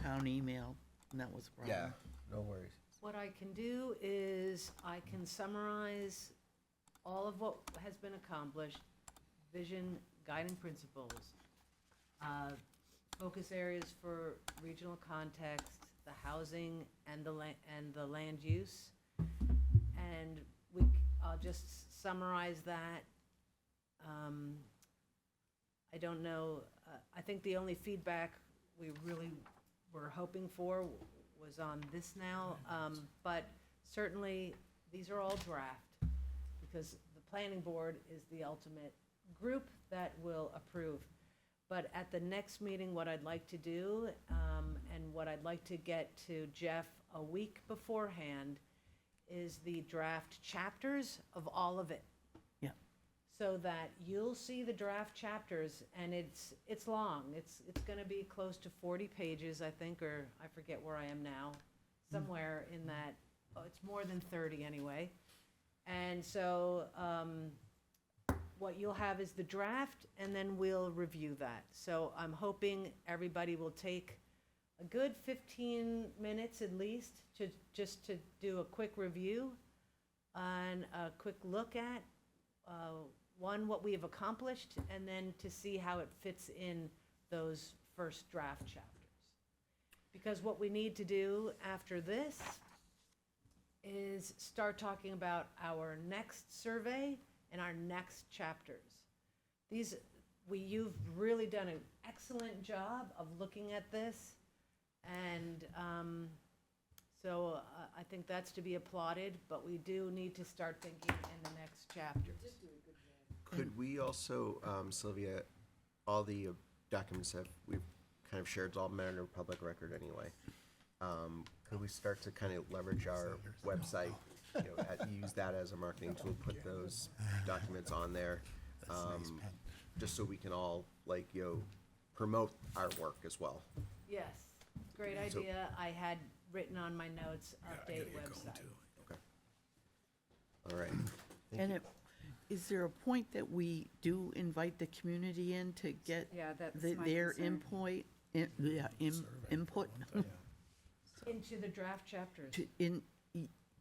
town email, and that was a Yeah, problem. no worries. What I can do is I can summarize all of what has been accomplished, vision, guiding principles, focus areas for regional context, the housing and the land use. And I'll just summarize that. I don't know, I think the only feedback we really were hoping for was on this now, but certainly, these are all draft, because the planning board is the ultimate group that will approve. But at the next meeting, what I'd like to do, and what I'd like to get to Jeff a week beforehand, is the draft chapters of all of it. Yeah. So that you'll see the draft chapters, and it's long. It's gonna be close to 40 pages, I think, or I forget where I am now, somewhere in that, it's more than 30 anyway. And so, what you'll have is the draft, and then we'll review that. So I'm hoping everybody will take a good 15 minutes at least to do a quick review and a quick look at, one, what we have accomplished, and then to see how it fits in those first draft chapters. Because what we need to do after this is start talking about our next survey and our next chapters. You've really done an excellent job of looking at this, and so I think that's to be applauded, but we do need to start thinking in the next chapters. Could we also, Sylvia, all the documents we've kind of shared, it's all matter of public record anyway. Could we start to kind of leverage our website, use that as a marketing tool, put those documents on there? Just so we can all, promote our work as well. Yes, great idea. I had written on my notes, update website. All right. And is there a point that we do invite the community in to get Yeah, that's my their concern. input? Into the draft chapters.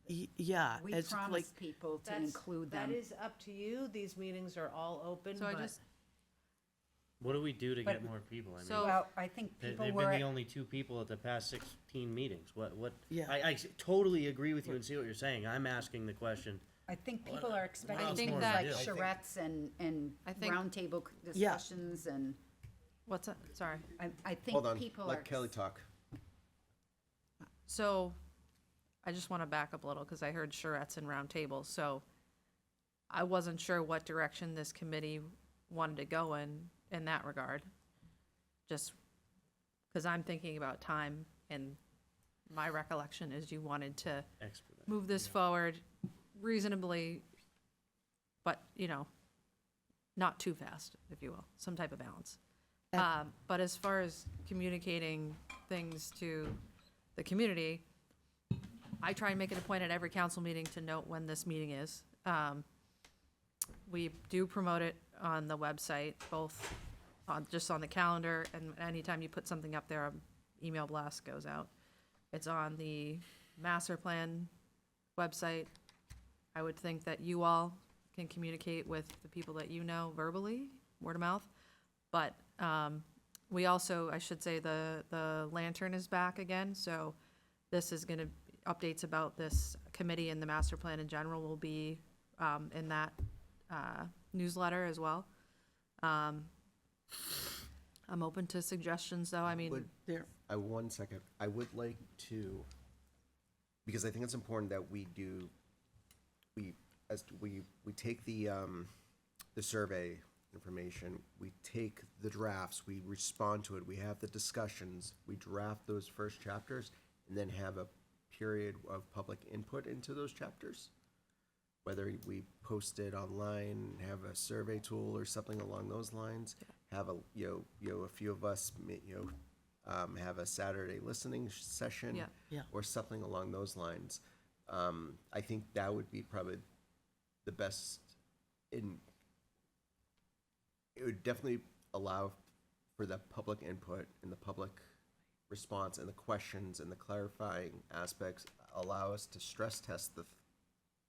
Yeah, We as like, promise people to include them. That is up to you. These meetings are all open, So I but just, What do we do to get But- more people? I mean, So- Well, I think people they've were, been the only 2 people at the past 16 meetings. What? Yeah. I totally agree with you and see what you're saying. I'm asking the question. I think people are expecting else things more like to do? charrettes and I think- roundtable Yeah. discussions, and what's that? Sorry. I think Hold on, people are. let Kelly talk. So, I just want to back up a little because I heard charrettes and round tables. So, I wasn't sure what direction this committee wanted to go in that regard. Just because I'm thinking about time, and my recollection is you wanted to Expedite. move this forward reasonably, but, not too fast, if you will, some type of balance. But as far as communicating things to the community, I try and make it a point at every council meeting to note when this meeting is. We do promote it on the website, both just on the calendar, and anytime you put something up there, an email blast goes out. It's on the master plan website. I would think that you all can communicate with the people that you know verbally, word of mouth. But we also, I should say, the lantern is back again, so this is gonna, updates about this committee and the master plan in general will be in that newsletter as well. I'm open to suggestions, though, I mean, Would- there, 1 second. I would like to, because I think it's important that we take the survey information, we take the drafts, we respond to it, we have the discussions, we draft those first chapters, and then have a period of public input into those chapters. Whether we post it online, have a survey tool or something along those lines, have a few of us, have a Saturday listening session. Yeah. Yeah. Or something along those lines. I think that would be probably the best it would definitely allow for the public input and the public response and the questions and the clarifying aspects, allow us to stress test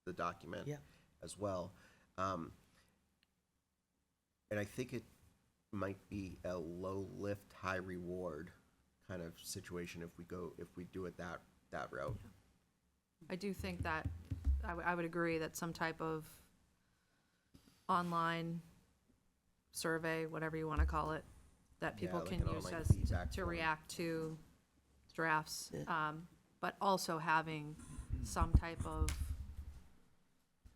the document Yeah. as well. And I think it might be a low lift, high reward kind of situation if we do it that route. I do think that, I would agree that some type of online survey, whatever you want to call it, that people like can an use online as feedback to form. react to drafts, Yeah. but also having some type of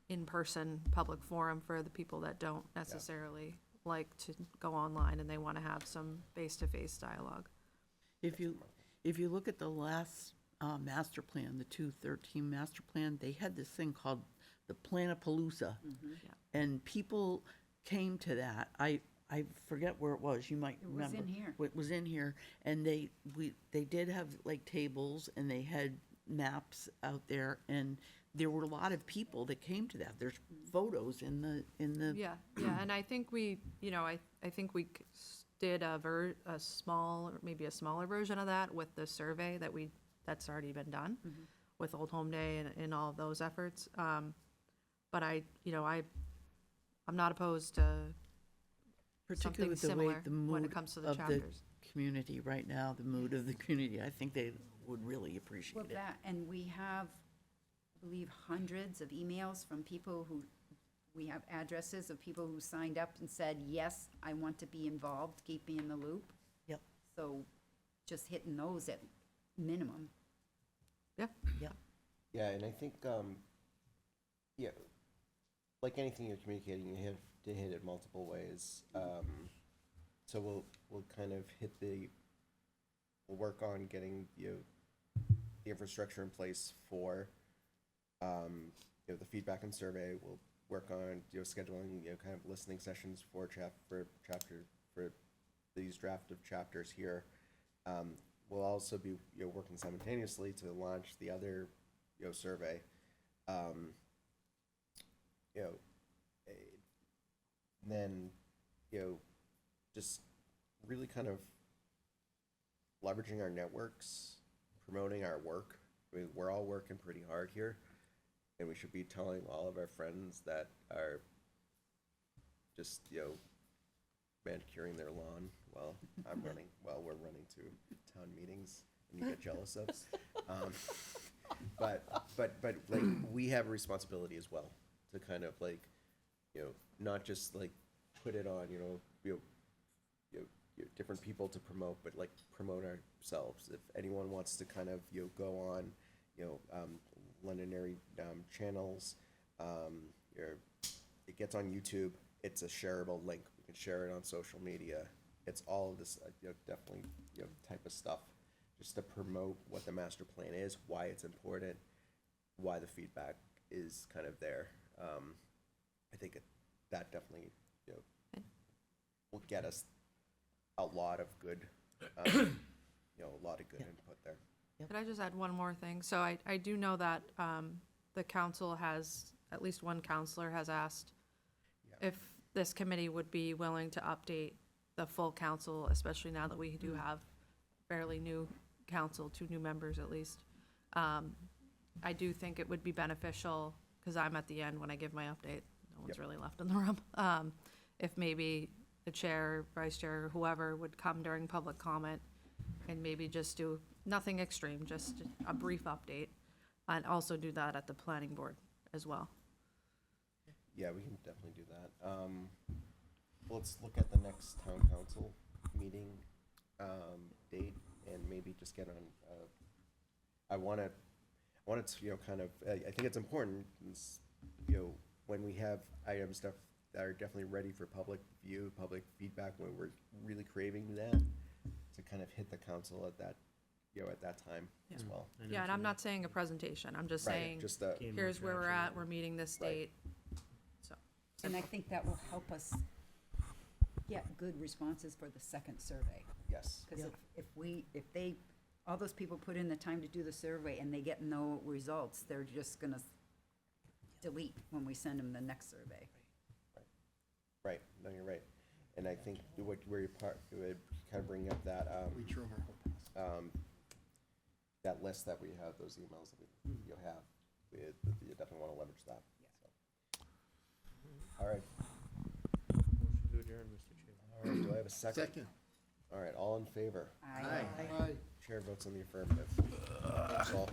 in-person public forum for the people that don't necessarily like to go online and they want to have some face-to-face dialogue. If you look at the last master plan, the 213 master plan, they had this thing called the Planapalooza. And people came to that. I forget where it was, you might It was remember. in here. It was in here, and they did have like tables, and they had maps out there, and there were a lot of people that came to that. There's photos in the. Yeah, and I think we, I think we did a small, or maybe a smaller version of that with the survey that's already been done with Old Home Day and all of those efforts. But I'm not opposed to Particularly with something the way similar the when it mood comes to the of the chapters. community right now, the mood of the community, I think they would really appreciate Well, it. that, and we have, I believe, hundreds of emails from people who, we have addresses of people who signed up and said, yes, I want to be involved, keep me in the loop. Yep. So just hitting those at minimum. Yeah. Yeah, and I think, like anything you're communicating, you have to hit it multiple ways. So we'll kind of we'll work on getting, the infrastructure in place for, the feedback and survey. We'll work on, scheduling, kind of listening sessions for these draft of chapters here. We'll also be, working simultaneously to launch the other, survey. Then, just really kind of leveraging our networks, promoting our work. I mean, we're all working pretty hard here, and we should be telling all of our friends that are just, manicuring their lawn while we're running to town meetings, and you get jealous of. But like, we have a responsibility as well to kind of like, not just like put it on, different people to promote, but like promote ourselves. If anyone wants to kind of, go on, Londonderry channels, it gets on YouTube. It's a shareable link. We can share it on social media. It's all of this, definitely, type of stuff, just to promote what the master plan is, why it's important, why the feedback is kind of there. I think that definitely, will get us a lot of good, input there. Could I just add one more thing? So I do know that the council has, at least one counselor has asked if this committee would be willing to update the full council, especially now that we do have fairly new council, 2 new members at least. I do think it would be beneficial, because I'm at the end when I give my update, no one's really left in the room, if maybe the chair, vice chair, whoever would come during public comment and maybe just do nothing extreme, just a brief update, and also do that at the planning board as well. Yeah, we can definitely do that. Let's look at the next town council meeting date and maybe just get on. I want to, kind of. I think it's important, when we have items that are definitely ready for public view, public feedback, when we're really craving that, to kind of hit the council at that, at that time as well. Yeah, and I'm not saying a presentation, I'm just Right, saying, just here's where we're at, we're meeting this Right. date, so. And I think that will help us get good responses for the second survey. Yes. Because if they, all those people put in the time to do the survey and they get no results, they're just gonna delete when we send them the next survey. Right, no, you're right. And I think where you would kind of bring up that, We drove our whole process. that list that we have, those emails that you'll have, you definitely want to leverage that. So. All right. Motion to adjourn, Mr. Chairman. All right, do I have a second? All right, all in favor? Aye. Chair votes in the affirmative. Thanks all.